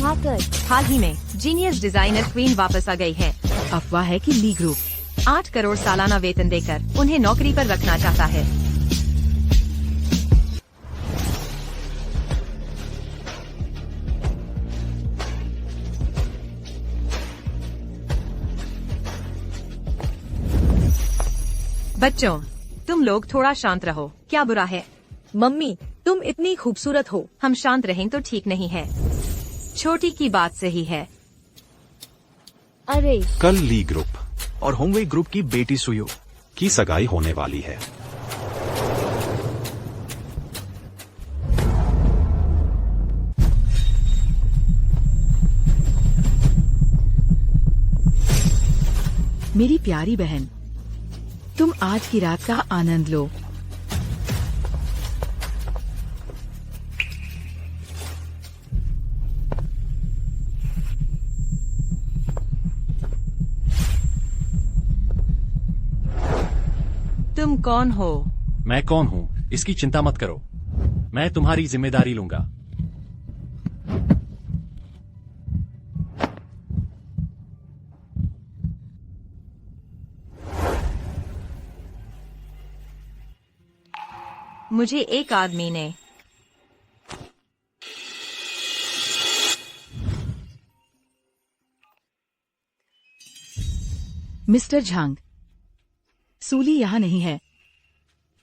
अफवाह कर। हाल ही में जीनियस डिजाइनर क्वीन वापस आ गई है। अफवाह है कि ली ग्रुप 8 करोड़ सालाना वेतन देकर उन्हें नौकरी पर रखना चाहता है। बच्चों, तुम लोग थोड़ा शांत रहो। क्या बुरा है? मम्मी, तुम इतनी खूबसूरत हो। हम शांत रहें तो ठीक नहीं है। छोटी की बात सही है। अरे कल ली ग्रुप और होंगवे ग्रुप की बेटी सुयो की सगाई होने वाली है। मेरी प्यारी बहन, तुम आज की रात का आनंद लो। तुम कौन हो? मैं कौन हूँ इसकी चिंता मत करो, मैं तुम्हारी जिम्मेदारी लूंगा। मुझे एक आदमी ने मिस्टर झांग, सूली यहाँ नहीं है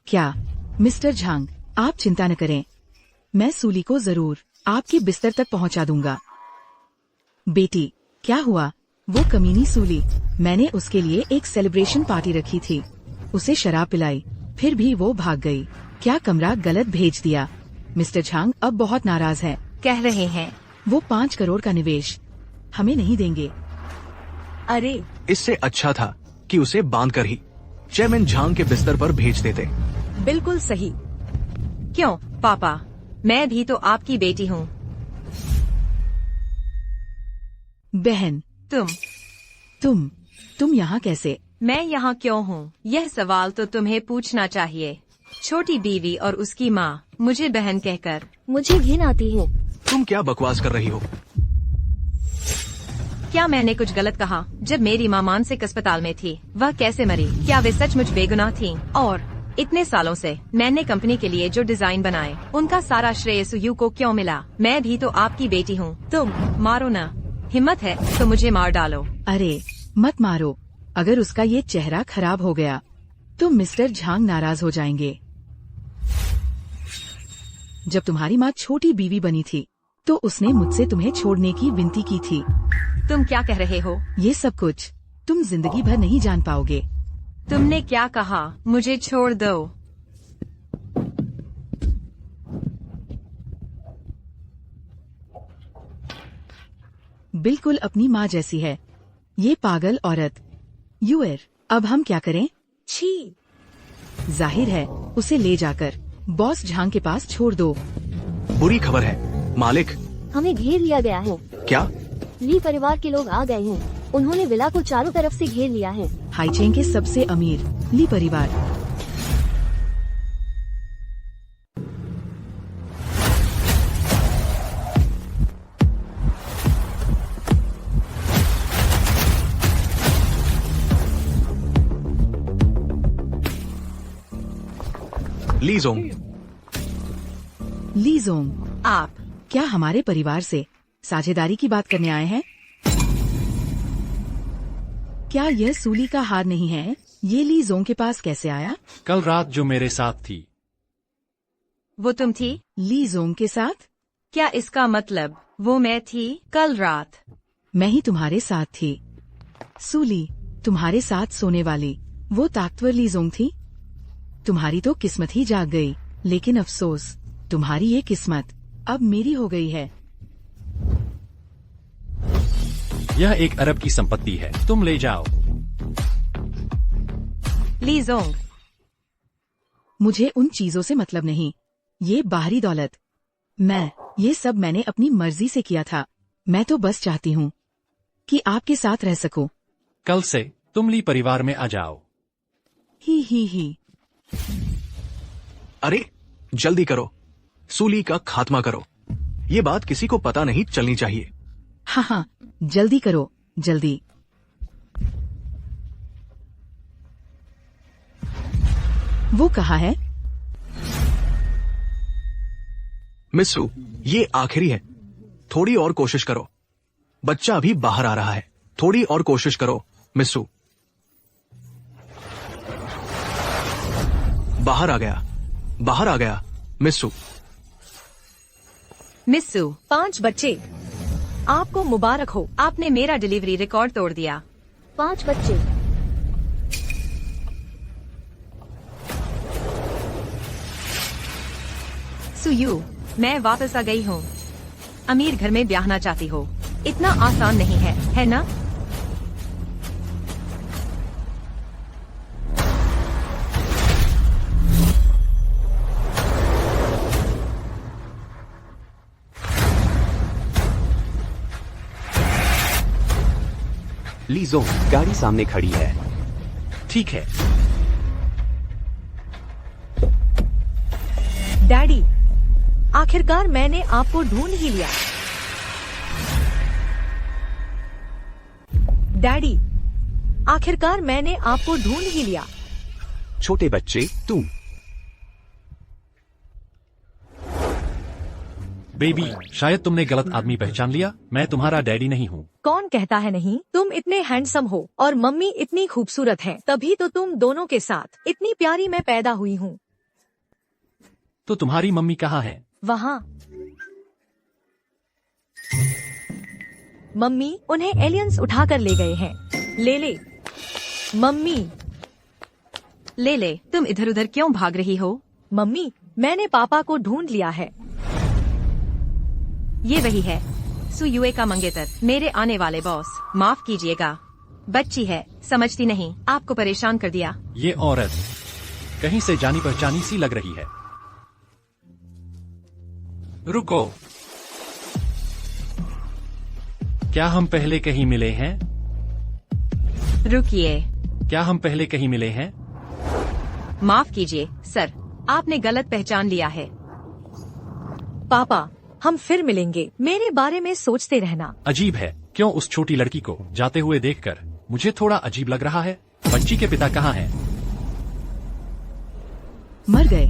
क्या? मिस्टर झांग, आप चिंता न करें, मैं सूली को जरूर आपके बिस्तर तक पहुँचा दूंगा। बेटी, क्या हुआ? वो कमीनी सूली, मैंने उसके लिए एक सेलिब्रेशन पार्टी रखी थी, उसे शराब पिलाई, फिर भी वो भाग गई। क्या कमरा गलत भेज दिया? मिस्टर झांग अब बहुत नाराज है। कह रहे हैं वो 5 करोड़ का निवेश हमें नहीं देंगे। अरे इससे अच्छा था कि उसे बांधकर ही चेयरमैन झांग के बिस्तर पर भेज देते। बिल्कुल सही। क्यों पापा, मैं भी तो आपकी बेटी हूँ। बहन, तुम यहाँ कैसे? मैं यहाँ क्यों हूँ, यह सवाल तो तुम्हें पूछना चाहिए। छोटी बीवी और उसकी माँ मुझे बहन कहकर। मुझे घिन आती है। तुम क्या बकवास कर रही हो? क्या मैंने कुछ गलत कहा? जब मेरी माँ मानसिक अस्पताल में थी, वह कैसे मरी? क्या वे सचमुच बेगुनाह थीं? और इतने सालों से मैंने कंपनी के लिए जो डिजाइन बनाए, उनका सारा श्रेय सुयू को क्यों मिला? मैं भी तो आपकी बेटी हूँ। तुम मारो ना, हिम्मत है तो मुझे मार डालो। अरे मत मारो, अगर उसका ये चेहरा खराब हो गया तो मिस्टर झांग नाराज हो जाएंगे। जब तुम्हारी माँ छोटी बीवी बनी थी तो उसने मुझसे तुम्हें छोड़ने की विनती की थी। तुम क्या कह रहे हो? ये सब कुछ तुम जिंदगी भर नहीं जान पाओगे। तुमने क्या कहा? मुझे छोड़ दो। बिल्कुल अपनी माँ जैसी है ये पागल औरत। यूएर, अब हम क्या करें? छी। जाहिर है उसे ले जाकर बॉस झांग के पास छोड़ दो। बुरी खबर है मालिक। हमें घेर लिया गया है। क्या? ली परिवार के लोग आ गए हैं। उन्होंने विला को चारों तरफ से घेर लिया है। हाईचेंग के सबसे अमीर ली परिवार। ली जोंग। ली जोंग, आप क्या हमारे परिवार से साझेदारी की बात करने आए हैं? क्या यह सूली का हार नहीं है? ये ली जोंग के पास कैसे आया? कल रात जो मेरे साथ थी। वो तुम थी? ली जोंग के साथ? क्या इसका मतलब वो मैं थी कल रात? मैं ही तुम्हारे साथ थी। सूली, तुम्हारे साथ सोने वाली वो ताकतवर ली जोंग थी? तुम्हारी तो किस्मत ही जाग गई, लेकिन अफसोस तुम्हारी ये किस्मत अब मेरी हो गई है। यह 1 अरब की संपत्ति है, तुम ले जाओ। ली जोंग, मुझे उन चीजों से मतलब नहीं, ये बाहरी दौलत। ये सब मैंने अपनी मर्जी से किया था। मैं तो बस चाहती हूँ कि आपके साथ रह सकूं। कल से तुम ली परिवार में आ जाओ। ही। अरे जल्दी करो, सूली का खात्मा करो। ये बात किसी को पता नहीं चलनी चाहिए। हाँ हाँ, जल्दी करो, जल्दी। वो कहाँ है? मिस्सू, ये आखिरी है। थोड़ी और कोशिश करो। बच्चा अभी बाहर आ रहा है। थोड़ी और कोशिश करो, मिस्सू। बाहर आ गया, बाहर आ गया, मिस्सू। मिस्सू, 5 बच्चे। आपको मुबारक हो, आपने मेरा डिलीवरी रिकॉर्ड तोड़ दिया। 5 बच्चे। सुयू, मैं वापस आ गई हूँ। अमीर घर में ब्याहना चाहती हो, इतना आसान नहीं है ना? लीजो, गाड़ी सामने खड़ी है। ठीक है। डैडी, आखिरकार मैंने आपको ढूंढ ही लिया। डैडी, आखिरकार मैंने आपको ढूंढ ही लिया। छोटे बच्चे, तुम। बेबी, शायद तुमने गलत आदमी पहचान लिया। मैं तुम्हारा डैडी नहीं हूँ। कौन कहता है नहीं? तुम इतने हैंडसम हो और मम्मी इतनी खूबसूरत है, तभी तो तुम दोनों के साथ इतनी प्यारी मैं पैदा हुई हूँ। तो तुम्हारी मम्मी कहाँ है? वहाँ। मम्मी उन्हें एलियंस उठाकर ले गए हैं। ले ले मम्मी, ले ले। तुम इधर उधर क्यों भाग रही हो? मम्मी, मैंने पापा को ढूंढ लिया है। ये वही है, सुयुए का मंगेतर, मेरे आने वाले बॉस। माफ कीजिएगा, बच्ची है, समझती नहीं, आपको परेशान कर दिया। ये औरत कहीं से जानी पहचानी सी लग रही है। रुको, क्या हम पहले कहीं मिले हैं? रुकिए, क्या हम पहले कहीं मिले हैं? माफ कीजिए सर, आपने गलत पहचान लिया है। पापा, हम फिर मिलेंगे। मेरे बारे में सोचते रहना। अजीब है, क्यों उस छोटी लड़की को जाते हुए देखकर मुझे थोड़ा अजीब लग रहा है। बच्ची के पिता कहाँ हैं? मर गए।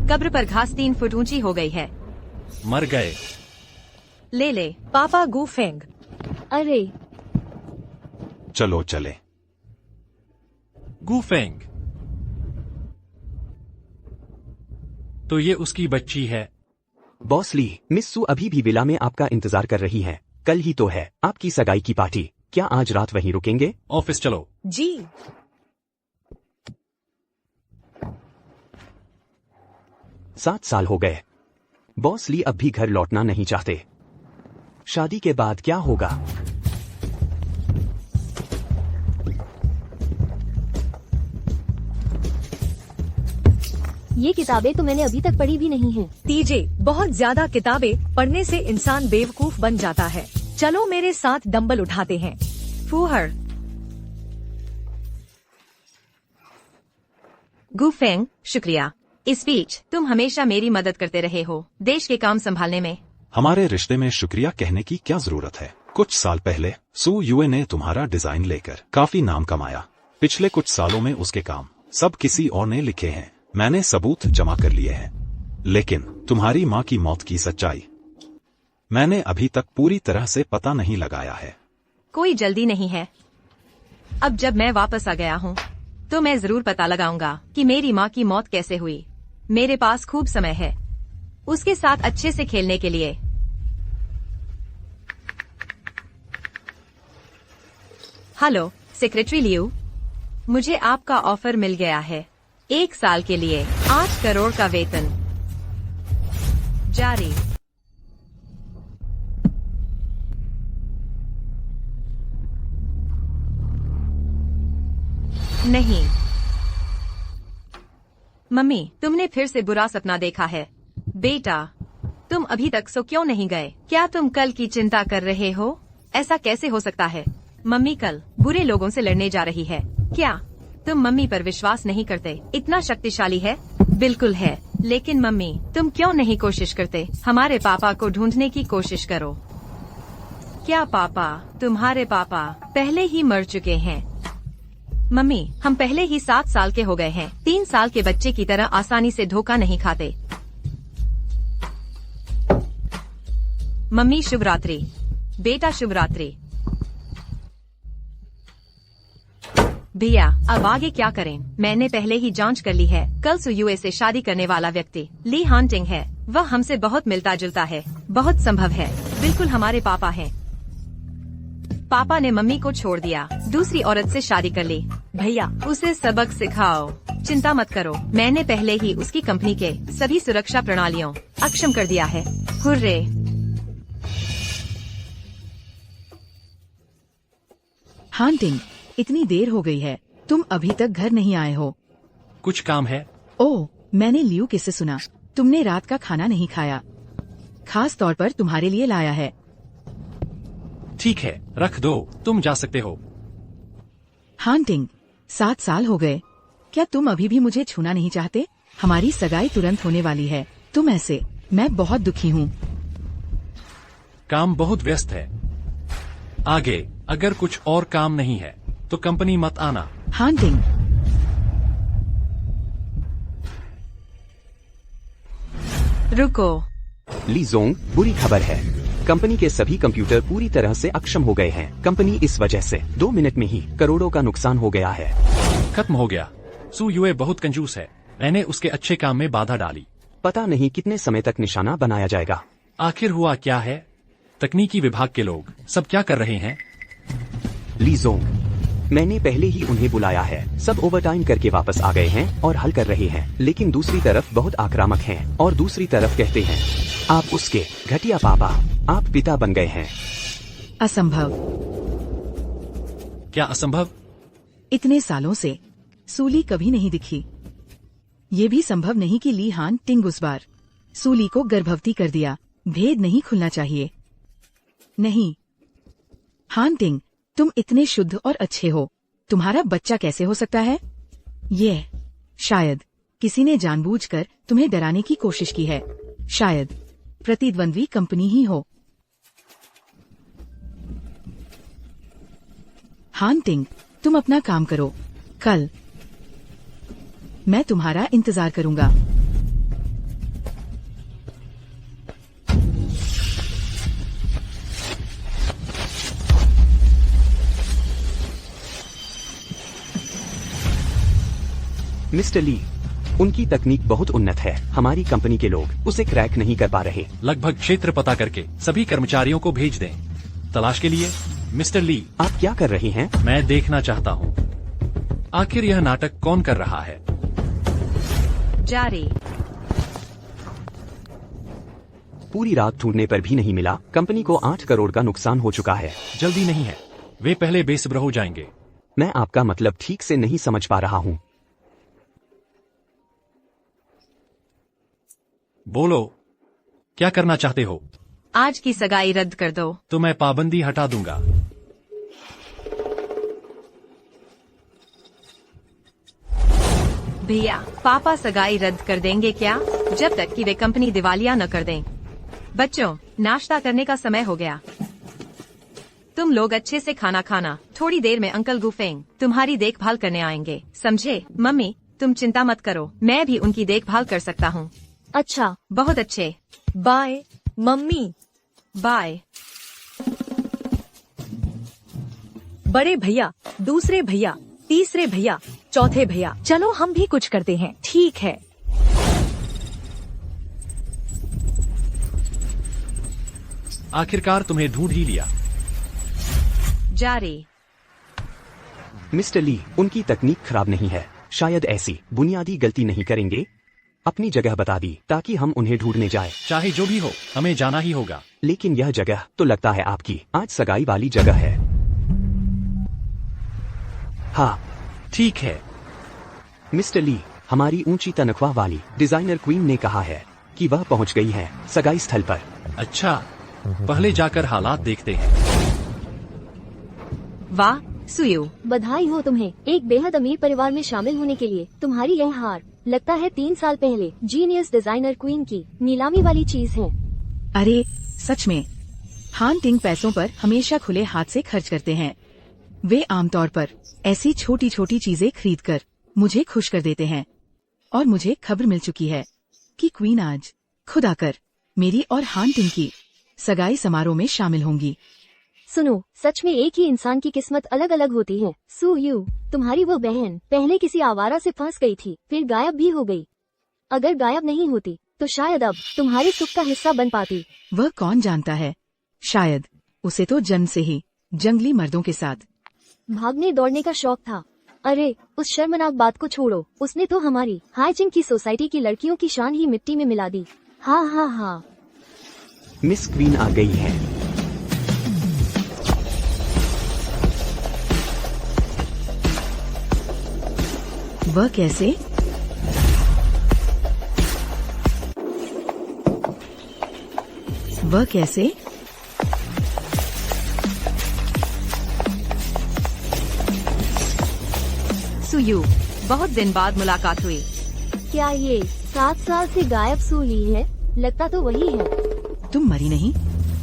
कब्र पर घास 3 फुट ऊंची हो गई है। मर गए। ले ले पापा गूफेंग। अरे चलो चले। गूफेंग, तो ये उसकी बच्ची है। बॉस ली, मिस सू अभी भी विला में आपका इंतजार कर रही है। कल ही तो है आपकी सगाई की पार्टी। क्या आज रात वहीं रुकेंगे? ऑफिस चलो। जी। 7 साल हो गए। बॉस ली अब भी घर लौटना नहीं चाहते। शादी के बाद क्या होगा? ये किताबें तो मैंने अभी तक पढ़ी भी नहीं है। तीजे, बहुत ज्यादा किताबें पढ़ने से इंसान बेवकूफ बन जाता है। चलो मेरे साथ डंबल उठाते हैं। फूहर। गूफेंग, शुक्रिया। इस बीच तुम हमेशा मेरी मदद करते रहे हो देश के काम संभालने में। हमारे रिश्ते में शुक्रिया कहने की क्या जरूरत है। कुछ साल पहले सू युए ने तुम्हारा डिजाइन लेकर काफी नाम कमाया। पिछले कुछ सालों में उसके काम सब किसी और ने लिखे हैं। मैंने सबूत जमा कर लिए हैं। लेकिन तुम्हारी माँ की मौत की सच्चाई मैंने अभी तक पूरी तरह से पता नहीं लगाया है। कोई जल्दी नहीं है। अब जब मैं वापस आ गया हूँ तो मैं जरूर पता लगाऊंगा कि मेरी माँ की मौत कैसे हुई। मेरे पास खूब समय है उसके साथ अच्छे से खेलने के लिए। हेलो सेक्रेटरी लियू, मुझे आपका ऑफर मिल गया है। 1 साल के लिए 8 करोड़ का वेतन। जारी। नहीं मम्मी, तुमने फिर से बुरा सपना देखा है। बेटा, तुम अभी तक सो क्यों नहीं गए? क्या तुम कल की चिंता कर रहे हो? ऐसा कैसे हो सकता है? मम्मी कल बुरे लोगों से लड़ने जा रही है। क्या तुम मम्मी पर विश्वास नहीं करते? इतना शक्तिशाली है? बिल्कुल है। लेकिन मम्मी, तुम क्यों नहीं कोशिश करते? हमारे पापा को ढूंढने की कोशिश करो। क्या पापा? तुम्हारे पापा पहले ही मर चुके हैं। मम्मी, हम पहले ही 7 साल के हो गए हैं। 3 साल के बच्चे की तरह आसानी से धोखा नहीं खाते। मम्मी शुभ रात्रि। बेटा शुभ रात्रि। भैया, अब आगे क्या करें? मैंने पहले ही जांच कर ली है। कल सू यूए से शादी करने वाला व्यक्ति ली हांटिंग है। वह हमसे बहुत मिलता जुलता है। बहुत संभव है बिल्कुल हमारे पापा हैं। पापा ने मम्मी को छोड़ दिया, दूसरी औरत से शादी कर ली। भैया, उसे सबक सिखाओ। चिंता मत करो, मैंने पहले ही उसकी कंपनी के सभी सुरक्षा प्रणालियों अक्षम कर दिया है। हुर्रे। हांटिंग, इतनी देर हो गई है, तुम अभी तक घर नहीं आए हो। कुछ काम है। ओह, मैंने लियू किससे सुना तुमने रात का खाना नहीं खाया। खास तौर पर तुम्हारे लिए लाया है। ठीक है, रख दो, तुम जा सकते हो। हांटिंग, 7 साल हो गए, क्या तुम अभी भी मुझे छूना नहीं चाहते? हमारी सगाई तुरंत होने वाली है, तुम ऐसे, मैं बहुत दुखी हूँ। काम बहुत व्यस्त है। आगे अगर कुछ और काम नहीं है तो कंपनी मत आना। हांटिंग, रुको। ली जोंग, बुरी खबर है। कंपनी के सभी कंप्यूटर पूरी तरह से अक्षम हो गए हैं। कंपनी इस वजह से 2 मिनट में ही करोड़ों का नुकसान हो गया है। खत्म हो गया। सू यूए बहुत कंजूस है। मैंने उसके अच्छे काम में बाधा डाली। पता नहीं कितने समय तक निशाना बनाया जाएगा। आखिर हुआ क्या है? तकनीकी विभाग के लोग सब क्या कर रहे हैं? ली जोंग, मैंने पहले ही उन्हें बुलाया है। सब ओवरटाइम करके वापस आ गए हैं और हल कर रहे हैं। लेकिन दूसरी तरफ बहुत आक्रामक हैं और दूसरी तरफ कहते हैं आप उसके घटिया पापा, आप पिता बन गए हैं। असंभव। क्या असंभव? इतने सालों से सूली कभी नहीं दिखी। ये भी संभव नहीं कि ली हान टिंग उस बार सूली को गर्भवती कर दिया। भेद नहीं खुलना चाहिए। नहीं हान टिंग, तुम इतने शुद्ध और अच्छे हो, तुम्हारा बच्चा कैसे हो सकता है? ये शायद किसी ने जानबूझकर तुम्हें डराने की कोशिश की है। शायद प्रतिद्वंद्वी कंपनी ही हो। हान टिंग, तुम अपना काम करो। कल मैं तुम्हारा इंतजार करूंगा। मिस्टर ली, उनकी तकनीक बहुत उन्नत है। हमारी कंपनी के लोग उसे क्रैक नहीं कर पा रहे। लगभग क्षेत्र पता करके सभी कर्मचारियों को भेज दें तलाश के लिए। मिस्टर ली, आप क्या कर रहे हैं? मैं देखना चाहता हूँ आखिर यह नाटक कौन कर रहा है। जारी। पूरी रात ढूंढने पर भी नहीं मिला। कंपनी को 8 करोड़ का नुकसान हो चुका है। जल्दी नहीं है, वे पहले बेसब्र हो जाएंगे। मैं आपका मतलब ठीक से नहीं समझ पा रहा हूँ। बोलो, क्या करना चाहते हो? आज की सगाई रद्द कर दो। तो मैं पाबंदी हटा दूंगा। भैया, पापा सगाई रद्द कर देंगे क्या? जब तक कि वे कंपनी दिवालिया न कर दें। बच्चों, नाश्ता करने का समय हो गया। तुम लोग अच्छे से खाना खाना। थोड़ी देर में अंकल गुफेंग तुम्हारी देखभाल करने आएंगे, समझे? मम्मी, तुम चिंता मत करो, मैं भी उनकी देखभाल कर सकता हूँ। अच्छा, बहुत अच्छे। Bye mummy. बाय। बड़े भैया, दूसरे भैया, तीसरे भैया, चौथे भैया, चलो हम भी कुछ करते हैं। ठीक है। आखिरकार तुम्हें ढूंढ ही लिया। जारी। मिस्टर ली, उनकी तकनीक खराब नहीं है। शायद ऐसी बुनियादी गलती नहीं करेंगे। अपनी जगह बता दी ताकि हम उन्हें ढूंढने जाए। चाहे जो भी हो, हमें जाना ही होगा। लेकिन यह जगह तो लगता है आपकी आज सगाई वाली जगह है। हाँ, ठीक है। मिस्टर ली, हमारी ऊंची तनख्वाह वाली डिजाइनर क्वीन ने कहा है कि वह पहुंच गई है सगाई स्थल पर। अच्छा, पहले जाकर हालात देखते हैं। वाह सुयू, बधाई हो तुम्हें एक बेहद अमीर परिवार में शामिल होने के लिए। तुम्हारी यह हार लगता है 3 साल पहले जीनियस डिजाइनर क्वीन की नीलामी वाली चीज है। अरे सच में, हान टिंग पैसों पर हमेशा खुले हाथ से खर्च करते हैं। वे आमतौर पर ऐसी छोटी छोटी चीजें खरीदकर मुझे खुश कर देते हैं। और मुझे खबर मिल चुकी है कि क्वीन आज खुद आकर मेरी और हान टिंग की सगाई समारोह में शामिल होंगी। सुनो, सच में एक ही इंसान की किस्मत अलग अलग होती है। सू यू, तुम्हारी वो बहन पहले किसी आवारा से फंस गई थी, फिर गायब भी हो गई। अगर गायब नहीं होती तो शायद अब तुम्हारे सुख का हिस्सा बन पाती। वह कौन जानता है, शायद उसे तो जन्म से ही जंगली मर्दों के साथ भागने दौड़ने का शौक था। अरे उस शर्मनाक बात को छोड़ो, उसने तो हमारी हाइजिंग की सोसाइटी की लड़कियों की शान ही मिट्टी में मिला दी। हाँ हाँ हाँ। मिस क्वीन आ गई है। वह कैसे? वह कैसे? सुयू, बहुत दिन बाद मुलाकात हुई। क्या ये 7 साल से गायब सू ली है? लगता तो वही है। तुम मरी नहीं?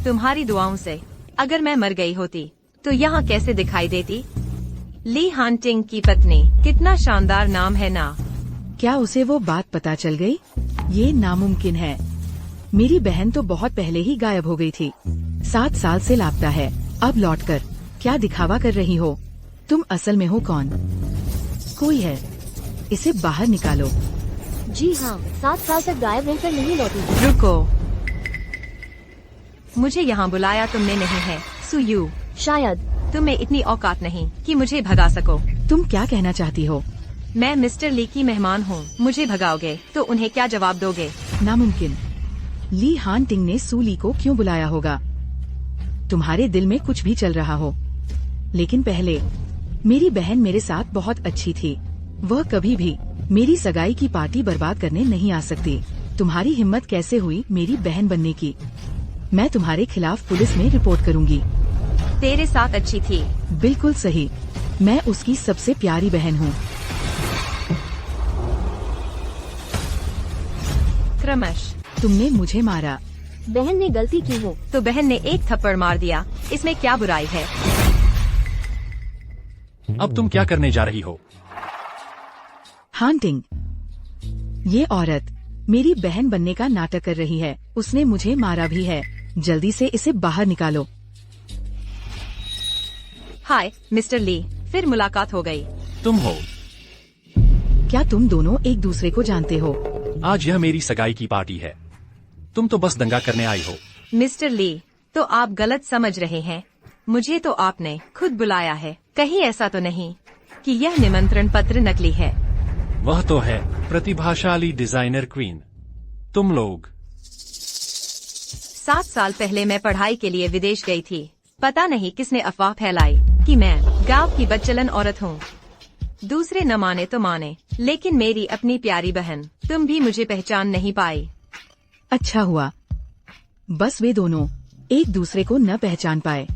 तुम्हारी दुआओं से अगर मैं मर गई होती तो यहाँ कैसे दिखाई देती? ली हान टिंग की पत्नी, कितना शानदार नाम है ना। क्या उसे वो बात पता चल गई? ये नामुमकिन है। मेरी बहन तो बहुत पहले ही गायब हो गई थी। 7 साल से लापता है। अब लौटकर क्या दिखावा कर रही हो? तुम असल में हो कौन? कोई है, इसे बाहर निकालो। जी हाँ, 7 साल तक गायब रहकर नहीं लौटी। रुको, मुझे यहाँ बुलाया तुमने नहीं है सुयू। शायद तुम्हें इतनी औकात नहीं कि मुझे भगा सको। तुम क्या कहना चाहती हो? मैं मिस्टर ली की मेहमान हूँ। मुझे भगाओगे तो उन्हें क्या जवाब दोगे? नामुमकिन। ली हान टिंग ने सू ली को क्यों बुलाया होगा? तुम्हारे दिल में कुछ भी चल रहा हो। लेकिन पहले, मेरी बहन मेरे साथ बहुत अच्छी थी। वह कभी भी मेरी सगाई की पार्टी बर्बाद करने नहीं आ सकती। तुम्हारी हिम्मत कैसे हुई मेरी बहन बनने की? मैं तुम्हारे खिलाफ पुलिस में रिपोर्ट करूंगी। तेरे साथ अच्छी थी। बिल्कुल सही, मैं उसकी सबसे प्यारी बहन हूँ। क्रमश, तुमने मुझे मारा। बहन ने गलती की हो तो बहन ने एक थप्पड़ मार दिया, इसमें क्या बुराई है? अब तुम क्या करने जा रही हो? हान टिंग, ये औरत मेरी बहन बनने का नाटक कर रही है। उसने मुझे मारा भी है। जल्दी से इसे बाहर निकालो। हाय मिस्टर ली, फिर मुलाकात हो गई। तुम हो? क्या तुम दोनों एक दूसरे को जानते हो? आज यह मेरी सगाई की पार्टी है। तुम तो बस दंगा करने आई हो। मिस्टर ली, तो आप गलत समझ रहे हैं। मुझे तो आपने खुद बुलाया है। कहीं ऐसा तो नहीं कि यह निमंत्रण पत्र नकली है? वह तो है प्रतिभाशाली डिजाइनर क्वीन। तुम लोग 7 साल पहले मैं पढ़ाई के लिए विदेश गई थी। पता नहीं किसने अफवाह फैलाई कि मैं गांव की बदचलन औरत हूँ। दूसरे न माने तो माने, लेकिन मेरी अपनी प्यारी बहन, तुम भी मुझे पहचान नहीं पाई। अच्छा हुआ, बस वे दोनों एक दूसरे को न पहचान पाए।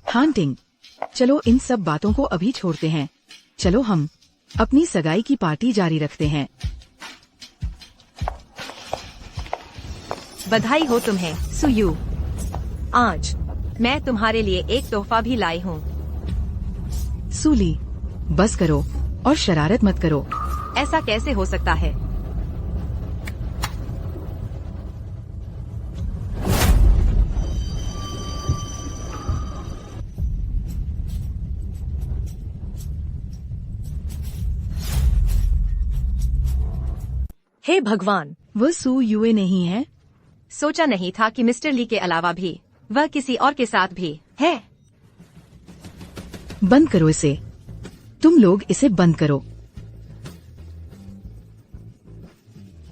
हान टिंग, चलो इन सब बातों को अभी छोड़ते हैं। चलो हम अपनी सगाई की पार्टी जारी रखते हैं। बधाई हो तुम्हें सुयू। आज मैं तुम्हारे लिए एक तोहफा भी लाई हूँ। सूली, बस करो और शरारत मत करो। ऐसा कैसे हो सकता है? हे भगवान, वह सू यूए नहीं है। सोचा नहीं था कि मिस्टर ली के अलावा भी वह किसी और के साथ भी है। बंद करो इसे। तुम लोग इसे बंद करो।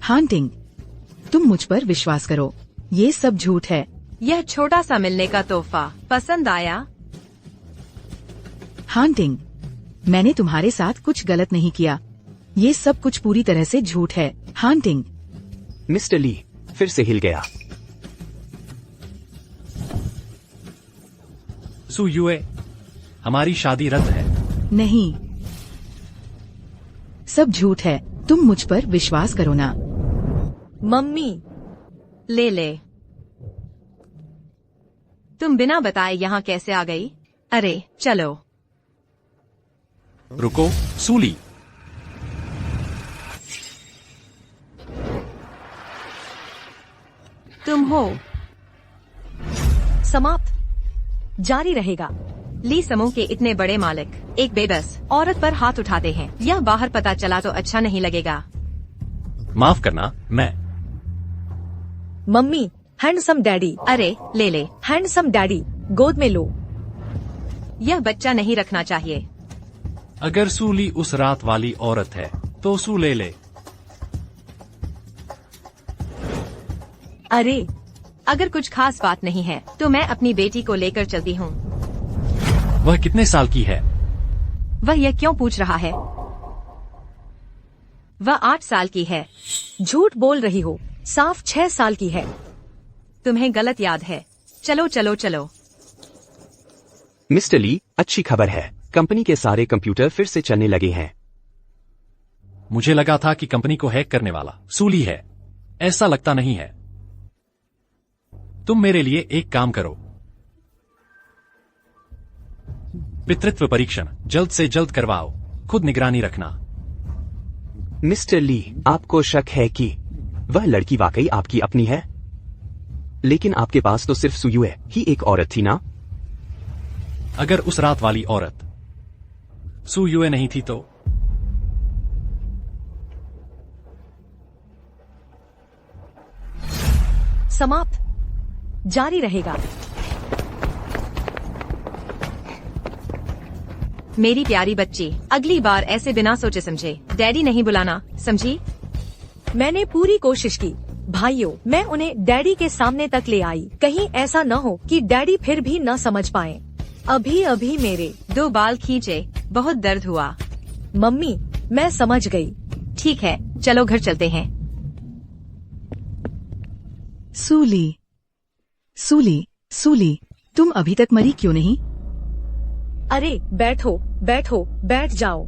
हान टिंग, तुम मुझ पर विश्वास करो, ये सब झूठ है। यह छोटा सा मिलने का तोहफा पसंद आया? हान टिंग, मैंने तुम्हारे साथ कुछ गलत नहीं किया। ये सब कुछ पूरी तरह से झूठ है। हान टिंग। मिस्टर ली फिर से हिल गया। सू यूए, हमारी शादी रद्द है। नहीं, सब झूठ है। तुम मुझ पर विश्वास करो ना। मम्मी, ले ले। तुम बिना बताए यहाँ कैसे आ गई? अरे चलो। रुको सूली। तुम हो? समाप्त। जारी रहेगा। ली समूह के इतने बड़े मालिक एक बेबस औरत पर हाथ उठाते हैं। यह बाहर पता चला तो अच्छा नहीं लगेगा। माफ करना, मैं। Mummy, handsome daddy. अरे ले ले। हैंडसम डैडी, गोद में लो। यह बच्चा नहीं रखना चाहिए। अगर सूली उस रात वाली औरत है तो सू ले ले। अरे अगर कुछ खास बात नहीं है तो मैं अपनी बेटी को लेकर चलती हूँ। वह कितने साल की है? वह यह क्यों पूछ रहा है? वह 8 साल की है। झूठ बोल रही हो, साफ 6 साल की है। तुम्हें गलत याद है। चलो चलो चलो। मिस्टर ली, अच्छी खबर है, कंपनी के सारे कंप्यूटर फिर से चलने लगे हैं। मुझे लगा था कि कंपनी को हैक करने वाला सूली है। ऐसा लगता नहीं है। तुम मेरे लिए एक काम करो। पितृत्व परीक्षण जल्द से जल्द करवाओ। खुद निगरानी रखना। मिस्टर ली, आपको शक है कि वह लड़की वाकई आपकी अपनी है? लेकिन आपके पास तो सिर्फ सुयुए ही एक औरत थी ना? अगर उस रात वाली औरत सुयुए नहीं थी तो? समाप्त। जारी रहेगा। मेरी प्यारी बच्ची, अगली बार ऐसे बिना सोचे समझे डैडी नहीं बुलाना, समझी? मैंने पूरी कोशिश की। भाइयों, मैं उन्हें डैडी के सामने तक ले आई। कहीं ऐसा न हो कि डैडी फिर भी न समझ पाए। अभी अभी मेरे 2 बाल खींचे, बहुत दर्द हुआ। मम्मी, मैं समझ गई। ठीक है, चलो घर चलते हैं। सूली, सूली, सूली, तुम अभी तक मरी क्यों नहीं? अरे बैठो बैठो, बैठ जाओ।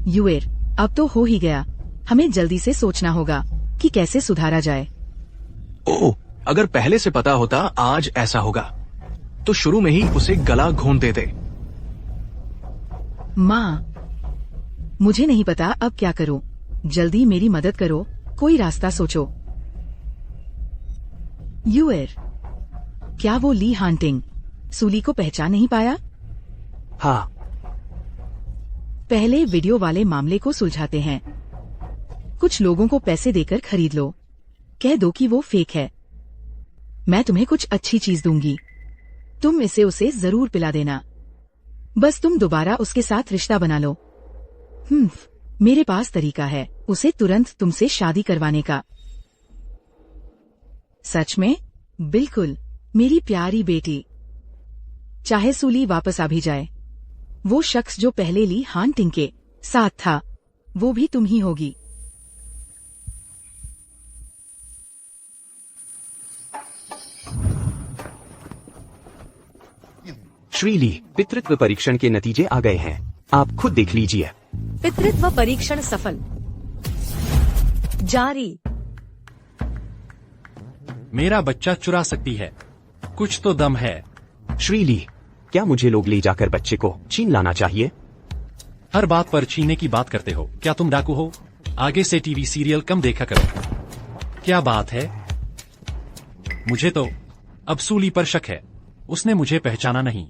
युएर, अब तो हो ही गया। हमें जल्दी से सोचना होगा कि कैसे सुधारा जाए। ओह, अगर पहले से पता होता आज ऐसा होगा तो शुरू में ही उसे गला घोंट देते। माँ, मुझे नहीं पता अब क्या करूं। जल्दी मेरी मदद करो, कोई रास्ता सोचो। युएर, क्या वो ली हांटिंग सूली को पहचान नहीं पाया? हाँ। पहले वीडियो वाले मामले को सुलझाते हैं। कुछ लोगों को पैसे देकर खरीद लो। कह दो कि वो फेक है। मैं तुम्हें कुछ अच्छी चीज दूंगी। तुम इसे उसे जरूर पिला देना। बस तुम दोबारा उसके साथ रिश्ता बना लो। मेरे पास तरीका है उसे तुरंत तुमसे शादी करवाने का। सच में? बिल्कुल, मेरी प्यारी बेटी। चाहे सूली वापस आ भी जाए, वो शख्स जो पहले ली हांटिंग के साथ था, वो भी तुम ही होगी। श्रीली, पितृत्व परीक्षण के नतीजे आ गए हैं, आप खुद देख लीजिए। पितृत्व परीक्षण सफल। जारी। मेरा बच्चा चुरा सकती है, कुछ तो दम है। श्रीली, क्या मुझे लोग ले जाकर बच्चे को छीन लाना चाहिए? हर बात पर छीनने की बात करते हो। क्या तुम डाकू हो? आगे से टीवी सीरियल कम देखा करो। क्या बात है? मुझे तो अब सूली पर शक है। उसने मुझे पहचाना नहीं।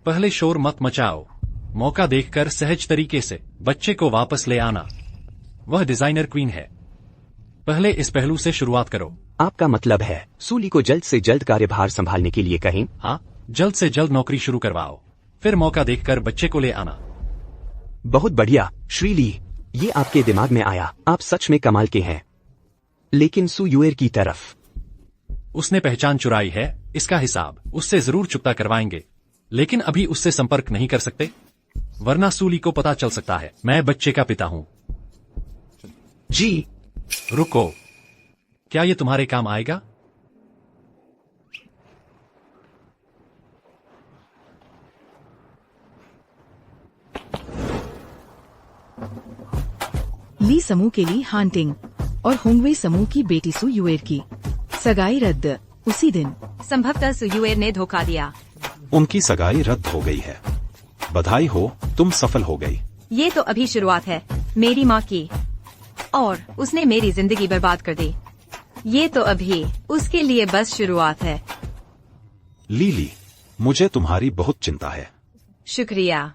पहले शोर मत मचाओ। मौका देखकर सहज तरीके से बच्चे को वापस ले आना। वह डिजाइनर क्वीन है। पहले इस पहलू से शुरुआत करो। आपका मतलब है सूली को जल्द से जल्द कार्यभार संभालने के लिए कहें? हाँ, जल्द से जल्द नौकरी शुरू करवाओ, फिर मौका देखकर बच्चे को ले आना। बहुत बढ़िया श्रीली, ये आपके दिमाग में आया। आप सच में कमाल के हैं। लेकिन सुयुएर की तरफ उसने पहचान चुराई है, इसका हिसाब उससे जरूर चुकता करवाएंगे। लेकिन अभी उससे संपर्क नहीं कर सकते, वरना सूली को पता चल सकता है मैं बच्चे का पिता हूँ। जी। रुको, क्या ये तुम्हारे काम आएगा? ली समूह के लिए हांटिंग और होंगवे समूह की बेटी सुयुएर की सगाई रद्द। उसी दिन संभवतः सुयुए ने धोखा दिया। उनकी सगाई रद्द हो गई है। बधाई हो, तुम सफल हो गई। ये तो अभी शुरुआत है मेरी माँ की, और उसने मेरी जिंदगी बर्बाद कर दी। ये तो अभी उसके लिए बस शुरुआत है। लीली, मुझे तुम्हारी बहुत चिंता है। शुक्रिया।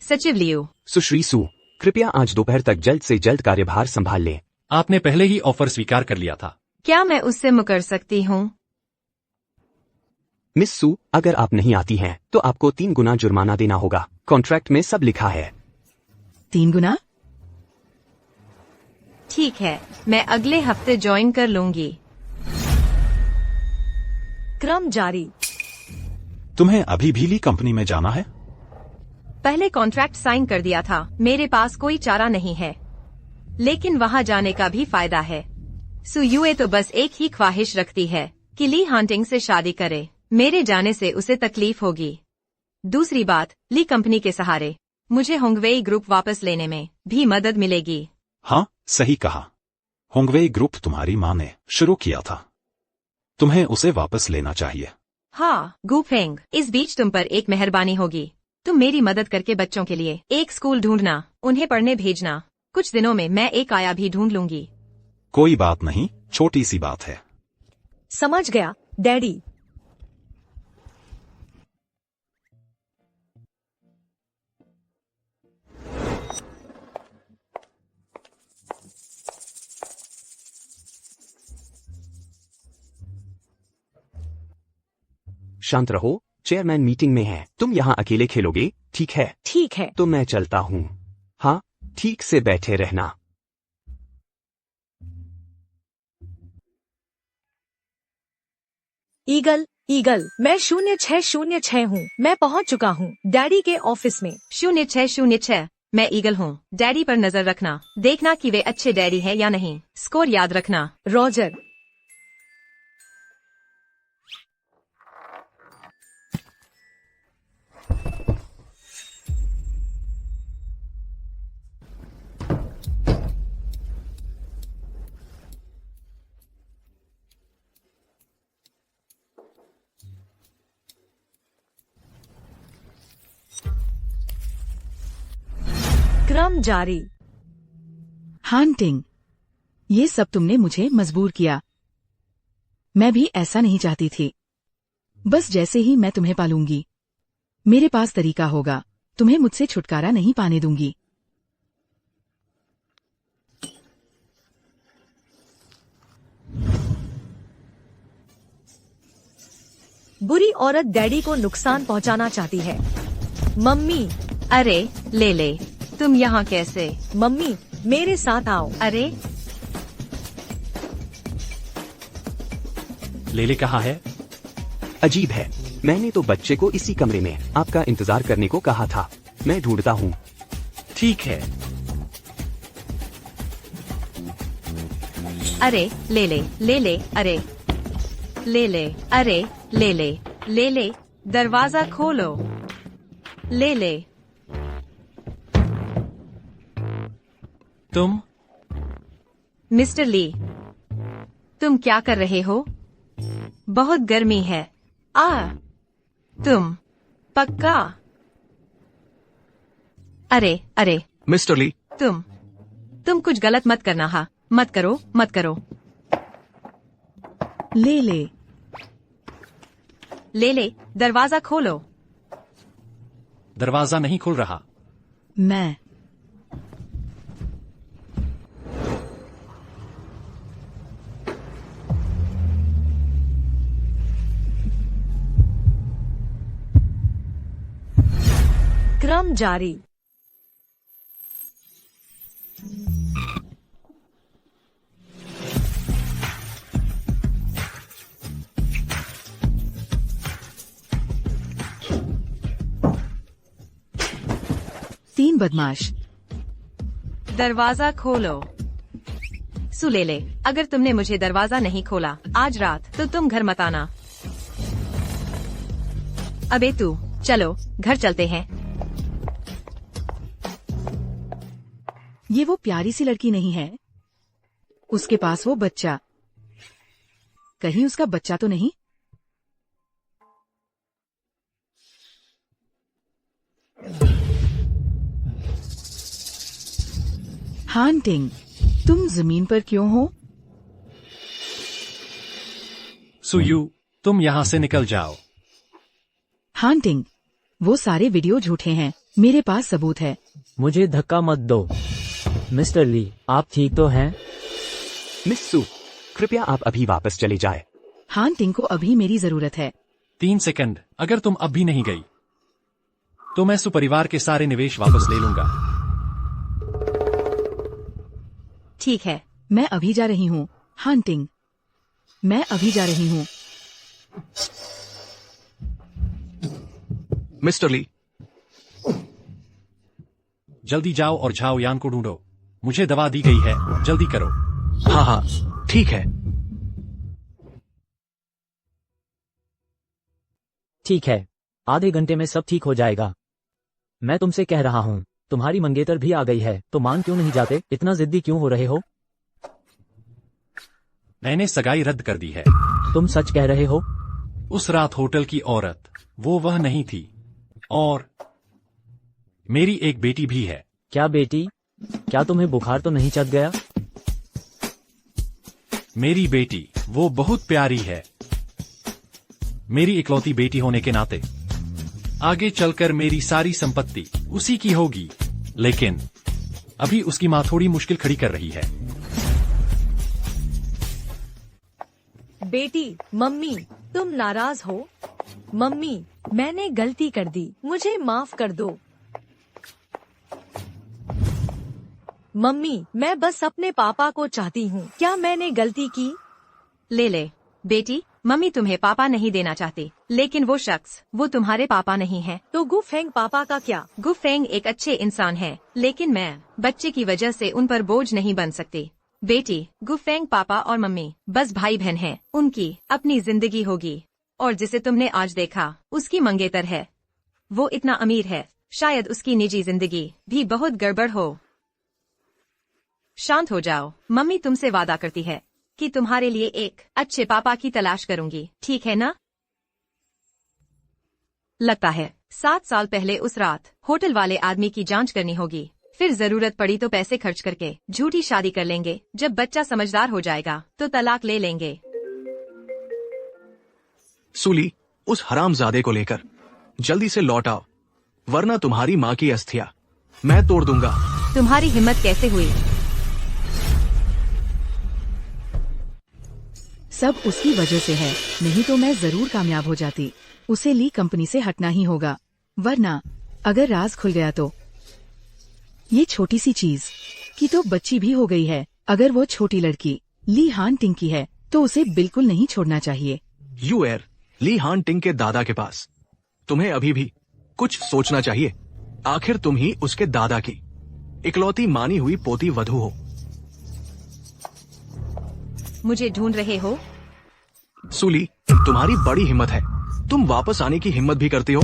सचिव लियो। सुश्री सू, कृपया आज दोपहर तक जल्द से जल्द कार्यभार संभाल लें। आपने पहले ही ऑफर स्वीकार कर लिया था। क्या मैं उससे मुकर सकती हूँ? मिस सू, अगर आप नहीं आती हैं, तो आपको 3 गुना जुर्माना देना होगा। कॉन्ट्रैक्ट में सब लिखा है। 3 गुना? ठीक है, मैं अगले हफ्ते ज्वाइन कर लूंगी। क्रम जारी। तुम्हें अभी भी ली कंपनी में जाना है? पहले कॉन्ट्रैक्ट साइन कर दिया था। मेरे पास कोई चारा नहीं है, लेकिन वहाँ जाने का भी फायदा है। सुयुए तो बस एक ही ख्वाहिश रखती है कि ली हांटिंग से शादी करे। मेरे जाने से उसे तकलीफ होगी। दूसरी बात, ली कंपनी के सहारे मुझे होंगवेई ग्रुप वापस लेने में भी मदद मिलेगी। हाँ, सही कहा। होंगवेई ग्रुप तुम्हारी माँ ने शुरू किया था। तुम्हें उसे वापस लेना चाहिए। हाँ गुफेंग, इस बीच तुम पर एक मेहरबानी होगी। तुम मेरी मदद करके बच्चों के लिए एक स्कूल ढूंढना, उन्हें पढ़ने भेजना। कुछ दिनों में मैं एक आया भी ढूंढ लूंगी। कोई बात नहीं, छोटी सी बात है। समझ गया डैडी। शांत रहो, चेयरमैन मीटिंग में है। तुम यहाँ अकेले खेलोगे, ठीक है? ठीक है। तो मैं चलता हूँ। हाँ, ठीक से बैठे रहना। ईगल, ईगल, मैं 0606 हूँ। मैं पहुँच चुका हूँ डैडी के ऑफिस में। 0606, मैं ईगल हूँ। डैडी पर नजर रखना, देखना कि वे अच्छे डैडी हैं या नहीं। स्कोर याद रखना। रॉजर। क्रम जारी। हांटिंग, ये सब तुमने मुझे मजबूर किया। मैं भी ऐसा नहीं चाहती थी। बस जैसे ही मैं तुम्हें पालूंगी, मेरे पास तरीका होगा। तुम्हें मुझसे छुटकारा नहीं पाने दूंगी। बुरी औरत डैडी को नुकसान पहुंचाना चाहती है। मम्मी, अरे ले, तुम यहाँ कैसे? मम्मी, मेरे साथ आओ। अरे लेले कहाँ है? अजीब है, मैंने तो बच्चे को इसी कमरे में आपका इंतजार करने को कहा था। मैं ढूंढता हूँ। ठीक है। अरे ले, अरे ले, अरे ले, दरवाजा खोलो। ले। तुम? मिस्टर ली, तुम क्या कर रहे हो? बहुत गर्मी है। तुम पक्का? अरे मिस्टर ली, तुम कुछ गलत मत करना। हाँ, मत करो। ले, दरवाजा खोलो। दरवाजा नहीं खुल रहा। मैं क्रम जारी। तीन बदमाश। दरवाजा खोलो। सुलेले, अगर तुमने मुझे दरवाजा नहीं खोला आज रात तो तुम घर मत आना। अबे तू, चलो घर चलते हैं। ये वो प्यारी सी लड़की नहीं है उसके पास वो बच्चा, कहीं उसका बच्चा तो नहीं? हांटिंग, तुम जमीन पर क्यों हो? सुयू, तुम यहाँ से निकल जाओ। हांटिंग, वो सारे वीडियो झूठे हैं, मेरे पास सबूत है। मुझे धक्का मत दो। मिस्टर ली, आप ठीक तो हैं? मिस सू, कृपया आप अभी वापस चले जाए। हांटिंग को अभी मेरी जरूरत है। 3 सेकंड, अगर तुम अब भी नहीं गई तो मैं सुपरिवार के सारे निवेश वापस ले लूंगा। ठीक है। मैं अभी जा रही हूँ। हांटिंग, मैं अभी जा रही हूँ। मिस्टर ली, जल्दी जाओ और झाओ यान को ढूंढो। मुझे दवा दी गई है, जल्दी करो। हाँ हाँ ठीक है। ठीक है, आधे घंटे में सब ठीक हो जाएगा। मैं तुमसे कह रहा हूँ, तुम्हारी मंगेतर भी आ गई है, तो मान क्यों नहीं जाते? इतना जिद्दी क्यों हो रहे हो? मैंने सगाई रद्द कर दी है। तुम सच कह रहे हो? उस रात होटल की औरत वह नहीं थी, और मेरी एक बेटी भी है। क्या बेटी? क्या तुम्हें बुखार तो नहीं चढ़ गया? मेरी बेटी वो बहुत प्यारी है। मेरी इकलौती बेटी होने के नाते आगे चलकर मेरी सारी संपत्ति उसी की होगी, लेकिन अभी उसकी माँ थोड़ी मुश्किल खड़ी कर रही है। बेटी, मम्मी, तुम नाराज हो? मम्मी, मैंने गलती कर दी, मुझे माफ कर दो। मम्मी, मैं बस अपने पापा को चाहती हूँ, क्या मैंने गलती की? ले बेटी, मम्मी तुम्हें पापा नहीं देना चाहती, लेकिन वो शख्स वो तुम्हारे पापा नहीं है। तो गुफेंग पापा का क्या? गुफेंग एक अच्छे इंसान है, लेकिन मैं बच्चे की वजह से उन पर बोझ नहीं बन सकती। बेटी, गुफेंग पापा और मम्मी बस भाई बहन हैं, उनकी अपनी जिंदगी होगी, और जिसे तुमने आज देखा उसकी मंगेतर है। वो इतना अमीर है, शायद उसकी निजी जिंदगी भी बहुत गड़बड़ हो। शांत हो जाओ। मम्मी तुमसे वादा करती है कि तुम्हारे लिए एक अच्छे पापा की तलाश करूंगी, ठीक है ना? लगता है 7 साल पहले उस रात होटल वाले आदमी की जांच करनी होगी, फिर जरूरत पड़ी तो पैसे खर्च करके झूठी शादी कर लेंगे। जब बच्चा समझदार हो जाएगा तो तलाक ले लेंगे। सूली, उस हरामजादे को लेकर जल्दी से लौट आओ, वरना तुम्हारी माँ की अस्थियां मैं तोड़ दूंगा। तुम्हारी हिम्मत कैसे हुई? सब उसकी वजह से है, नहीं तो मैं जरूर कामयाब हो जाती। उसे ली कंपनी से हटना ही होगा, वरना अगर राज खुल गया तो। ये छोटी सी चीज की तो बच्ची भी हो गई है। अगर वो छोटी लड़की ली हांटिंग की है तो उसे बिल्कुल नहीं छोड़ना चाहिए। यू एर ली हांटिंग के दादा के पास। तुम्हें अभी भी कुछ सोचना चाहिए। आखिर तुम ही उसके दादा की इकलौती मानी हुई पोती वधू हो। मुझे ढूंढ रहे हो? सूली, तुम्हारी बड़ी हिम्मत है, तुम वापस आने की हिम्मत भी करती हो।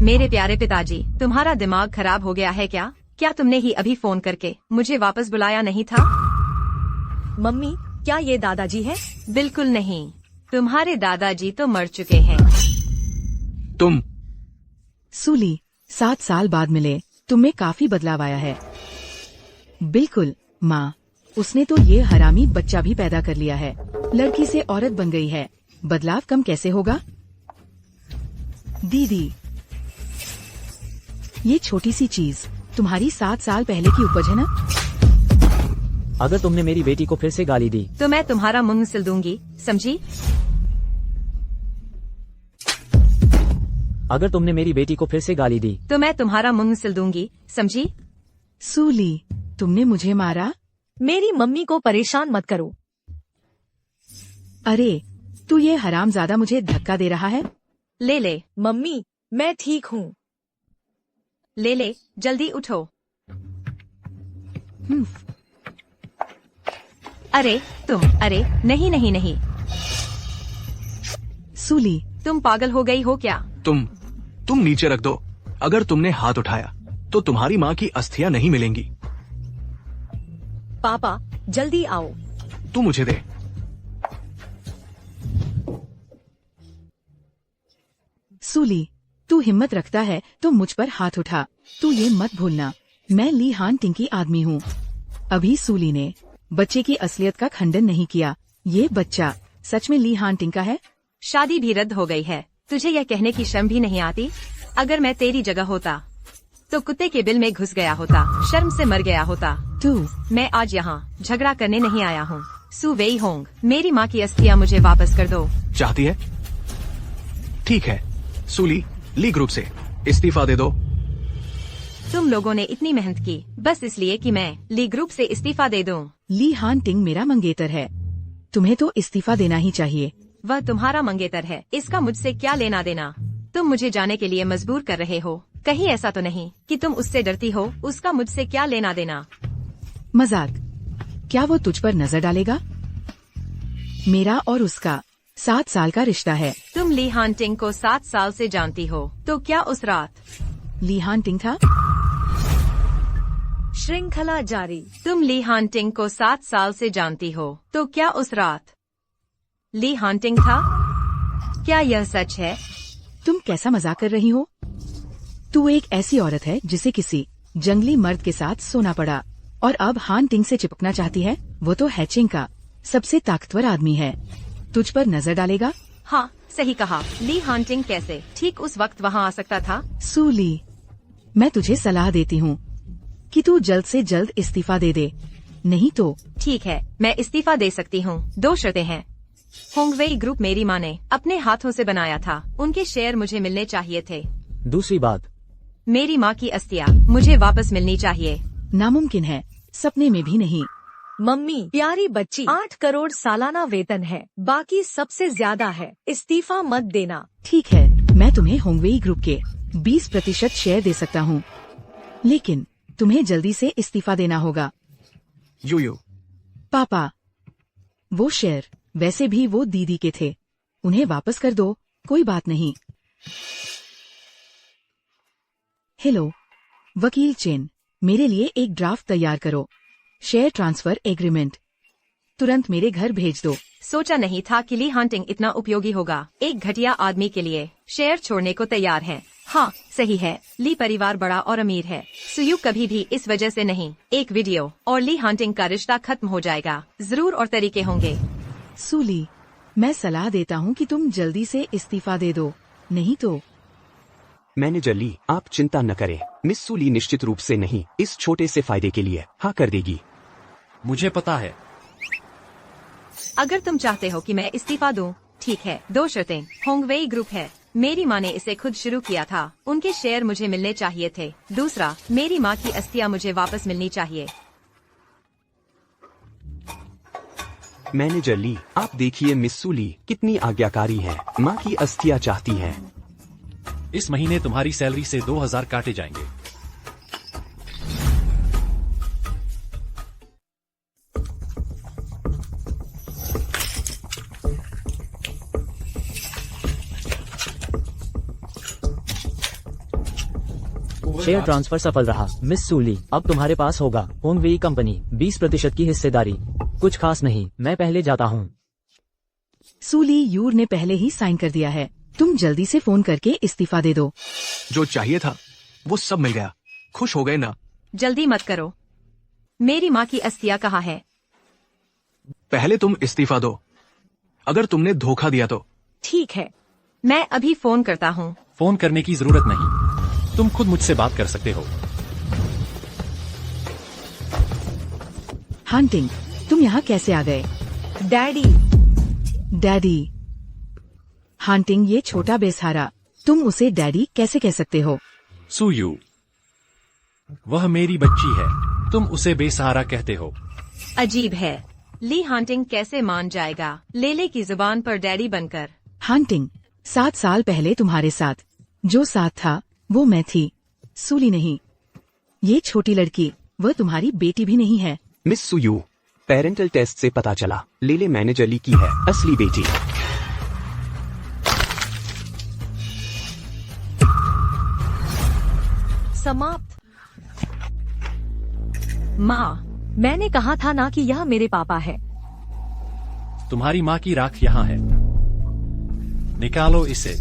मेरे प्यारे पिताजी, तुम्हारा दिमाग खराब हो गया है क्या? क्या तुमने ही अभी फोन करके मुझे वापस बुलाया नहीं था? मम्मी, क्या ये दादाजी है? बिल्कुल नहीं, तुम्हारे दादाजी तो मर चुके हैं। तुम सूली, 7 साल बाद मिले, तुम्हें काफी बदलाव आया है। बिल्कुल माँ, उसने तो ये हरामी बच्चा भी पैदा कर लिया है, लड़की से औरत बन गई है, बदलाव कम कैसे होगा? दीदी, ये छोटी सी चीज तुम्हारी 7 साल पहले की उपज है ना? अगर तुमने मेरी बेटी को फिर से गाली दी तो मैं तुम्हारा मुंह सिल दूंगी, समझी? अगर तुमने मेरी बेटी को फिर से गाली दी तो मैं तुम्हारा मुंह सिल दूंगी, समझी? सूली, तुमने मुझे मारा? मेरी मम्मी को परेशान मत करो। अरे, तू ये हरामजादा मुझे धक्का दे रहा है? ले मम्मी, मैं ठीक हूँ। ले जल्दी उठो। अरे नहीं। सूली, तुम पागल हो गई हो क्या? तुम नीचे रख दो। अगर तुमने हाथ उठाया तो तुम्हारी माँ की अस्थियां नहीं मिलेंगी। पापा, जल्दी आओ। तू मुझे दे। सूली, तू हिम्मत रखता है तो मुझ पर हाथ उठा। तू ये मत भूलना, मैं ली हान टिंग की आदमी हूँ। अभी सूली ने बच्चे की असलियत का खंडन नहीं किया। ये बच्चा सच में ली हान टिंग का है। शादी भी रद्द हो गई है, तुझे यह कहने की शर्म भी नहीं आती? अगर मैं तेरी जगह होता तो कुत्ते के बिल में घुस गया होता, शर्म से मर गया होता। मैं आज यहाँ झगड़ा करने नहीं आया हूँ। सू वेई होंग, मेरी माँ की अस्थियाँ मुझे वापस कर दो। चाहती है? ठीक है सूली, ली ग्रुप से इस्तीफा दे दो। तुम लोगों ने इतनी मेहनत की बस इसलिए कि मैं ली ग्रुप से इस्तीफा दे दूं। ली हान टिंग मेरा मंगेतर है, तुम्हें तो इस्तीफा देना ही चाहिए। वह तुम्हारा मंगेतर है, इसका मुझसे क्या लेना देना? तुम मुझे जाने के लिए मजबूर कर रहे हो, कहीं ऐसा तो नहीं कि तुम उससे डरती हो? उसका मुझसे क्या लेना देना? मजाक, क्या वो तुझ पर नजर डालेगा? मेरा और उसका 7 साल का रिश्ता है। तुम ली हान टिंग को 7 साल से जानती हो, तो क्या उस रात ली हान टिंग था? श्रृंखला जारी। तुम ली हान टिंग को 7 साल से जानती हो, तो क्या उस रात ली हान टिंग था? क्या यह सच है? तुम कैसा मजाक कर रही हो? तू एक ऐसी औरत है जिसे किसी जंगली मर्द के साथ सोना पड़ा और अब हान टिंग से चिपकना चाहती है। वो तो हैचिंग का सबसे ताकतवर आदमी है, तुझ पर नजर डालेगा? हाँ सही कहा। ली हान टिंग कैसे ठीक उस वक्त वहाँ आ सकता था? सूली, मैं तुझे सलाह देती हूँ कि तू जल्द से जल्द इस्तीफा दे दे, नहीं तो। ठीक है, मैं इस्तीफा दे सकती हूँ। 2 शर्तें हैं। होंगवेई ग्रुप मेरी माँ ने अपने हाथों से बनाया था, उनके शेयर मुझे मिलने चाहिए थे। दूसरी बात, मेरी माँ की अस्थियाँ मुझे वापस मिलनी चाहिए। नामुमकिन है, सपने में भी नहीं। मम्मी प्यारी बच्ची, 8 करोड़ सालाना वेतन है, बाकी सबसे ज्यादा है, इस्तीफा मत देना। ठीक है, मैं तुम्हें होंगवेई ग्रुप के 20% शेयर दे सकता हूँ, लेकिन तुम्हें जल्दी से इस्तीफा देना होगा। यूयू, पापा, वो शेयर वैसे भी वो दीदी के थे, उन्हें वापस कर दो, कोई बात नहीं। हेलो वकील चेन, मेरे लिए एक ड्राफ्ट तैयार करो, शेयर ट्रांसफर एग्रीमेंट, तुरंत मेरे घर भेज दो। सोचा नहीं था कि ली हान टिंग इतना उपयोगी होगा। एक घटिया आदमी के लिए शेयर छोड़ने को तैयार है। हाँ सही है, ली परिवार बड़ा और अमीर है। सुयू कभी भी इस वजह से नहीं। एक वीडियो और ली हान टिंग का रिश्ता खत्म हो जाएगा। जरूर और तरीके होंगे। सूली, मैं सलाह देता हूँ कि तुम जल्दी से इस्तीफा दे दो, नहीं तो। मैनेजर ली, आप चिंता न करें, मिस सूली निश्चित रूप से नहीं, इस छोटे से फायदे के लिए हाँ कर देगी। मुझे पता है। अगर तुम चाहते हो कि मैं इस्तीफा दूं, ठीक है। 2 शर्तें। होंगवेई ग्रुप है, मेरी माँ ने इसे खुद शुरू किया था, उनके शेयर मुझे मिलने चाहिए थे। दूसरा, मेरी माँ की अस्थियाँ मुझे वापस मिलनी चाहिए। मैनेजर ली, आप देखिए मिस सूली कितनी आज्ञाकारी है, माँ की अस्थियाँ चाहती हैं। इस महीने तुम्हारी सैलरी से 2000 काटे जाएंगे। शेयर ट्रांसफर सफल रहा मिस सूली, अब तुम्हारे पास होगा होंगवेई कंपनी 20% की हिस्सेदारी। कुछ खास नहीं, मैं पहले जाता हूँ। सूली यूर ने पहले ही साइन कर दिया है, तुम जल्दी से फोन करके इस्तीफा दे दो। जो चाहिए था वो सब मिल गया, खुश हो गए ना? जल्दी मत करो, मेरी माँ की अस्थियाँ कहाँ है? पहले तुम इस्तीफा दो, अगर तुमने धोखा दिया तो। ठीक है, मैं अभी फोन करता हूँ। फोन करने की जरूरत नहीं, तुम खुद मुझसे बात कर सकते हो। हान टिंग, तुम यहाँ कैसे आ गए? डैडी। डैडी? हान टिंग, ये छोटा बेसहारा, तुम उसे डैडी कैसे कह सकते हो? सुयू, वह मेरी बच्ची है, तुम उसे बेसहारा कहते हो। अजीब है, ली हान टिंग कैसे मान जाएगा लेले की जुबान पर डैडी बनकर। हान टिंग, 7 साल पहले तुम्हारे साथ जो साथ था वो मैं थी, सूली नहीं। ये छोटी लड़की वह तुम्हारी बेटी भी नहीं है। मिस सुयू, पेरेंटल टेस्ट से पता चला लेले मैनेजर ली की है असली बेटी। समाप्त। माँ, मैंने कहा था ना कि यह मेरे पापा है। तुम्हारी माँ की राख यहाँ है, निकालो इसे।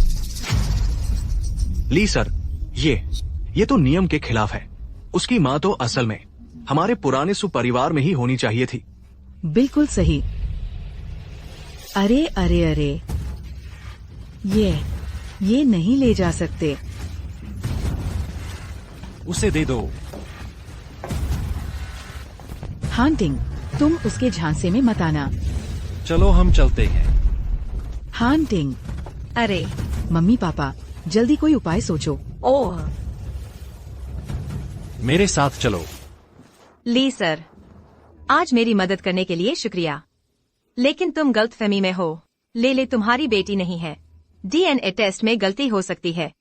ली सर, ये तो नियम के खिलाफ है। उसकी माँ तो असल में हमारे पुराने सुपरिवार में ही होनी चाहिए थी। बिल्कुल सही। अरे अरे अरे, ये नहीं ले जा सकते। उसे दे दो। हांटिंग, तुम उसके झांसे में मत आना। चलो हम चलते हैं। हांटिंग, अरे मम्मी पापा, जल्दी कोई उपाय सोचो। ओह, मेरे साथ चलो। ली सर, आज मेरी मदद करने के लिए शुक्रिया, लेकिन तुम गलतफहमी में हो। ले तुम्हारी बेटी नहीं है। DNA टेस्ट में गलती हो सकती है।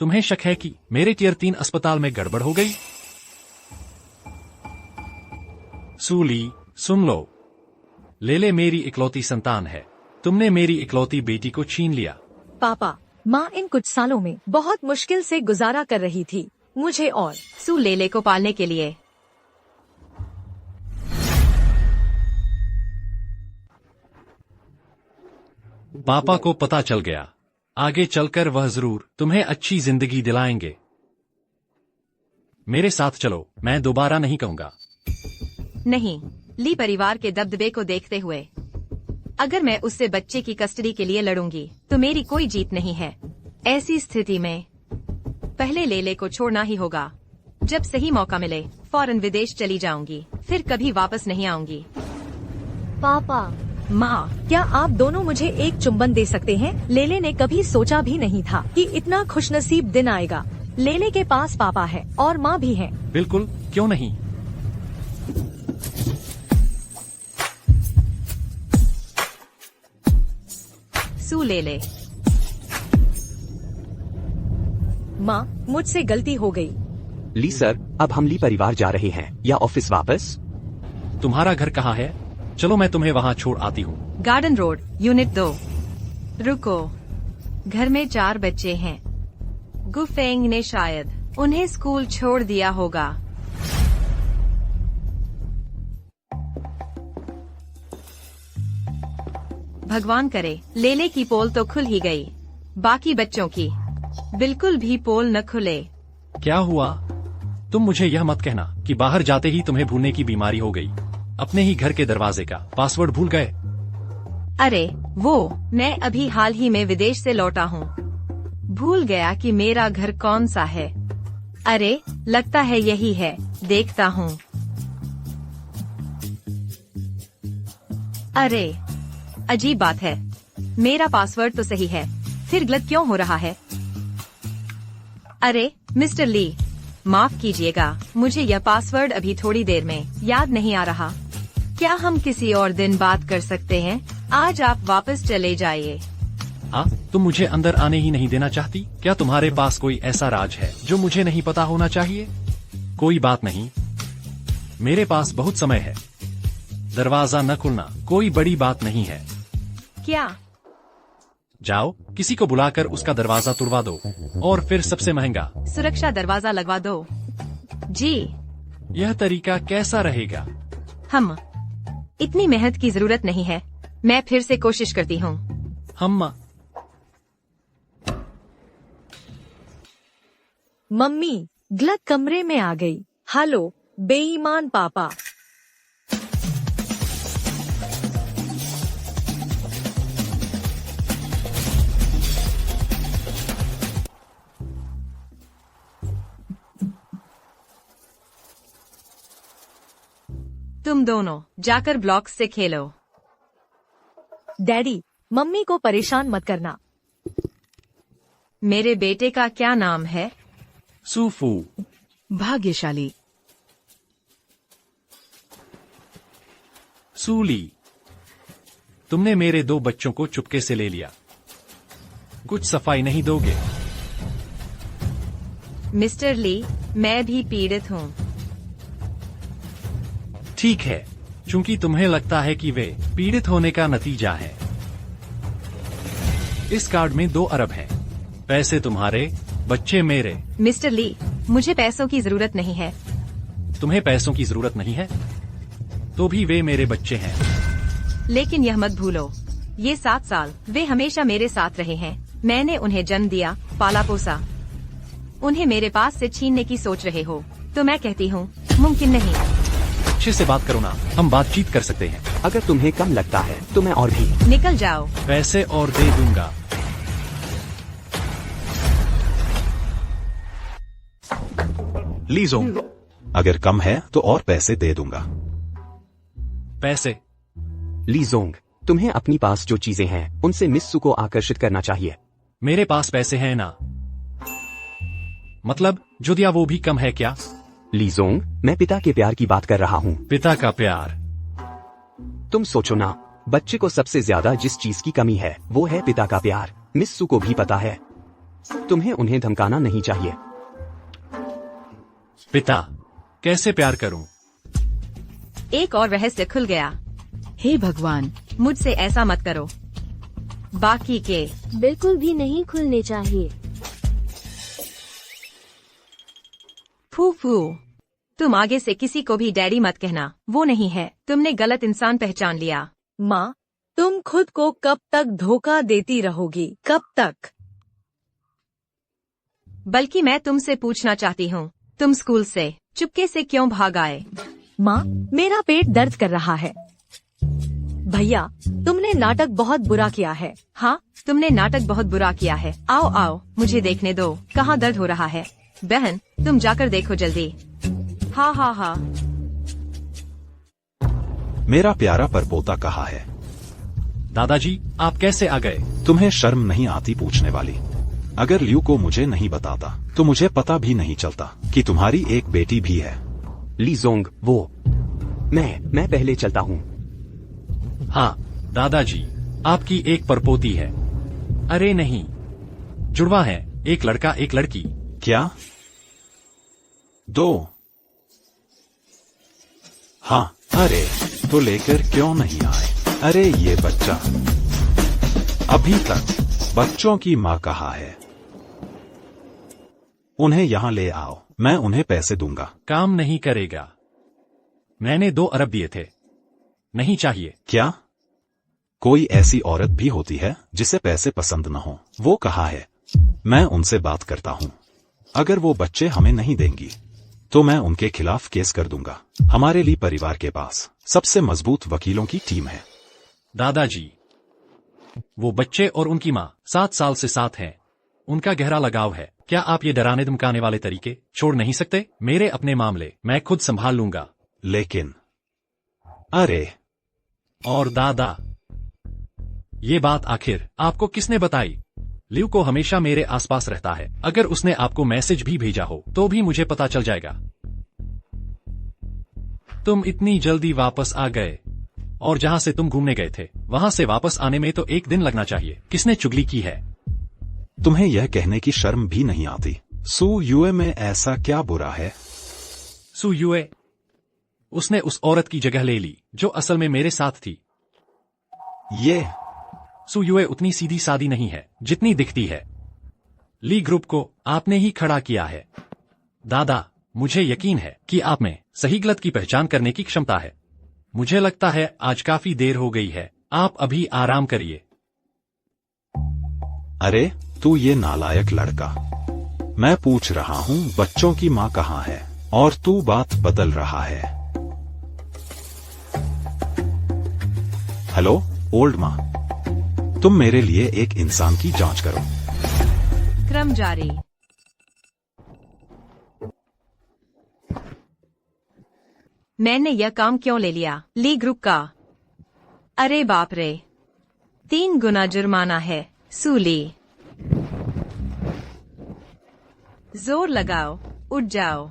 तुम्हें शक है कि मेरे टियर 3 अस्पताल में गड़बड़ हो गई? सूली, सुन लो। लेले मेरी इकलौती संतान है। तुमने मेरी इकलौती बेटी को छीन लिया। पापा, माँ इन कुछ सालों में बहुत मुश्किल से गुजारा कर रही थी, मुझे और सू लेले को पालने के लिए। पापा को पता चल गया। आगे चलकर वह जरूर तुम्हें अच्छी जिंदगी दिलाएंगे। मेरे साथ चलो, मैं दोबारा नहीं कहूंगा। नहीं, ली परिवार के दबदबे को देखते हुए अगर मैं उससे बच्चे की कस्टडी के लिए लड़ूंगी तो मेरी कोई जीत नहीं है। ऐसी स्थिति में पहले लेले को छोड़ना ही होगा। जब सही मौका मिले फौरन विदेश चली जाऊंगी, फिर कभी वापस नहीं आऊंगी। पापा, माँ, क्या आप दोनों मुझे एक चुंबन दे सकते हैं? लेले ने कभी सोचा भी नहीं था कि इतना खुशनसीब दिन आएगा। लेले के पास पापा है और माँ भी है। बिल्कुल, क्यों नहीं। सू लेले, माँ, मुझसे गलती हो गई। ली सर, अब हम ली परिवार जा रहे हैं या ऑफिस वापस? तुम्हारा घर कहाँ है? चलो मैं तुम्हें वहाँ छोड़ आती हूँ। Garden road, unit 2। रुको, घर में 4 बच्चे हैं। गुफेंग ने शायद उन्हें स्कूल छोड़ दिया होगा। भगवान करे लेले की पोल तो खुल ही गई, बाकी बच्चों की बिल्कुल भी पोल न खुले। क्या हुआ? तुम मुझे यह मत कहना कि बाहर जाते ही तुम्हें भूलने की बीमारी हो गई। अपने ही घर के दरवाजे का पासवर्ड भूल गए? अरे वो, मैं अभी हाल ही में विदेश से लौटा हूँ। भूल गया कि मेरा घर कौन सा है। अरे लगता है यही है, देखता हूँ। अरे अजीब बात है, मेरा पासवर्ड तो सही है, फिर गलत क्यों हो रहा है? अरे मिस्टर ली, माफ कीजिएगा, मुझे यह पासवर्ड अभी थोड़ी देर में याद नहीं आ रहा। क्या हम किसी और दिन बात कर सकते हैं? आज आप वापस चले जाइए। हाँ, तुम मुझे अंदर आने ही नहीं देना चाहती? क्या तुम्हारे पास कोई ऐसा राज है जो मुझे नहीं पता होना चाहिए? कोई बात नहीं, मेरे पास बहुत समय है। दरवाजा न खुलना कोई बड़ी बात नहीं है। क्या? जाओ, किसी को बुलाकर उसका दरवाजा तुड़वा दो, और फिर सबसे महंगा सुरक्षा दरवाजा लगवा दो। जी, यह तरीका कैसा रहेगा? हम इतनी मेहनत की जरूरत नहीं है, मैं फिर से कोशिश करती हूँ। हम मम्मी गलत कमरे में आ गई। हेलो बेईमान पापा। तुम दोनों जाकर ब्लॉक्स से खेलो। डैडी, मम्मी को परेशान मत करना। मेरे बेटे का क्या नाम है? सूफू। भाग्यशाली। सूली, तुमने मेरे 2 बच्चों को चुपके से ले लिया। कुछ सफाई नहीं दोगे? मिस्टर ली, मैं भी पीड़ित हूँ। ठीक है, चूंकि तुम्हें लगता है कि वे पीड़ित होने का नतीजा है। इस कार्ड में 2 अरब हैं। पैसे तुम्हारे, बच्चे मेरे। मिस्टर ली, मुझे पैसों की जरूरत नहीं है। तुम्हें पैसों की जरूरत नहीं है? तो भी वे मेरे बच्चे हैं। लेकिन यह मत भूलो, ये 7 साल वे हमेशा मेरे साथ रहे हैं। मैंने उन्हें जन्म दिया, पाला पोसा। उन्हें मेरे पास से छीनने की सोच रहे हो तो मैं कहती हूँ मुमकिन नहीं। अच्छे से बात करो ना, हम बातचीत कर सकते हैं। अगर तुम्हें कम लगता है तो मैं और भी। निकल जाओ। पैसे और दे दूंगा। ली जोंग, अगर कम है तो और पैसे दे दूंगा। पैसे? ली जोंग, तुम्हें अपनी पास जो चीजें हैं उनसे मिस्सू को आकर्षित करना चाहिए। मेरे पास पैसे हैं ना। मतलब जो दिया वो भी कम है क्या? ली जोंग, मैं पिता के प्यार की बात कर रहा हूँ। पिता का प्यार? तुम सोचो ना, बच्चे को सबसे ज्यादा जिस चीज की कमी है वो है पिता का प्यार। मिस्सू को भी पता है। तुम्हें उन्हें धमकाना नहीं चाहिए। पिता? कैसे प्यार करूं? एक और रहस्य खुल गया। हे भगवान, मुझसे ऐसा मत करो। बाकी के बिल्कुल भी नहीं खुलने चाहिए। फूफू, तुम आगे से किसी को भी डैडी मत कहना, वो नहीं है। तुमने गलत इंसान पहचान लिया। माँ, तुम खुद को कब तक धोखा देती रहोगी? कब तक? बल्कि मैं तुमसे पूछना चाहती हूँ, तुम स्कूल से चुपके से क्यों भाग आए? माँ, मेरा पेट दर्द कर रहा है। भैया, तुमने नाटक बहुत बुरा किया है। हाँ, तुमने नाटक बहुत बुरा किया है। आओ आओ, मुझे देखने दो, कहाँ दर्द हो रहा है। बहन, तुम जाकर देखो जल्दी। हाँ हाँ हाँ। मेरा प्यारा परपोता कहाँ है? दादाजी, आप कैसे आ गए? तुम्हें शर्म नहीं आती पूछने वाली? अगर लियू को मुझे नहीं बताता तो मुझे पता भी नहीं चलता कि तुम्हारी एक बेटी भी है। ली जोंग, वो मैं पहले चलता हूँ। हाँ दादाजी, आपकी एक परपोती है। अरे नहीं, जुड़वा है, एक लड़का एक लड़की। क्या? 2? हाँ। अरे तो लेकर क्यों नहीं आए? अरे ये बच्चा अभी तक। बच्चों की माँ कहाँ है? उन्हें यहाँ ले आओ, मैं उन्हें पैसे दूंगा। काम नहीं करेगा। मैंने 2 अरब दिए थे। नहीं चाहिए। क्या? कोई ऐसी औरत भी होती है जिसे पैसे पसंद न हो? वो कहाँ है? मैं उनसे बात करता हूँ। अगर वो बच्चे हमें नहीं देंगी तो मैं उनके खिलाफ केस कर दूंगा। हमारे लिए परिवार के पास सबसे मजबूत वकीलों की टीम है। दादाजी, वो बच्चे और उनकी माँ 7 साल से साथ हैं। उनका गहरा लगाव है। क्या आप ये डराने धमकाने वाले तरीके छोड़ नहीं सकते? मेरे अपने मामले मैं खुद संभाल लूंगा। लेकिन अरे, और दादा, ये बात आखिर आपको किसने बताई? लियू को हमेशा मेरे आसपास रहता है। अगर उसने आपको मैसेज भी भेजा हो तो भी मुझे पता चल जाएगा। तुम इतनी जल्दी वापस आ गए, और जहां से तुम घूमने गए थे वहां से वापस आने में तो 1 दिन लगना चाहिए। किसने चुगली की है? तुम्हें यह कहने की शर्म भी नहीं आती? सू यूए में ऐसा क्या बुरा है? सू यूए? उसने उस औरत की जगह ले ली जो असल में मेरे साथ थी। ये सू यूए उतनी सीधी सादी नहीं है जितनी दिखती है। ली ग्रुप को आपने ही खड़ा किया है। दादा, मुझे यकीन है कि आप में सही गलत की पहचान करने की क्षमता है। मुझे लगता है आज काफी देर हो गई है, आप अभी आराम करिए। अरे तू ये नालायक लड़का, मैं पूछ रहा हूँ बच्चों की माँ कहाँ है और तू बात बदल रहा है। हेलो ओल्ड माँ, तुम मेरे लिए एक इंसान की जांच करो। क्रम जारी। मैंने यह काम क्यों ले लिया? ली ग्रुप का? अरे बाप रे, 3 गुना जुर्माना है। सूली, जोर लगाओ, उठ जाओ।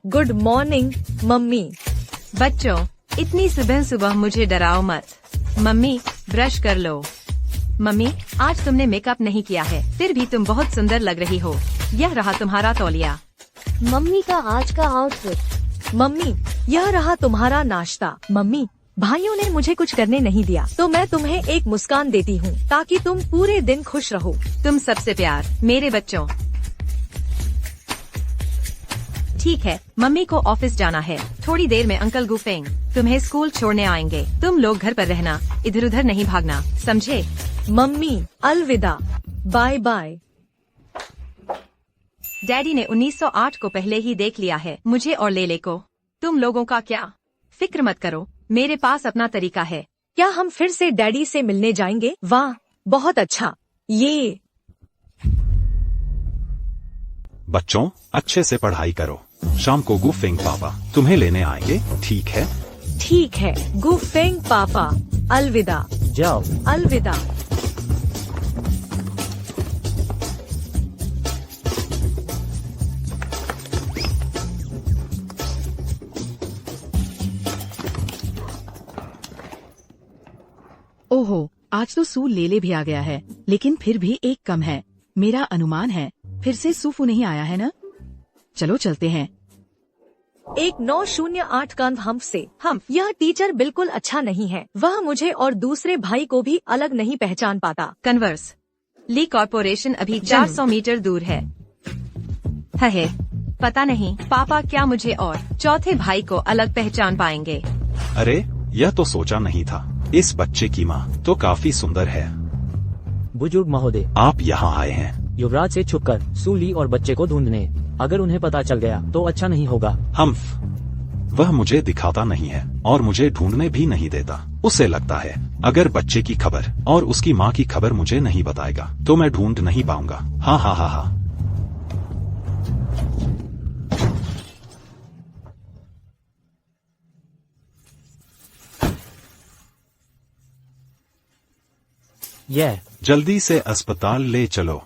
Good morning mummy. बच्चों, इतनी सुबह सुबह मुझे डराओ मत। मम्मी, ब्रश कर लो। मम्मी, आज तुमने मेकअप नहीं किया है, फिर भी तुम बहुत सुंदर लग रही हो। यह रहा तुम्हारा तौलिया। मम्मी का आज का आउटफिट। मम्मी, यह रहा तुम्हारा नाश्ता। मम्मी, भाइयों ने मुझे कुछ करने नहीं दिया तो मैं तुम्हें एक मुस्कान देती हूँ ताकि तुम पूरे दिन खुश रहो। तुम सबसे प्यार, मेरे बच्चों। ठीक है, मम्मी को ऑफिस जाना है। थोड़ी देर में अंकल गुफेंग तुम्हें स्कूल छोड़ने आएंगे। तुम लोग घर पर रहना, इधर उधर नहीं भागना, समझे? मम्मी अलविदा, बाय बाय। डैडी ने 1908 को पहले ही देख लिया है, मुझे और लेले को। तुम लोगों का क्या? फिक्र मत करो, मेरे पास अपना तरीका है। क्या हम फिर से डैडी से मिलने जाएंगे? वाह, बहुत अच्छा। ये बच्चों, अच्छे से पढ़ाई करो। शाम को गुफेंग पापा तुम्हें लेने आएंगे, ठीक है? ठीक है गुफेंग पापा, अलविदा। जाओ। अलविदा। ओहो, आज तो सू लेले भी आ गया है, लेकिन फिर भी एक कम है। मेरा अनुमान है फिर से सूफू नहीं आया है ना? चलो चलते हैं। एक 908 का हमसे हम यह टीचर बिल्कुल अच्छा नहीं है। वह मुझे और दूसरे भाई को भी अलग नहीं पहचान पाता। कन्वर्स ली कॉर्पोरेशन अभी 400 मीटर दूर है। पता नहीं पापा क्या मुझे और चौथे भाई को अलग पहचान पाएंगे। अरे, यह तो सोचा नहीं था। इस बच्चे की माँ तो काफी सुंदर है। बुजुर्ग महोदय, आप यहाँ आए हैं? युवराज से छुपकर सूली और बच्चे को ढूंढने। अगर उन्हें पता चल गया तो अच्छा नहीं होगा। वह मुझे दिखाता नहीं है और मुझे ढूंढने भी नहीं देता। उसे लगता है अगर बच्चे की खबर और उसकी माँ की खबर मुझे नहीं बताएगा तो मैं ढूंढ नहीं पाऊंगा। हाँ हाँ हाँ हाँ। यह जल्दी से अस्पताल ले चलो।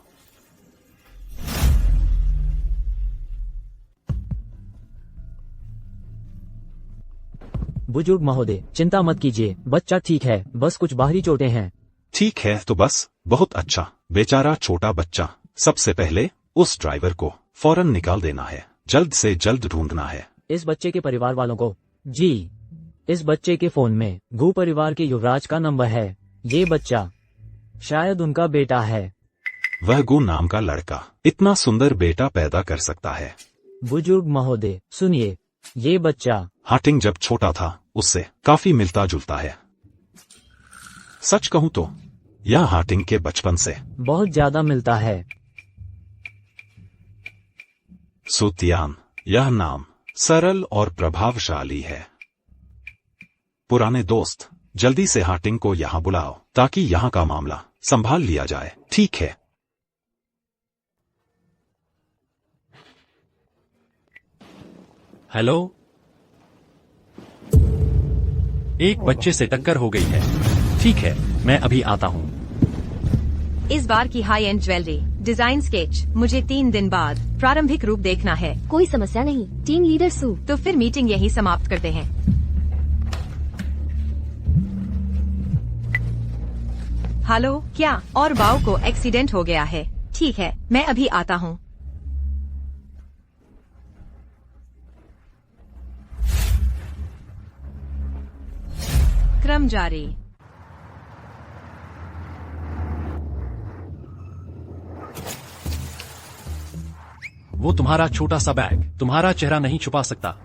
बुजुर्ग महोदय, चिंता मत कीजिए, बच्चा ठीक है, बस कुछ बाहरी चोटें हैं। ठीक है तो बस, बहुत अच्छा। बेचारा छोटा बच्चा। सबसे पहले उस ड्राइवर को फौरन निकाल देना है, जल्द से जल्द ढूंढना है। इस बच्चे के परिवार वालों को? जी, इस बच्चे के फोन में गू परिवार के युवराज का नंबर है। ये बच्चा शायद उनका बेटा है। वह गु नाम का लड़का इतना सुंदर बेटा पैदा कर सकता है। बुजुर्ग महोदय सुनिए, ये बच्चा हार्टिंग जब छोटा था उससे काफी मिलता जुलता है। सच कहूँ तो यह हार्टिंग के बचपन से बहुत ज्यादा मिलता है। सुतियान, यह नाम सरल और प्रभावशाली है। पुराने दोस्त, जल्दी से हार्टिंग को यहाँ बुलाओ ताकि यहाँ का मामला संभाल लिया जाए, ठीक है? हेलो, एक बच्चे से टक्कर हो गई है। ठीक है, मैं अभी आता हूँ। इस बार की high and jewellery design sketch मुझे 3 दिन बाद प्रारंभिक रूप देखना है। कोई समस्या नहीं, टीम लीडर सू। तो फिर मीटिंग यही समाप्त करते हैं। हेलो, क्या और बाव को एक्सीडेंट हो गया है? ठीक है, मैं अभी आता हूँ। क्रम जारी। वो तुम्हारा छोटा सा बैग तुम्हारा चेहरा नहीं छुपा सकता।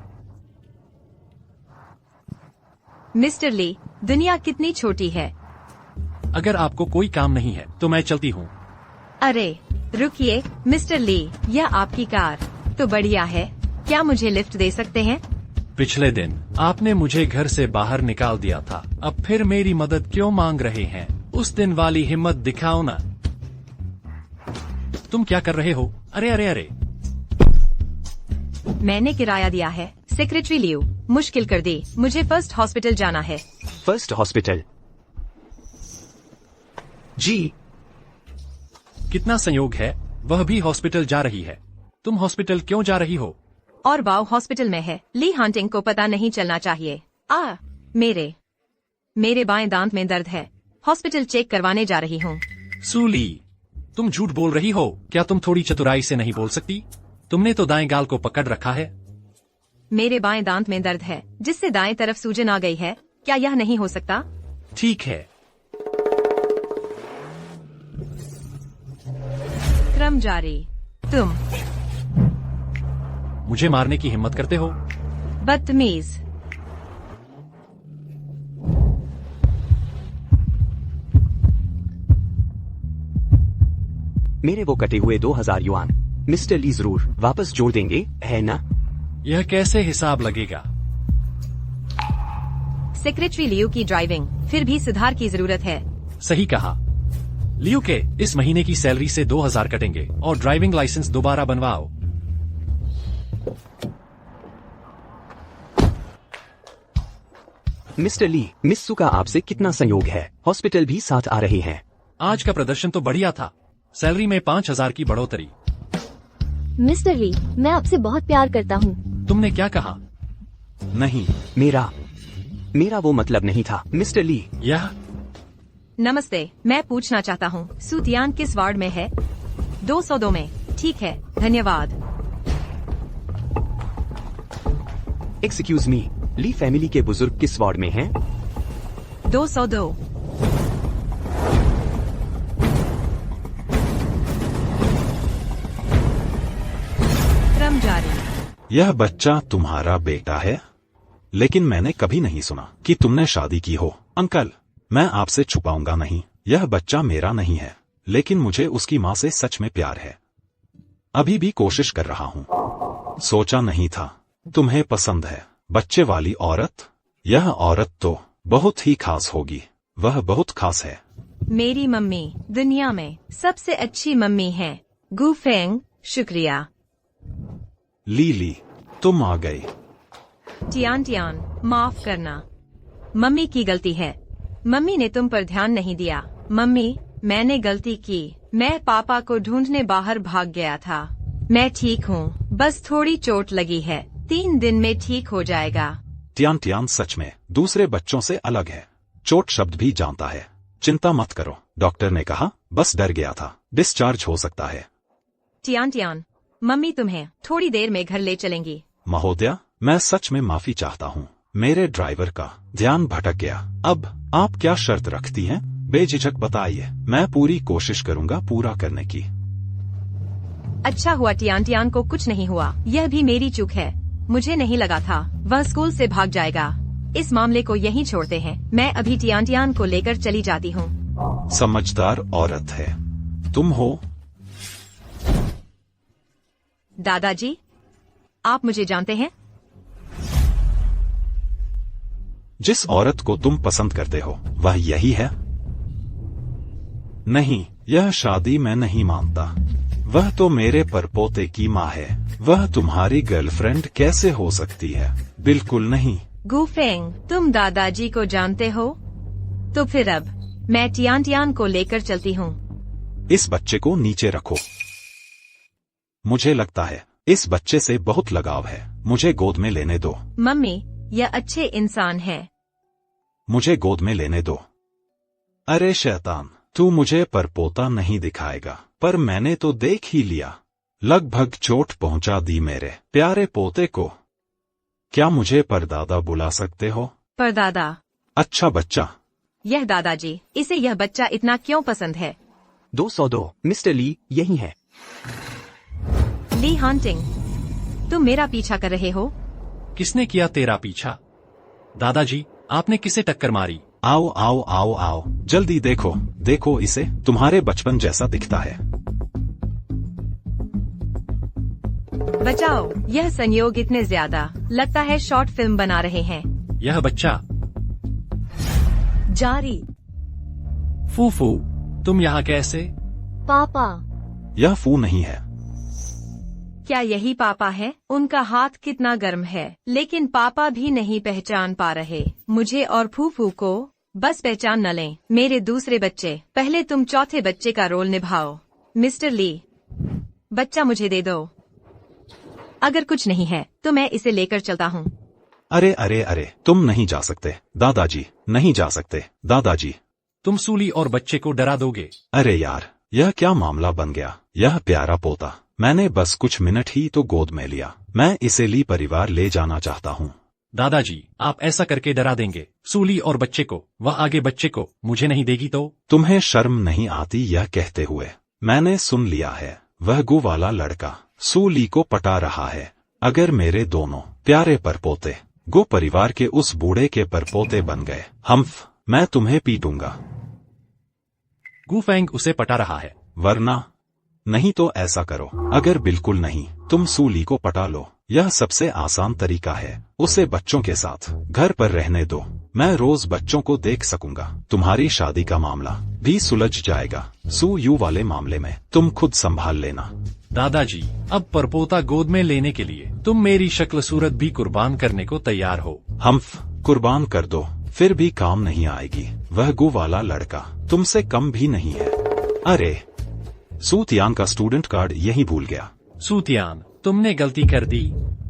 मिस्टर ली, दुनिया कितनी छोटी है। अगर आपको कोई काम नहीं है तो मैं चलती हूँ। अरे रुकिए मिस्टर ली, यह आपकी कार तो बढ़िया है। क्या मुझे लिफ्ट दे सकते हैं? पिछले दिन आपने मुझे घर से बाहर निकाल दिया था, अब फिर मेरी मदद क्यों मांग रहे हैं? उस दिन वाली हिम्मत दिखाओ ना। तुम क्या कर रहे हो? अरे अरे अरे, मैंने किराया दिया है। सेक्रेटरी लियो मुश्किल कर दी, मुझे फर्स्ट हॉस्पिटल जाना है। First hospital? जी। कितना संयोग है, वह भी हॉस्पिटल जा रही है। तुम हॉस्पिटल क्यों जा रही हो? और बाव हॉस्पिटल में है। ली हंटिंग को पता नहीं चलना चाहिए। मेरे बाएं दांत में दर्द है। हॉस्पिटल चेक करवाने जा रही हूँ। सूली, तुम झूठ बोल रही हो। क्या तुम थोड़ी चतुराई से नहीं बोल सकती? तुमने तो दाएं गाल को पकड़ रखा है। मेरे बाएं दांत में दर्द है जिससे दाएं तरफ सूजन आ गई है। क्या यह नहीं हो सकता? ठीक है। क्रम जारी। तुम मुझे मारने की हिम्मत करते हो? बदतमीज। मेरे वो कटे हुए 2000 युआन मिस्टर ली जरूर वापस जोड़ देंगे, है ना? यह कैसे हिसाब लगेगा? सेक्रेटरी लियू की ड्राइविंग फिर भी सुधार की जरूरत है। सही कहा। लियू के इस महीने की सैलरी से 2000 कटेंगे और ड्राइविंग लाइसेंस दोबारा बनवाओ। मिस्टर ली, मिस्सू का आपसे कितना संयोग है? हॉस्पिटल भी साथ आ रहे हैं। आज का प्रदर्शन तो बढ़िया था। सैलरी में 5000 की बढ़ोतरी। मिस्टर ली, मैं आपसे बहुत प्यार करता हूँ। तुमने क्या कहा? नहीं, मेरा वो मतलब नहीं था मिस्टर ली। यह नमस्ते, मैं पूछना चाहता हूँ सूतियान किस वार्ड में है? 202 में। ठीक है, धन्यवाद। एक्सक्यूज मी, ली फैमिली के बुजुर्ग किस वार्ड में हैं? 202। क्रम जारी। यह बच्चा तुम्हारा बेटा है? लेकिन मैंने कभी नहीं सुना कि तुमने शादी की हो। अंकल, मैं आपसे छुपाऊंगा नहीं, यह बच्चा मेरा नहीं है, लेकिन मुझे उसकी माँ से सच में प्यार है। अभी भी कोशिश कर रहा हूँ। सोचा नहीं था तुम्हें पसंद है बच्चे वाली औरत। यह औरत तो बहुत ही खास होगी, वह बहुत खास है। मेरी मम्मी दुनिया में सबसे अच्छी मम्मी है। गुफेंग, शुक्रिया। ली, तुम आ गई। टियान, माफ करना, मम्मी की गलती है। मम्मी ने तुम पर ध्यान नहीं दिया। मम्मी, मैंने गलती की। मैं पापा को ढूंढने बाहर भाग गया था। मैं ठीक हूँ, बस थोड़ी चोट लगी है। 3 दिन में ठीक हो जाएगा। टियान सच में दूसरे बच्चों से अलग है। चोट शब्द भी जानता है। चिंता मत करो, डॉक्टर ने कहा, बस डर गया था। डिस्चार्ज हो सकता है। टियान, मम्मी तुम्हें थोड़ी देर में घर ले चलेंगी। महोदया, मैं सच में माफी चाहता हूँ, मेरे ड्राइवर का ध्यान भटक गया। अब आप क्या शर्त रखती हैं? बेझिझक बताइए, मैं पूरी कोशिश करूँगा पूरा करने की। अच्छा हुआ टियान को कुछ नहीं हुआ। यह भी मेरी चूक है। मुझे नहीं लगा था वह स्कूल से भाग जाएगा। इस मामले को यहीं छोड़ते हैं। मैं अभी टियान को लेकर चली जाती हूँ। समझदार औरत है तुम हो। दादाजी, आप मुझे जानते हैं? जिस औरत को तुम पसंद करते हो वह यही है? नहीं, यह शादी मैं नहीं मानता। वह तो मेरे परपोते की माँ है। वह तुम्हारी गर्लफ्रेंड कैसे हो सकती है? बिल्कुल नहीं। गुफेंग, तुम दादाजी को जानते हो? तो फिर अब मैं टियान को लेकर चलती हूँ। इस बच्चे को नीचे रखो। मुझे लगता है इस बच्चे से बहुत लगाव है। मुझे गोद में लेने दो। मम्मी, यह अच्छे इंसान है। मुझे गोद में लेने दो। अरे शैतान, तू मुझे परपोता नहीं दिखाएगा, पर मैंने तो देख ही लिया। लगभग चोट पहुंचा दी मेरे प्यारे पोते को। क्या मुझे परदादा बुला सकते हो? परदादा? अच्छा बच्चा। यह दादाजी, इसे यह बच्चा इतना क्यों पसंद है? 202, मिस्टर ली यही है। ली हंटिंग, तुम मेरा पीछा कर रहे हो? किसने किया तेरा पीछा? दादाजी, आपने किसे टक्कर मारी? आओ आओ आओ आओ, जल्दी देखो देखो इसे, तुम्हारे बचपन जैसा दिखता है। बचाओ, यह संयोग इतने ज्यादा लगता है शॉर्ट फिल्म बना रहे हैं। यह बच्चा जारी। फूफू, तुम यहाँ कैसे? पापा। यह फू नहीं है। क्या यही पापा है? उनका हाथ कितना गर्म है, लेकिन पापा भी नहीं पहचान पा रहे मुझे और फूफू को। बस पहचान न लें मेरे दूसरे बच्चे। पहले तुम चौथे बच्चे का रोल निभाओ। मिस्टर ली, बच्चा मुझे दे दो। अगर कुछ नहीं है तो मैं इसे लेकर चलता हूँ। अरे अरे अरे, तुम नहीं जा सकते दादाजी, नहीं जा सकते दादाजी। तुम सूली और बच्चे को डरा दोगे। अरे यार, यह क्या मामला बन गया? यह प्यारा पोता, मैंने बस कुछ मिनट ही तो गोद में लिया। मैं इसे ली परिवार ले जाना चाहता हूँ। दादाजी, आप ऐसा करके डरा देंगे सूली और बच्चे को। वह आगे बच्चे को मुझे नहीं देगी तो? तुम्हें शर्म नहीं आती यह कहते हुए? मैंने सुन लिया है, वह गु वाला लड़का सूली को पटा रहा है। अगर मेरे दोनों प्यारे परपोते गो परिवार के उस बूढ़े के परपोते बन गए, हम्फ, मैं तुम्हें पीटूंगा। गुफेंग उसे पटा रहा है। वरना नहीं तो ऐसा करो, अगर बिल्कुल नहीं तुम सूली को पटा लो। यह सबसे आसान तरीका है। उसे बच्चों के साथ घर पर रहने दो, मैं रोज बच्चों को देख सकूंगा। तुम्हारी शादी का मामला भी सुलझ जाएगा। सू यू वाले मामले में तुम खुद संभाल लेना। दादाजी, अब परपोता गोद में लेने के लिए तुम मेरी शक्ल सूरत भी कुर्बान करने को तैयार हो? हम्फ, कुर्बान कर दो, फिर भी काम नहीं आएगी। वह गो वाला लड़का तुमसे कम भी नहीं है। अरे, सूतियान का स्टूडेंट कार्ड यहीं भूल गया। सूतियान, तुमने गलती कर दी।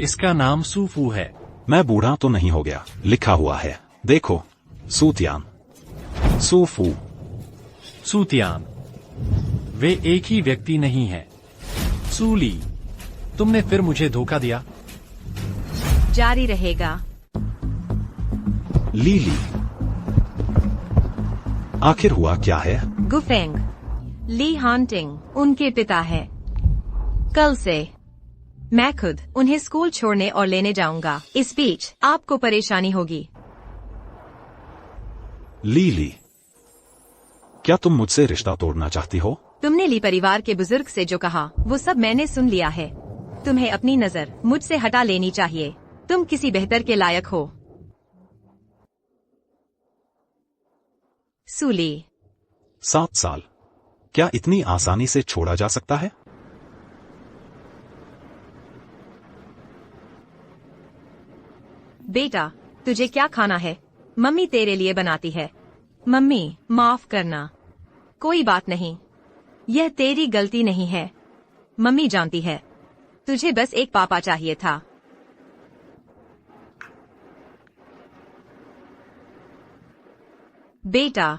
इसका नाम सूफू है। मैं बूढ़ा तो नहीं हो गया, लिखा हुआ है, देखो। सूतियान, सूफू। सूतियान, वे एक ही व्यक्ति नहीं है। सूली, तुमने फिर मुझे धोखा दिया। जारी रहेगा। लीली, आखिर हुआ क्या है? गुफेंग, ली हांटिंग उनके पिता है। कल से मैं खुद उन्हें स्कूल छोड़ने और लेने जाऊंगा। इस बीच आपको परेशानी होगी। लीली, क्या तुम मुझसे रिश्ता तोड़ना चाहती हो? तुमने ली परिवार के बुजुर्ग से जो कहा वो सब मैंने सुन लिया है। तुम्हें अपनी नजर मुझसे हटा लेनी चाहिए। तुम किसी बेहतर के लायक हो। सूली, 7 साल, क्या इतनी आसानी से छोड़ा जा सकता है? बेटा, तुझे क्या खाना है? मम्मी तेरे लिए बनाती है। मम्मी, माफ करना। कोई बात नहीं, यह तेरी गलती नहीं है। मम्मी जानती है, तुझे बस एक पापा चाहिए था। बेटा,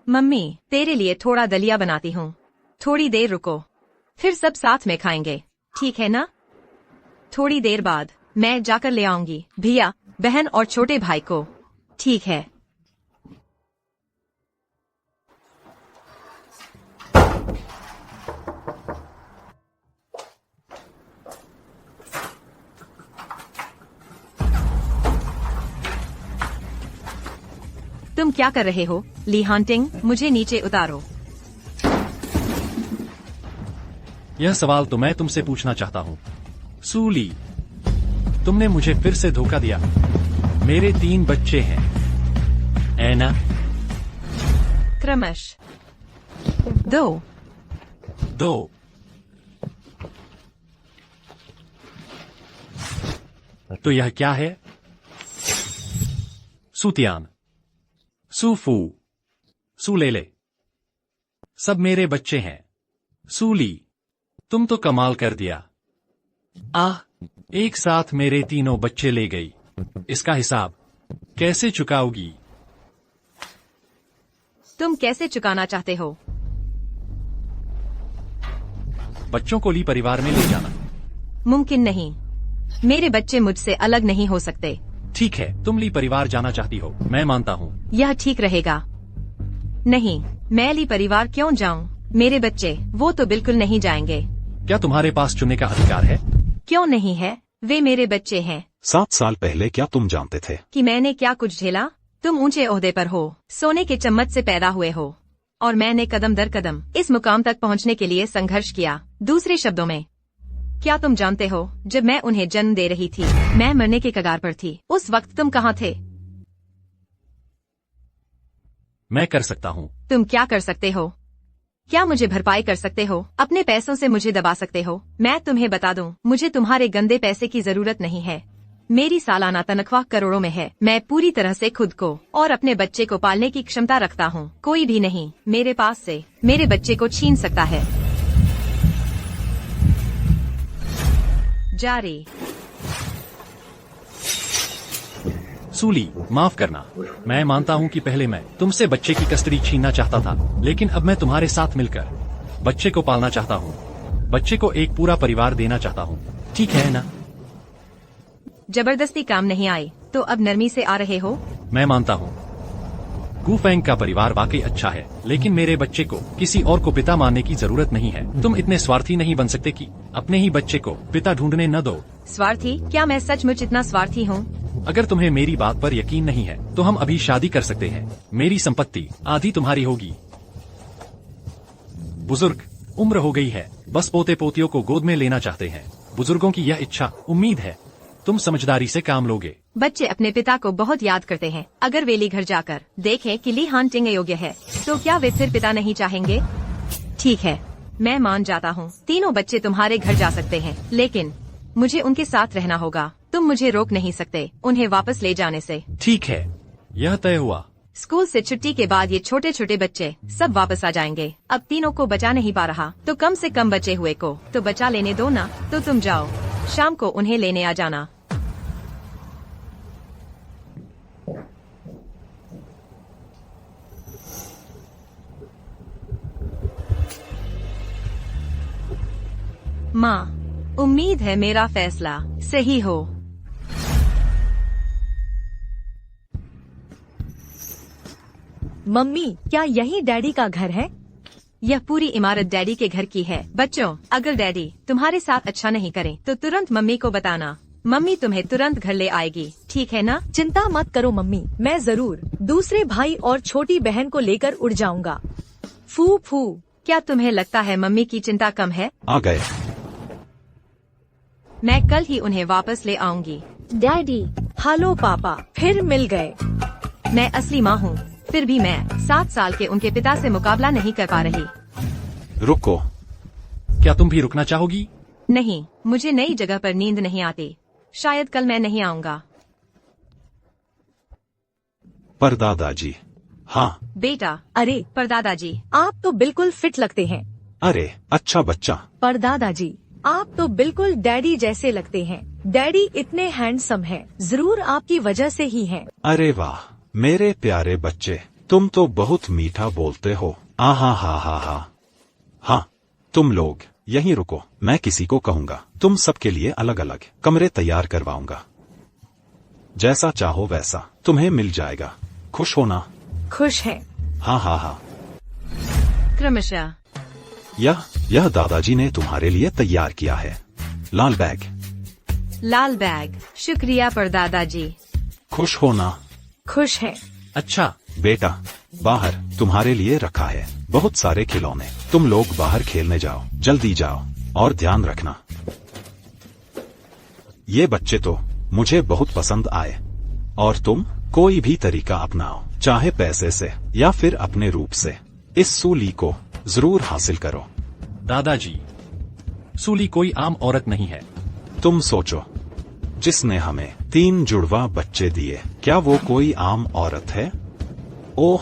मम्मी तेरे लिए थोड़ा दलिया बनाती हूँ। थोड़ी देर रुको, फिर सब साथ में खाएंगे, ठीक है ना? थोड़ी देर बाद मैं जाकर ले आऊंगी भैया, बहन और छोटे भाई को। ठीक है। तुम क्या कर रहे हो ली हांटिंग? मुझे नीचे उतारो। यह सवाल तो मैं तुमसे पूछना चाहता हूँ। सूली, तुमने मुझे फिर से धोखा दिया। मेरे 3 बच्चे हैं, ऐना। क्रमश 2। तो यह क्या है? सूतियान, सूफू, सूलेले, सब मेरे बच्चे हैं। सूली, तुम तो कमाल कर दिया। एक साथ मेरे 3 बच्चे ले गई। इसका हिसाब कैसे चुकाओगी? तुम कैसे चुकाना चाहते हो? बच्चों को ली परिवार में ले जाना। मुमकिन नहीं, मेरे बच्चे मुझसे अलग नहीं हो सकते। ठीक है, तुम ली परिवार जाना चाहती हो, मैं मानता हूँ। यह ठीक रहेगा। नहीं, मैं ली परिवार क्यों जाऊँ? मेरे बच्चे वो तो बिल्कुल नहीं जाएंगे। क्या तुम्हारे पास चुनने का अधिकार है? क्यों नहीं है, वे मेरे बच्चे हैं। 7 साल पहले क्या तुम जानते थे कि मैंने क्या कुछ झेला? तुम ऊंचे ओहदे पर हो, सोने के चम्मच से पैदा हुए हो, और मैंने कदम दर कदम इस मुकाम तक पहुंचने के लिए संघर्ष किया। दूसरे शब्दों में, क्या तुम जानते हो, जब मैं उन्हें जन्म दे रही थी, मैं मरने के कगार पर थी। उस वक्त तुम कहाँ थे? मैं कर सकता हूँ। तुम क्या कर सकते हो? क्या मुझे भरपाई कर सकते हो? अपने पैसों से मुझे दबा सकते हो? मैं तुम्हें बता दूं, मुझे तुम्हारे गंदे पैसे की जरूरत नहीं है। मेरी सालाना तनख्वाह करोड़ों में है। मैं पूरी तरह से खुद को और अपने बच्चे को पालने की क्षमता रखता हूँ। कोई भी नहीं मेरे पास से मेरे बच्चे को छीन सकता है। जारी। सूली, माफ करना। मैं मानता हूँ कि पहले मैं तुमसे बच्चे की कस्टडी छीनना चाहता था, लेकिन अब मैं तुम्हारे साथ मिलकर बच्चे को पालना चाहता हूँ। बच्चे को एक पूरा परिवार देना चाहता हूँ, ठीक है ना? जबरदस्ती काम नहीं आई, तो अब नरमी से आ रहे हो? मैं मानता हूँ। गुफेंग का परिवार वाकई अच्छा है, लेकिन मेरे बच्चे को किसी और को पिता मानने की जरूरत नहीं है। तुम इतने स्वार्थी नहीं बन सकते कि अपने ही बच्चे को पिता ढूंढने न दो। स्वार्थी? क्या मैं सचमुच इतना स्वार्थी हूँ? अगर तुम्हें मेरी बात पर यकीन नहीं है तो हम अभी शादी कर सकते हैं। मेरी संपत्ति आधी तुम्हारी होगी। बुजुर्ग, उम्र हो गई है, बस पोते पोतियों को गोद में लेना चाहते हैं। बुजुर्गों की यह इच्छा, उम्मीद है तुम समझदारी से काम लोगे। बच्चे अपने पिता को बहुत याद करते हैं। अगर वे ली घर जाकर देखें कि ली हान टिंग योग्य है, तो क्या वे फिर पिता नहीं चाहेंगे? ठीक है, मैं मान जाता हूँ। तीनों बच्चे तुम्हारे घर जा सकते हैं, लेकिन मुझे उनके साथ रहना होगा। तुम मुझे रोक नहीं सकते उन्हें वापस ले जाने से। ठीक है, यह तय हुआ। स्कूल से छुट्टी के बाद ये छोटे छोटे बच्चे सब वापस आ जाएंगे। अब तीनों को बचा नहीं पा रहा, तो कम से कम बचे हुए को तो बचा लेने दो ना। तो तुम जाओ, शाम को उन्हें लेने आ जाना। माँ, उम्मीद है मेरा फैसला सही हो। मम्मी, क्या यही डैडी का घर है? यह पूरी इमारत डैडी के घर की है। बच्चों, अगर डैडी तुम्हारे साथ अच्छा नहीं करें तो तुरंत मम्मी को बताना। मम्मी तुम्हें तुरंत घर ले आएगी, ठीक है ना? चिंता मत करो मम्मी, मैं जरूर दूसरे भाई और छोटी बहन को लेकर उड़ जाऊंगा। फू फू। क्या तुम्हें लगता है मम्मी की चिंता कम है? आ गए। मैं कल ही उन्हें वापस ले आऊंगी। डैडी, हेलो पापा, फिर मिल गए। मैं असली माँ हूँ, फिर भी मैं 7 साल के उनके पिता से मुकाबला नहीं कर पा रही। रुको। क्या तुम भी रुकना चाहोगी? नहीं, मुझे नई जगह पर नींद नहीं आती। शायद कल मैं नहीं आऊंगा। पर दादाजी। हाँ। बेटा। अरे पर दादाजी, आप तो बिल्कुल फिट लगते हैं। अरे अच्छा बच्चा। पर दादाजी, आप तो बिल्कुल डैडी जैसे लगते हैं। डैडी इतने हैंडसम हैं, जरूर आपकी वजह से ही हैं। अरे वाह मेरे प्यारे बच्चे, तुम तो बहुत मीठा बोलते हो। आहा हा हा हा। हाँ, तुम लोग यहीं रुको, मैं किसी को कहूँगा। तुम सबके लिए अलग अलग कमरे तैयार करवाऊंगा। जैसा चाहो वैसा तुम्हें मिल जाएगा। खुश हो ना? खुश है। हाँ हाँ हाँ। क्रमशः। यह दादाजी ने तुम्हारे लिए तैयार किया है। लाल बैग। लाल बैग, शुक्रिया पर दादाजी। खुश हो ना? खुश है। अच्छा बेटा, बाहर तुम्हारे लिए रखा है बहुत सारे खिलौने। तुम लोग बाहर खेलने जाओ, जल्दी जाओ और ध्यान रखना। ये बच्चे तो मुझे बहुत पसंद आए। और तुम कोई भी तरीका अपनाओ, चाहे पैसे से या फिर अपने रूप से, इस सूली को जरूर हासिल करो। दादाजी, सूली कोई आम औरत नहीं है। तुम सोचो, जिसने हमें 3 जुड़वा बच्चे दिए, क्या वो कोई आम औरत है? ओह,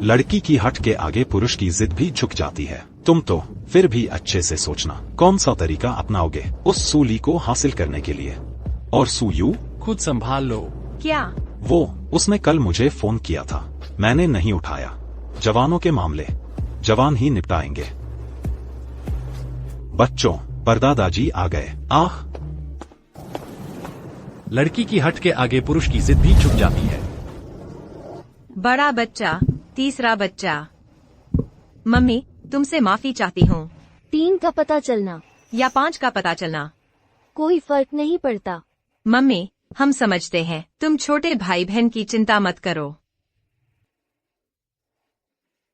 लड़की की हट के आगे पुरुष की जिद भी झुक जाती है। तुम तो फिर भी अच्छे से सोचना, कौन सा तरीका अपनाओगे उस सूली को हासिल करने के लिए। और सूयू, खुद संभाल लो। क्या? उसने कल मुझे फोन किया था, मैंने नहीं उठाया। जवानों के मामले जवान ही निपटाएंगे। बच्चों, परदादाजी आ गए। आह, लड़की की हट के आगे पुरुष की जिद भी झुक जाती है। बड़ा बच्चा, तीसरा बच्चा। मम्मी, तुमसे माफी चाहती हूँ। 3 का पता चलना या 5 का पता चलना, कोई फर्क नहीं पड़ता। मम्मी, हम समझते हैं। तुम छोटे भाई बहन की चिंता मत करो।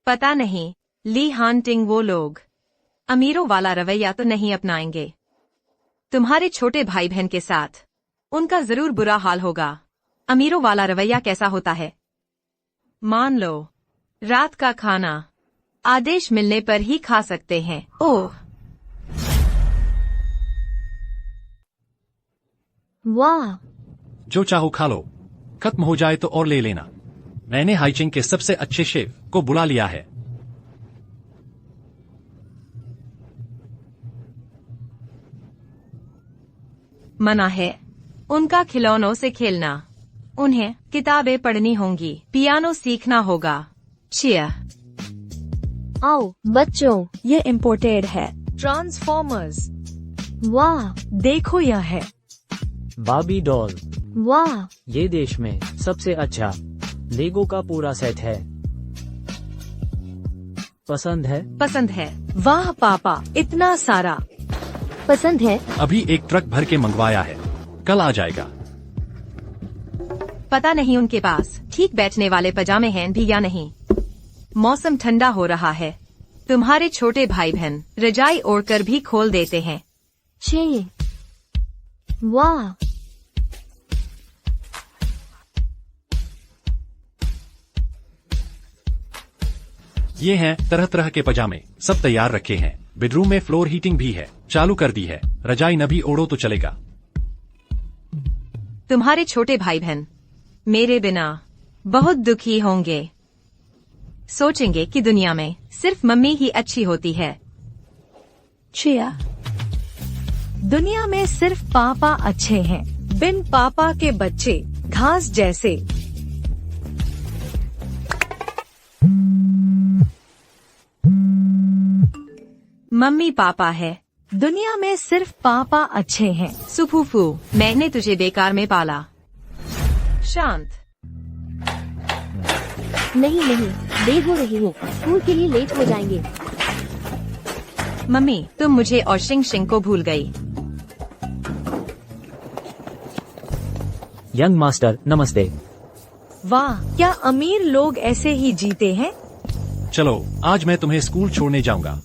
पता नहीं, ली हान टिंग वो लोग अमीरों वाला रवैया तो नहीं अपनाएंगे। तुम्हारे छोटे भाई बहन के साथ उनका जरूर बुरा हाल होगा। अमीरों वाला रवैया कैसा होता है? मान लो, रात का खाना आदेश मिलने पर ही खा सकते हैं। ओह, वाह, जो चाहो खा लो, खत्म हो जाए तो और ले लेना। मैंने हाइचिंग के सबसे अच्छे शेफ को बुला लिया है। मना है उनका खिलौनों से खेलना। उन्हें किताबें पढ़नी होंगी, पियानो सीखना होगा। चिया। आओ बच्चों, ये इम्पोर्टेड है। ट्रांसफॉर्मर्स। वाह, देखो यह है। बाबी डॉल, वाह, ये देश में सबसे अच्छा लेगो का पूरा सेट है। पसंद है? पसंद है। वाह पापा, इतना सारा। पसंद है। अभी एक ट्रक भर के मंगवाया है, कल आ जाएगा। पता नहीं उनके पास ठीक बैठने वाले पजामे हैं भी या नहीं। मौसम ठंडा हो रहा है। तुम्हारे छोटे भाई बहन रजाई ओढ़कर भी खोल देते हैं। 6। वाह, ये हैं तरह तरह के पजामे, सब तैयार रखे हैं। बेडरूम में फ्लोर हीटिंग भी है, चालू कर दी है। रजाई न भी ओढ़ो तो चलेगा। तुम्हारे छोटे भाई बहन मेरे बिना बहुत दुखी होंगे। सोचेंगे कि दुनिया में सिर्फ मम्मी ही अच्छी होती है। चिया, दुनिया में सिर्फ पापा अच्छे हैं। बिन पापा के बच्चे घास जैसे। मम्मी पापा है। दुनिया में सिर्फ पापा अच्छे हैं। सुफूफू, मैंने तुझे बेकार में पाला। शांत। नहीं नहीं, देर हो रही है, स्कूल के लिए लेट हो जाएंगे। मम्मी, तुम मुझे और शिंग शिंग को भूल गई। यंग मास्टर नमस्ते। वाह, क्या अमीर लोग ऐसे ही जीते हैं? चलो, आज मैं तुम्हें स्कूल छोड़ने जाऊंगा।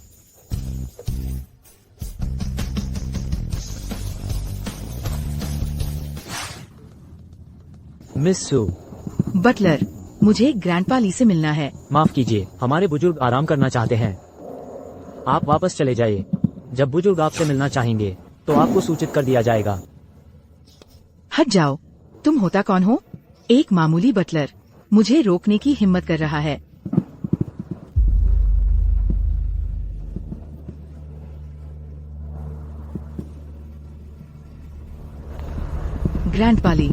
मिस सू, बटलर, मुझे ग्रैंडपा ली से मिलना है। माफ कीजिए, हमारे बुजुर्ग आराम करना चाहते हैं। आप वापस चले जाइए। जब बुजुर्ग आपसे मिलना चाहेंगे तो आपको सूचित कर दिया जाएगा। हट जाओ, तुम होता कौन हो? एक मामूली बटलर मुझे रोकने की हिम्मत कर रहा है। ग्रैंडपा ली,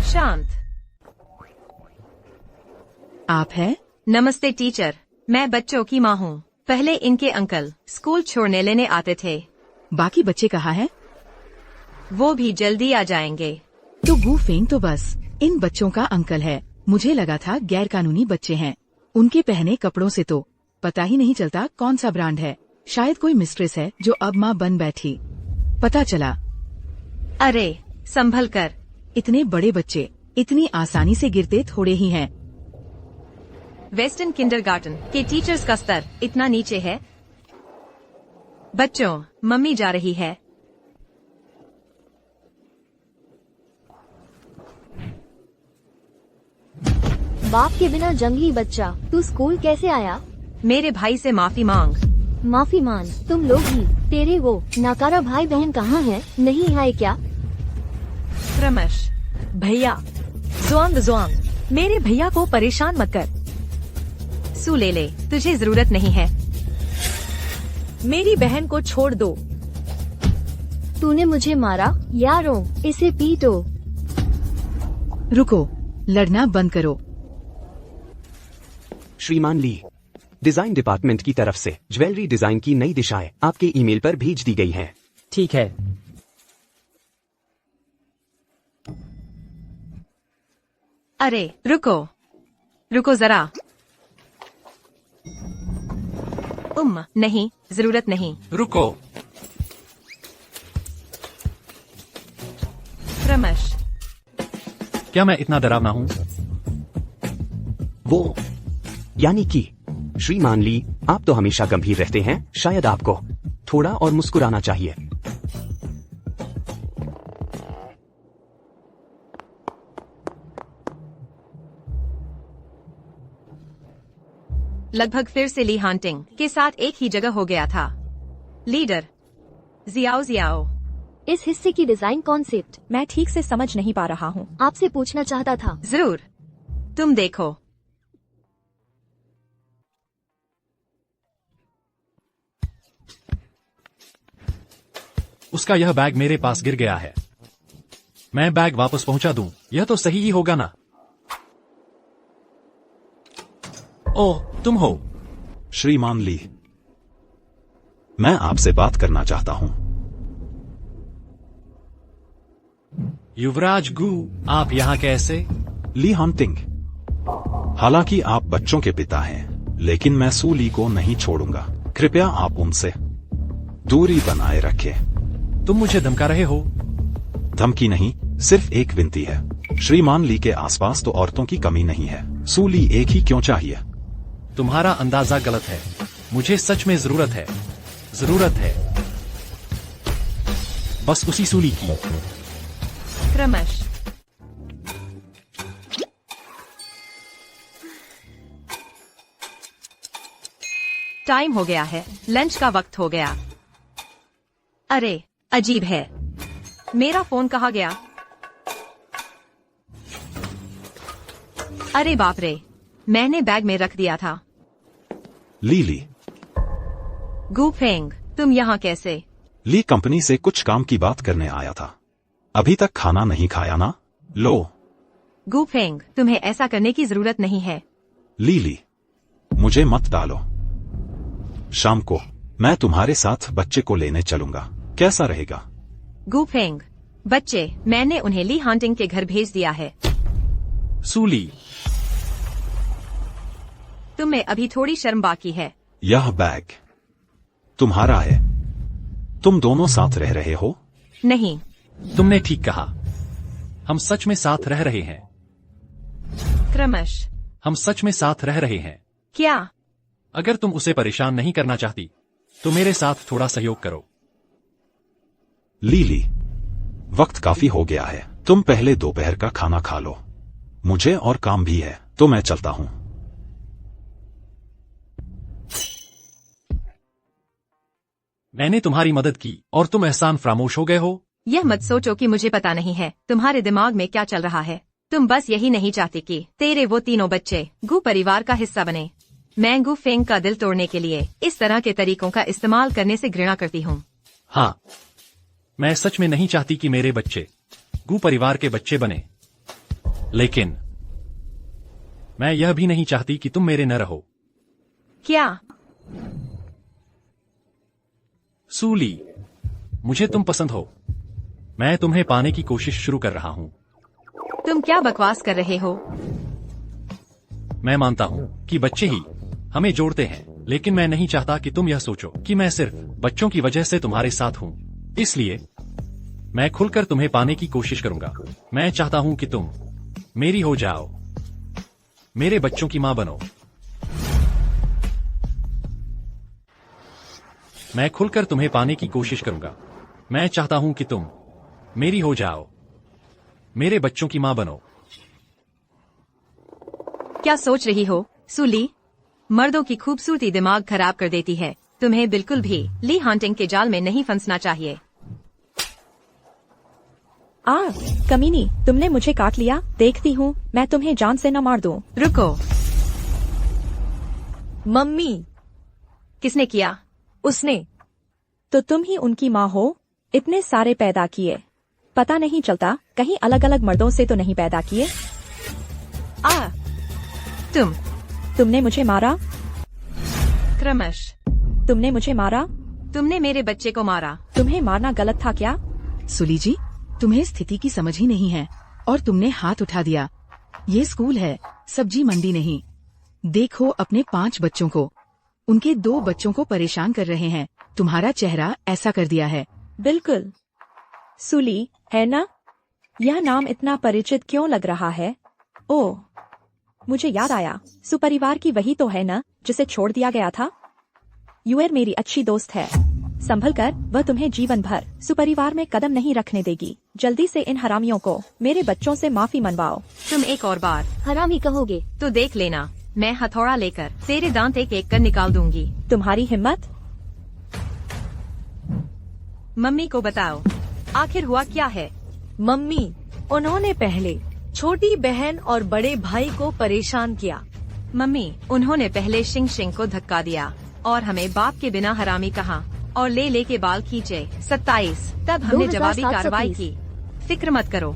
शांत। आप है? नमस्ते टीचर, मैं बच्चों की माँ हूँ। पहले इनके अंकल स्कूल छोड़ने लेने आते थे। बाकी बच्चे कहाँ हैं? वो भी जल्दी आ जाएंगे। तो गूफेंग तो बस इन बच्चों का अंकल है। मुझे लगा था गैर कानूनी बच्चे हैं। उनके पहने कपड़ों से तो पता ही नहीं चलता कौन सा ब्रांड है। शायद कोई मिस्ट्रेस है जो अब माँ बन बैठी। पता चला। अरे संभल कर। इतने बड़े बच्चे इतनी आसानी से गिरते थोड़े ही हैं। वेस्टर्न किंडरगार्टन के टीचर्स का स्तर इतना नीचे है। बच्चों, मम्मी जा रही है। बाप के बिना जंगली बच्चा, तू स्कूल कैसे आया? मेरे भाई से माफी मांग। माफी मान, तुम लोग ही। तेरे वो नाकारा भाई बहन कहाँ हैं? नहीं आए क्या? क्रमश। भैया, ज़ुआंग ज़ुआंग, मेरे भैया को परेशान मत कर। सू ले ले, तुझे जरूरत नहीं है। मेरी बहन को छोड़ दो। तूने मुझे मारा? यारों, इसे पीटो। रुको, लड़ना बंद करो। श्रीमान ली, डिजाइन डिपार्टमेंट की तरफ से ज्वेलरी डिजाइन की नई दिशाएं आपके ईमेल पर भेज दी गई हैं। ठीक है। अरे रुको, रुको जरा। नहीं, जरूरत नहीं। रुको। क्रमश। क्या मैं इतना डरावना हूँ? वो यानी कि श्रीमान ली, आप तो हमेशा गंभीर रहते हैं। शायद आपको थोड़ा और मुस्कुराना चाहिए। लगभग फिर से ली हांटिंग के साथ एक ही जगह हो गया था। Leader Jiao Jiao. इस हिस्से की डिजाइन कॉन्सेप्ट मैं ठीक से समझ नहीं पा रहा हूँ। आपसे पूछना चाहता था। जरूर, तुम देखो। उसका यह बैग मेरे पास गिर गया है। मैं बैग वापस पहुंचा दूं, यह तो सही ही होगा ना? ओह, तुम हो। श्रीमान ली, मैं आपसे बात करना चाहता हूँ। युवराज गु, आप यहाँ कैसे? ली हंटिंग, हालांकि आप बच्चों के पिता हैं, लेकिन मैं सू ली को नहीं छोड़ूंगा। कृपया आप उनसे दूरी बनाए रखें। तुम मुझे धमका रहे हो? धमकी नहीं, सिर्फ एक विनती है। श्रीमान ली के आसपास तो औरतों की कमी नहीं है। सू ली एक ही क्यों चाहिए? तुम्हारा अंदाजा गलत है। मुझे सच में जरूरत है, बस उसी सूली की। क्रमश। टाइम हो गया है, लंच का वक्त हो गया। अरे अजीब है, मेरा फोन कहाँ गया? अरे बाप रे, मैंने बैग में रख दिया था। ली, गुफेंग, तुम यहाँ कैसे? ली कंपनी से कुछ काम की बात करने आया था। अभी तक खाना नहीं खाया ना? लो। गुफेंग, तुम्हें ऐसा करने की जरूरत नहीं है। ली, मुझे मत डालो। शाम को मैं तुम्हारे साथ बच्चे को लेने चलूंगा, कैसा रहेगा? गुफेंग, बच्चे, मैंने उन्हें ली हंटिंग के घर भेज दिया है। सूली, तुम्हें अभी थोड़ी शर्म बाकी है। यह बैग तुम्हारा है। तुम दोनों साथ रह रहे हो? नहीं। तुमने ठीक कहा, हम सच में साथ रह रहे हैं। क्रमश। हम सच में साथ रह रहे हैं। क्या? अगर तुम उसे परेशान नहीं करना चाहती तो मेरे साथ थोड़ा सहयोग करो। ली, वक्त काफी हो गया है। तुम पहले दोपहर का खाना खा लो। मुझे और काम भी है, तो मैं चलता हूँ। मैंने तुम्हारी मदद की और तुम एहसान फरामोश हो गए हो। यह मत सोचो कि मुझे पता नहीं है तुम्हारे दिमाग में क्या चल रहा है। तुम बस यही नहीं चाहती कि तेरे वो तीनों बच्चे गु परिवार का हिस्सा बने। मैं गु फेंग का दिल तोड़ने के लिए इस तरह के तरीकों का इस्तेमाल करने से घृणा करती हूँ। हाँ, मैं सच में नहीं चाहती कि मेरे बच्चे गु परिवार के बच्चे बने, लेकिन मैं यह भी नहीं चाहती कि तुम मेरे न रहो। क्या? सूली, मुझे तुम पसंद हो। मैं तुम्हें पाने की कोशिश शुरू कर रहा हूँ। तुम क्या बकवास कर रहे हो? मैं मानता हूँ कि बच्चे ही हमें जोड़ते हैं, लेकिन मैं नहीं चाहता कि तुम यह सोचो कि मैं सिर्फ बच्चों की वजह से तुम्हारे साथ हूँ। इसलिए मैं खुलकर तुम्हें पाने की कोशिश करूंगा। मैं चाहता हूँ कि तुम मेरी हो जाओ, मेरे बच्चों की माँ बनो। मैं खुलकर तुम्हें पाने की कोशिश करूंगा। मैं चाहता हूं कि तुम मेरी हो जाओ, मेरे बच्चों की माँ बनो। क्या सोच रही हो सूली? मर्दों की खूबसूरती दिमाग खराब कर देती है। तुम्हें बिल्कुल भी ली हंटिंग के जाल में नहीं फंसना चाहिए। कमीनी, तुमने मुझे काट लिया। देखती हूँ मैं तुम्हें जान से न मार दूं। रुको। मम्मी। किसने किया? उसने। तो तुम ही उनकी माँ हो? इतने सारे पैदा किए, पता नहीं चलता कहीं अलग अलग मर्दों से तो नहीं पैदा किए। तुमने मुझे मारा। क्रमश। तुमने मुझे मारा। तुमने मेरे बच्चे को मारा। तुम्हें मारना गलत था क्या? सुली जी, तुम्हें स्थिति की समझ ही नहीं है और तुमने हाथ उठा दिया। ये स्कूल है, सब्जी मंडी नहीं। देखो अपने 5 बच्चों को, उनके 2 बच्चों को परेशान कर रहे हैं। तुम्हारा चेहरा ऐसा कर दिया है। बिल्कुल। सुली, है ना? यह नाम इतना परिचित क्यों लग रहा है? ओह, मुझे याद आया। सुपरिवार की वही तो है ना जिसे छोड़ दिया गया था? यूएर मेरी अच्छी दोस्त है। संभल कर, वह तुम्हें जीवन भर सुपरिवार में कदम नहीं रखने देगी। जल्दी से इन हरामियों को मेरे बच्चों से माफी मनवाओ। तुम एक और बार हरामी कहोगे तो देख लेना, मैं हथौड़ा लेकर तेरे दांत एक एक कर निकाल दूंगी। तुम्हारी हिम्मत? मम्मी को बताओ आखिर हुआ क्या है। मम्मी, उन्होंने पहले छोटी बहन और बड़े भाई को परेशान किया। मम्मी, उन्होंने पहले शिंग शिंग को धक्का दिया और हमें बाप के बिना हरामी कहा और ले के बाल खींचे। 27 तब हमने जवाबी कार्रवाई की। फिक्र मत करो,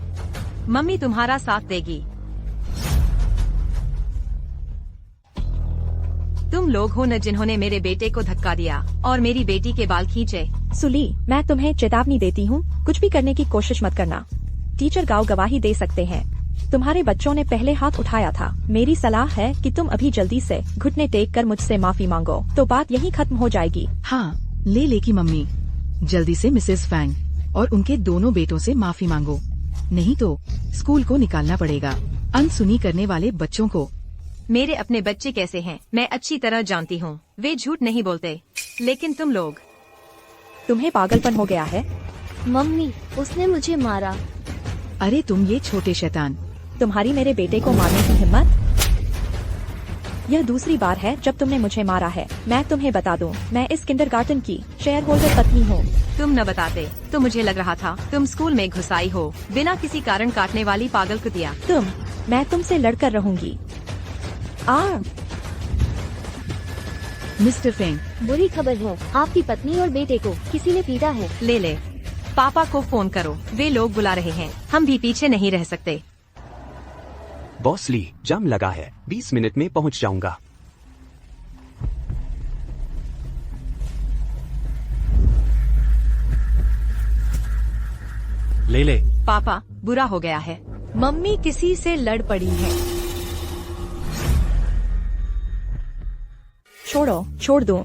मम्मी तुम्हारा साथ देगी। तुम लोग हो न जिन्होंने मेरे बेटे को धक्का दिया और मेरी बेटी के बाल खींचे। सुली, मैं तुम्हें चेतावनी देती हूँ, कुछ भी करने की कोशिश मत करना। टीचर गाँव गवाही दे सकते हैं। तुम्हारे बच्चों ने पहले हाथ उठाया था। मेरी सलाह है कि तुम अभी जल्दी से घुटने टेक कर मुझसे माफी मांगो, तो बात यहीं खत्म हो जाएगी। हाँ, ले की मम्मी, जल्दी से मिसेस फैंग और उनके दोनों बेटों से माफी मांगो, नहीं तो स्कूल को निकालना पड़ेगा। अनसुनी करने वाले बच्चों को। मेरे अपने बच्चे कैसे हैं मैं अच्छी तरह जानती हूँ, वे झूठ नहीं बोलते। लेकिन तुम लोग, तुम्हें पागलपन हो गया है। मम्मी, उसने मुझे मारा। अरे तुम ये छोटे शैतान, तुम्हारी मेरे बेटे को मारने की हिम्मत। यह दूसरी बार है जब तुमने मुझे मारा है। मैं तुम्हें बता दूं, मैं इस किंडरगार्टन की शेयर होल्डर पत्नी हूँ। तुम न बताते तो मुझे लग रहा था तुम स्कूल में घुसाई हो, बिना किसी कारण काटने वाली पागल कुतिया। मैं तुमसे लड़कर रहूंगी। मिस्टर फेंग, बुरी खबर है, आपकी पत्नी और बेटे को किसी ने पीटा है। ले पापा को फोन करो, वे लोग बुला रहे हैं, हम भी पीछे नहीं रह सकते। बॉस ली, जाम लगा है, 20 मिनट में पहुंच जाऊंगा। ले पापा, बुरा हो गया है। मम्मी किसी से लड़ पड़ी है। छोड़ दो।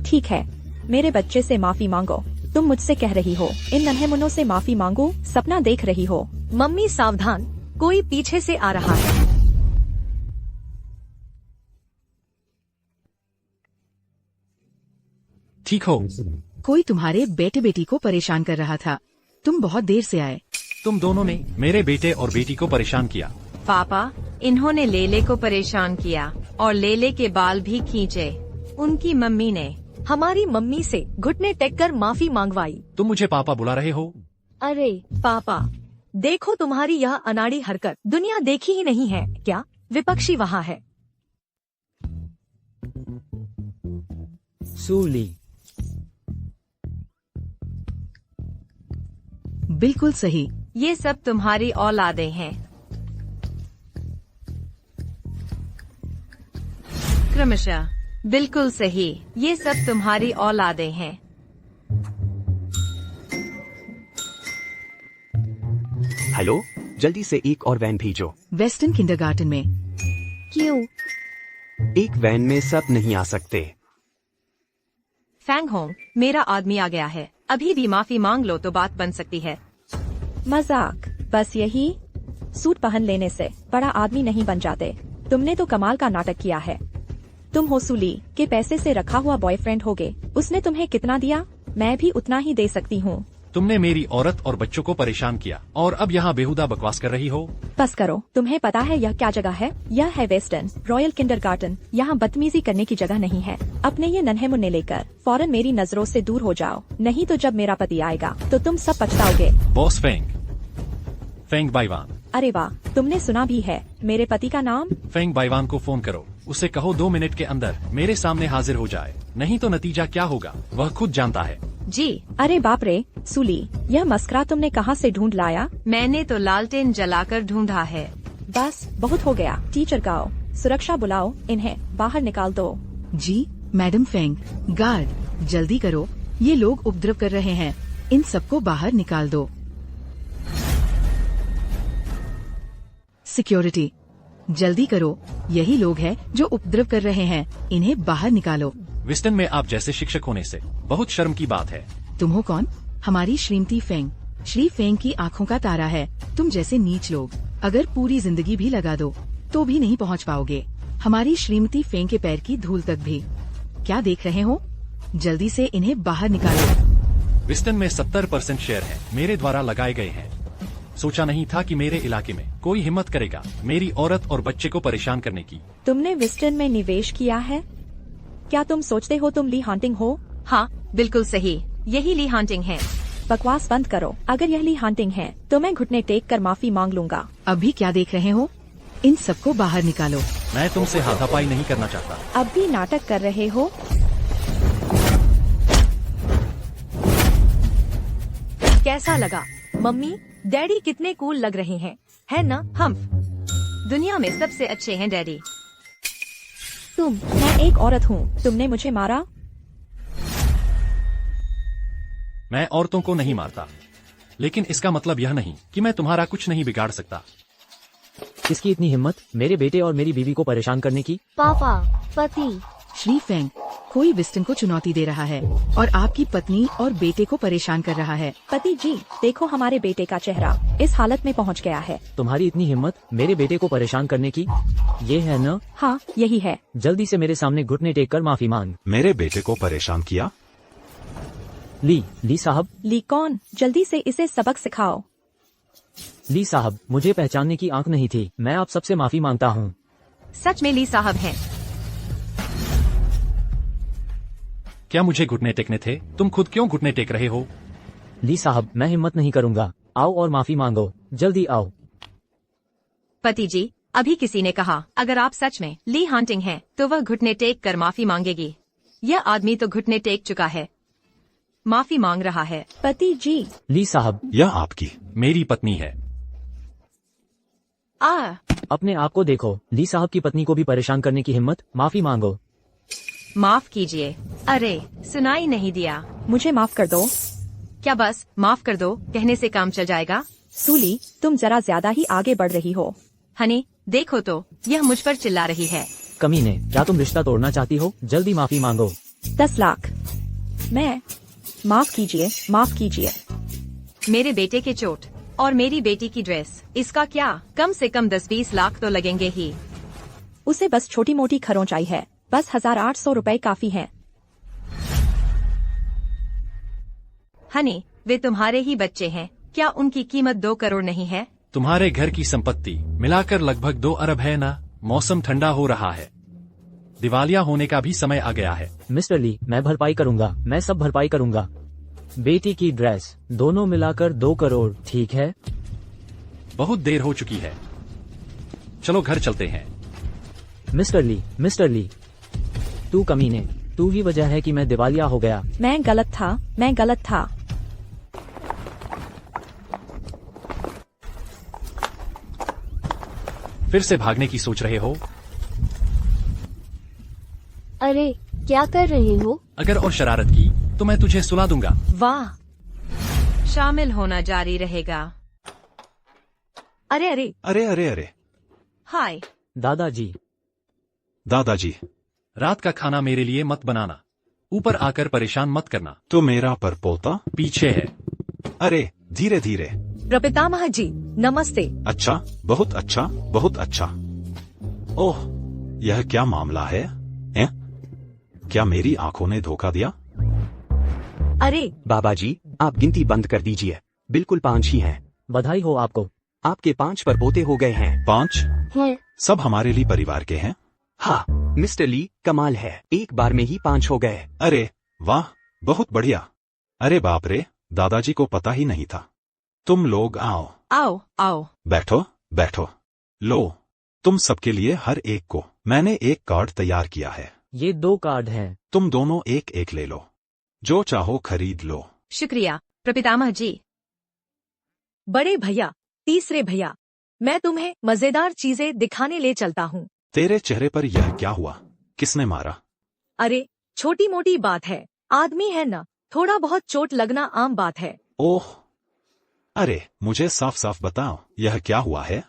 ठीक है, मेरे बच्चे से माफी मांगो। तुम मुझसे कह रही हो इन नन्हे मुन्नों से माफी मांगो, सपना देख रही हो। मम्मी सावधान, कोई पीछे से आ रहा है। ठीक हो? कोई तुम्हारे बेटे बेटी को परेशान कर रहा था। तुम बहुत देर से आए। तुम दोनों ने मेरे बेटे और बेटी को परेशान किया। पापा, इन्होंने लेले को परेशान किया और लेले के बाल भी खींचे। उनकी मम्मी ने हमारी मम्मी से घुटने टेक कर माफी मांगवाई। तुम मुझे पापा बुला रहे हो? अरे पापा, देखो तुम्हारी यह अनाड़ी हरकत दुनिया देखी ही नहीं है क्या? विपक्षी वहाँ है। सूली, बिल्कुल सही। ये सब तुम्हारी औलादे हैं। क्रमशः, बिल्कुल सही, ये सब तुम्हारी औलादे हैं। हेलो, जल्दी से एक और वैन भेजो। वेस्टर्न किंडरगार्टन में। क्यों? एक वैन में सब नहीं आ सकते। फैंग होंग, मेरा आदमी आ गया है, अभी भी माफी मांग लो तो बात बन सकती है। मजाक, बस यही। सूट पहन लेने से बड़ा आदमी नहीं बन जाते। तुमने तो कमाल का नाटक किया है। तुम हो सूली के पैसे से रखा हुआ बॉयफ्रेंड होगे। उसने तुम्हें कितना दिया? मैं भी उतना ही दे सकती हूँ। तुमने मेरी औरत और बच्चों को परेशान किया और अब यहाँ बेहुदा बकवास कर रही हो। बस करो, तुम्हें पता है यह क्या जगह है? यह है वेस्टर्न रॉयल किंडरगार्टन। यहाँ बदतमीजी करने की जगह नहीं है। अपने ये नन्हे मुन्ने लेकर फौरन मेरी नजरों से दूर हो जाओ, नहीं तो जब मेरा पति आएगा तो तुम सब पछताओगे। Boss Feng Baiwan. अरे वाह, तुमने सुना भी है मेरे पति का नाम? फेंग बाईवान को फोन करो, उसे कहो 2 मिनट के अंदर मेरे सामने हाजिर हो जाए, नहीं तो नतीजा क्या होगा वह खुद जानता है। जी। अरे बाप रे, सूली, यह मस्करा तुमने कहाँ से ढूंढ लाया? मैंने तो लालटेन जलाकर ढूंढा है। बस बहुत हो गया। टीचर गाओ, सुरक्षा बुलाओ, इन्हें बाहर निकाल दो। जी मैडम फेंग, गार्ड जल्दी करो, ये लोग उपद्रव कर रहे हैं, इन सबको बाहर निकाल दो। सिक्योरिटी जल्दी करो, यही लोग हैं जो उपद्रव कर रहे हैं, इन्हें बाहर निकालो। वेस्टर्न में आप जैसे शिक्षक होने से बहुत शर्म की बात है। तुम हो कौन? हमारी श्रीमती फेंग, श्री फेंग की आँखों का तारा है। तुम जैसे नीच लोग अगर पूरी जिंदगी भी लगा दो तो भी नहीं पहुंच पाओगे हमारी श्रीमती फेंग के पैर की धूल तक भी। क्या देख रहे हो? जल्दी से इन्हें बाहर निकालो। वेस्टर्न में 70% शेयर है मेरे द्वारा लगाए गए हैं। सोचा नहीं था कि मेरे इलाके में कोई हिम्मत करेगा मेरी औरत और बच्चे को परेशान करने की। तुमने वेस्टर्न में निवेश किया है? क्या तुम सोचते हो तुम ली हांटिंग हो? हाँ, बिल्कुल सही, यही ली हांटिंग है। बकवास बंद करो। अगर यह ली हांटिंग है तो मैं घुटने टेक कर माफी मांग लूंगा। अभी क्या देख रहे हो? इन सबको बाहर निकालो। मैं तुमसे हाथापाई नहीं करना चाहता। अब भी नाटक कर रहे हो? कैसा लगा मम्मी? डैडी कितने कूल लग रहे हैं, है ना? हम दुनिया में सबसे अच्छे हैं डैडी। तुम। मैं एक औरत हूँ, तुमने मुझे मारा। मैं औरतों को नहीं मारता, लेकिन इसका मतलब यह नहीं कि मैं तुम्हारा कुछ नहीं बिगाड़ सकता। किसकी इतनी हिम्मत मेरे बेटे और मेरी बीवी को परेशान करने की? पापा, पति। श्री फेंग, कोई विस्टन को चुनौती दे रहा है और आपकी पत्नी और बेटे को परेशान कर रहा है। पति जी, देखो हमारे बेटे का चेहरा इस हालत में पहुँच गया है। तुम्हारी इतनी हिम्मत मेरे बेटे को परेशान करने की? ये है न? हाँ, यही है। जल्दी से मेरे सामने घुटने टेक कर माफी मांग। मेरे बेटे को परेशान किया? ली साहब। ली कौन? जल्दी से इसे सबक सिखाओ। ली साहब, मुझे पहचानने की आंख नहीं थी। मैं आप सबसे माफी मांगता हूँ। सच में ली साहब हैं। क्या मुझे घुटने टेकने थे? तुम खुद क्यों घुटने टेक रहे हो? ली साहब, मैं हिम्मत नहीं करूँगा। आओ और माफी मांगो, जल्दी आओ। पति जी, अभी किसी ने कहा अगर आप सच में ली हांटिंग हैं, तो वह घुटने टेक कर माफी मांगेगी। यह आदमी तो घुटने टेक चुका है, माफी मांग रहा है। पति जी। ली साहब। यह आपकी मेरी पत्नी है। अपने आप को देखो। ली साहब की पत्नी को भी परेशान करने की हिम्मत? माफी मांगो। माफ कीजिए। अरे, सुनाई नहीं दिया। मुझे माफ कर दो। क्या बस माफ कर दो कहने से काम चल जाएगा? सूली, तुम जरा ज्यादा ही आगे बढ़ रही हो। हनी, देखो तो, यह मुझ पर चिल्ला रही है। कमीने, क्या तुम रिश्ता तोड़ना चाहती हो? जल्दी माफी मांगो। 10 लाख। मैं। माफ कीजिए, माफ कीजिए। मेरे बेटे के चोट और मेरी बेटी की ड्रेस, इसका क्या? कम से कम 10-20 लाख तो लगेंगे ही। उसे बस छोटी मोटी खरोंचाई है, बस 1800 रुपए काफी हैं। हनी, वे तुम्हारे ही बच्चे हैं, क्या उनकी कीमत 2 करोड़ नहीं है? तुम्हारे घर की संपत्ति मिलाकर लगभग 2 अरब है ना? मौसम ठंडा हो रहा है, दिवालिया होने का भी समय आ गया है। मिस्टर ली, मैं भरपाई करूंगा, मैं सब भरपाई करूंगा। बेटी की ड्रेस, दोनों मिलाकर 2 करोड़, ठीक है? बहुत देर हो चुकी है, चलो घर चलते हैं। मिस्टर ली, तू कमीने, तू ही वजह है कि मैं दिवालिया हो गया। मैं गलत था। फिर से भागने की सोच रहे हो? अरे, क्या कर रहे हो? अगर और शरारत की तो मैं तुझे सुला दूंगा। वाह, शामिल होना जारी रहेगा। अरे। हाय दादाजी, रात का खाना मेरे लिए मत बनाना, ऊपर आकर परेशान मत करना। तो मेरा परपोता पीछे है। अरे, धीरे धीरे। प्रपितामह जी, नमस्ते। अच्छा, बहुत अच्छा, बहुत अच्छा। ओह, यह क्या मामला है? क्या मेरी आंखों ने धोखा दिया? अरे बाबा जी, आप गिनती बंद कर दीजिए, बिल्कुल 5 ही हैं। बधाई हो आपको। आपके 5 परपोते हो गए हैं। 5? है। सब हमारे लिए परिवार के हैं? हाँ, मिस्टर ली, कमाल है, एक बार में ही 5 हो गए। अरे वाह, बहुत बढ़िया। अरे बाप रे, दादाजी को पता ही नहीं था। तुम लोग आओ। बैठो। लो, तुम सबके लिए हर एक को मैंने एक कार्ड तैयार किया है। ये 2 कार्ड हैं। तुम दोनों एक ले लो, जो चाहो खरीद लो। शुक्रिया प्रपितामह जी। बड़े भैया, तीसरे भैया, मैं तुम्हें मजेदार चीजें दिखाने ले चलता हूँ। तेरे चेहरे पर यह क्या हुआ? किसने मारा? अरे, छोटी मोटी बात है, आदमी है ना, थोड़ा बहुत चोट लगना आम बात है। ओह, अरे मुझे साफ साफ बताओ, यह क्या हुआ है?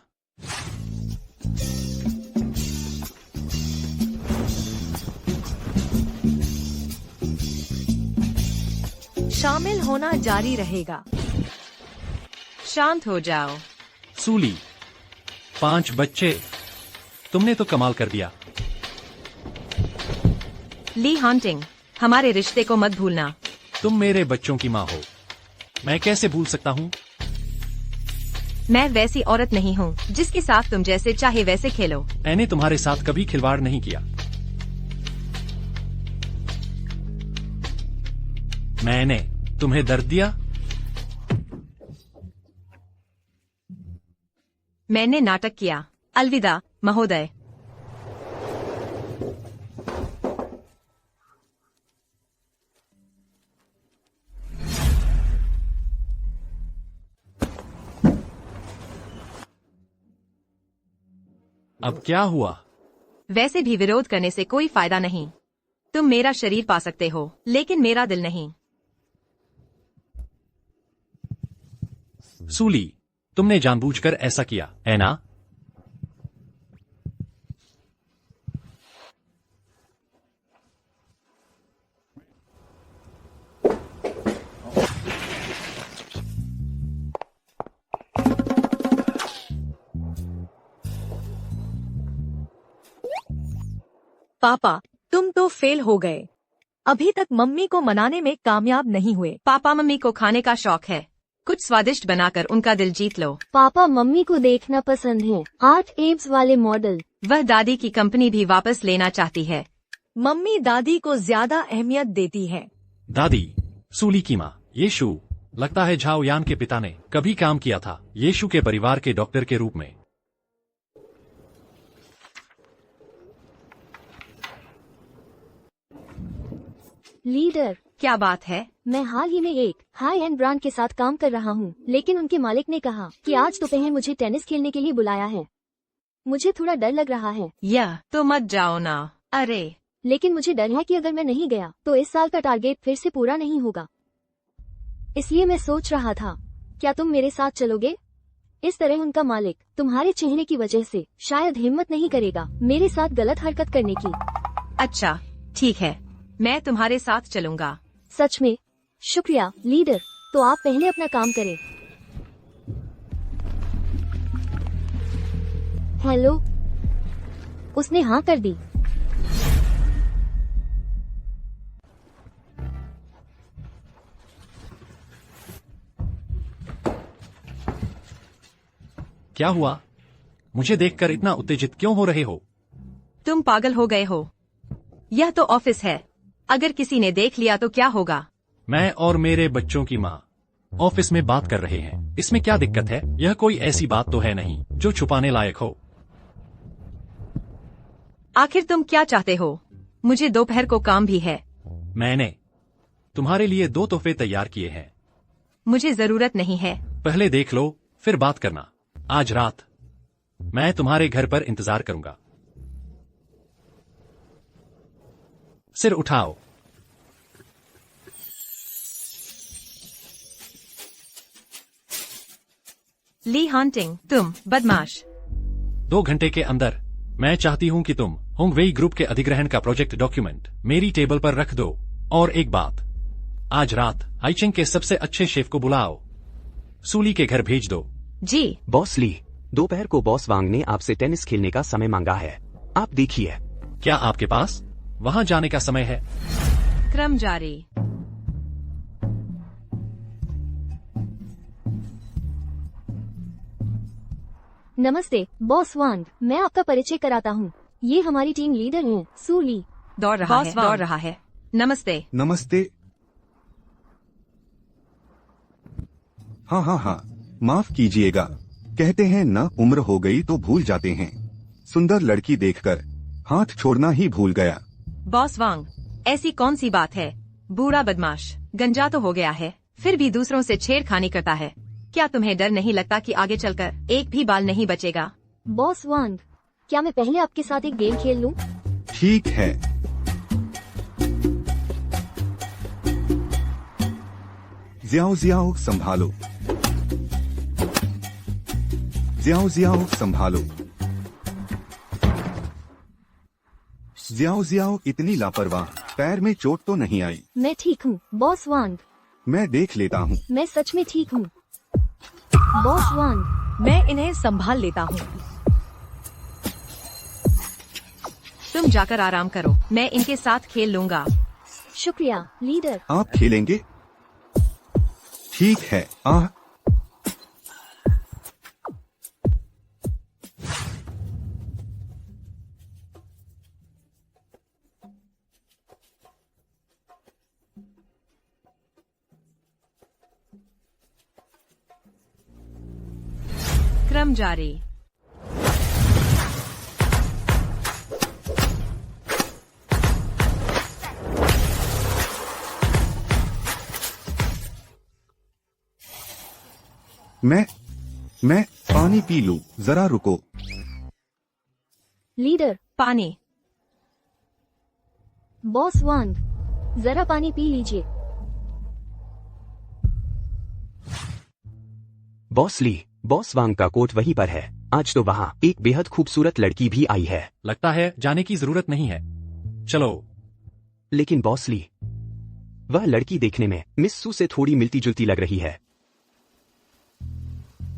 शामिल होना जारी रहेगा। शांत हो जाओ। सूली, 5 बच्चे, तुमने तो कमाल कर दिया। ली हांटिंग, हमारे रिश्ते को मत भूलना। तुम मेरे बच्चों की माँ हो, मैं कैसे भूल सकता हूँ? मैं वैसी औरत नहीं हूँ जिसके साथ तुम जैसे चाहे वैसे खेलो। मैंने तुम्हारे साथ कभी खिलवाड़ नहीं किया। मैंने तुम्हें दर्द दिया? मैंने नाटक किया। अलविदा महोदय। अब क्या हुआ? वैसे भी विरोध करने से कोई फायदा नहीं। तुम मेरा शरीर पा सकते हो, लेकिन मेरा दिल नहीं। सूली, तुमने जानबूझकर ऐसा किया, है ना? पापा, तुम तो फेल हो गए। अभी तक मम्मी को मनाने में कामयाब नहीं हुए। पापा मम्मी को खाने का शौक है, कुछ स्वादिष्ट बनाकर उनका दिल जीत लो। पापा मम्मी को देखना पसंद है 8 एब्स वाले मॉडल। वह दादी की कंपनी भी वापस लेना चाहती है। मम्मी दादी को ज्यादा अहमियत देती है। दादी, सूली की माँ, येशु, लगता है झाओ यान के पिता ने कभी काम किया था येशु के परिवार के डॉक्टर के रूप में। लीडर, क्या बात है? मैं हाल ही में एक हाई एंड ब्रांड के साथ काम कर रहा हूँ, लेकिन उनके मालिक ने कहा कि आज दोपहर मुझे टेनिस खेलने के लिए बुलाया है। मुझे थोड़ा डर लग रहा है। यह तो मत जाओ ना। अरे, लेकिन मुझे डर है कि अगर मैं नहीं गया तो इस साल का टारगेट फिर से पूरा नहीं होगा। इसलिए मैं सोच रहा था, क्या तुम मेरे साथ चलोगे? इस तरह उनका मालिक तुम्हारे चेहरे की वजह से शायद हिम्मत नहीं करेगा मेरे साथ गलत हरकत करने की। अच्छा, ठीक है, मैं तुम्हारे साथ चलूंगा। सच में? शुक्रिया लीडर। तो आप पहले अपना काम करें। हेलो। उसने हाँ कर दी। क्या हुआ? मुझे देखकर इतना उत्तेजित क्यों हो रहे हो? तुम पागल हो गए हो। यह तो ऑफिस है, अगर किसी ने देख लिया तो क्या होगा? मैं और मेरे बच्चों की माँ ऑफिस में बात कर रहे हैं, इसमें क्या दिक्कत है? यह कोई ऐसी बात तो है नहीं जो छुपाने लायक हो। आखिर तुम क्या चाहते हो? मुझे दोपहर को काम भी है। मैंने तुम्हारे लिए 2 तोहफे तैयार किए हैं। मुझे जरूरत नहीं है। पहले देख लो, फिर बात करना। आज रात मैं तुम्हारे घर पर इंतजार करूंगा। सिर उठाओ। ली हांटिंग, तुम बदमाश। 2 घंटे के अंदर मैं चाहती हूं कि तुम होंगवेई ग्रुप के अधिग्रहण का प्रोजेक्ट डॉक्यूमेंट मेरी टेबल पर रख दो। और एक बात, आज रात हाइचिंग के सबसे अच्छे शेफ को बुलाओ, सूली के घर भेज दो। जी बॉस ली, दोपहर को बॉस वांग ने आपसे टेनिस खेलने का समय मांगा है। आप देखिए। क्या आपके पास वहां जाने का समय है? क्रम जारी। नमस्ते बॉस वांग, मैं आपका परिचय कराता हूँ। ये हमारी टीम लीडर हैं, सूली। दौड़ रहा है। नमस्ते। नमस्ते। हाँ, माफ कीजिएगा, कहते हैं ना उम्र हो गई तो भूल जाते हैं। सुंदर लड़की देखकर हाथ छोड़ना ही भूल गया। बॉस वांग, ऐसी कौन सी बात है? बूढ़ा बदमाश गंजा तो हो गया है, फिर भी दूसरों से छेड़खानी करता है। क्या तुम्हें डर नहीं लगता कि आगे चलकर एक भी बाल नहीं बचेगा? बॉस वांग, क्या मैं पहले आपके साथ एक गेम खेल लूं? ठीक है। ज़ियाओ ज़ियाओ संभालो। ज़ियाओ ज़ियाओ संभालो। ज़ियाओ ज़ियाओ इतनी लापरवाह, पैर में चोट तो नहीं आई? मैं ठीक हूँ बॉस वांग। मैं देख लेता हूँ। मैं सच में ठीक हूँ बॉस वांग। मैं इन्हें संभाल लेता हूँ। तुम जाकर आराम करो, मैं इनके साथ खेल लूंगा। शुक्रिया लीडर। आप खेलेंगे? ठीक है। क्रम जारी। मैं पानी पी लूं, जरा रुको। लीडर, पानी। बॉस वांग, जरा पानी पी लीजिए। बॉस ली, बॉस वांग का कोट वहीं पर है। आज तो वहाँ एक बेहद खूबसूरत लड़की भी आई है। लगता है जाने की जरूरत नहीं है, चलो। लेकिन बॉस ली, वह लड़की देखने में मिस सू से थोड़ी मिलती जुलती लग रही है।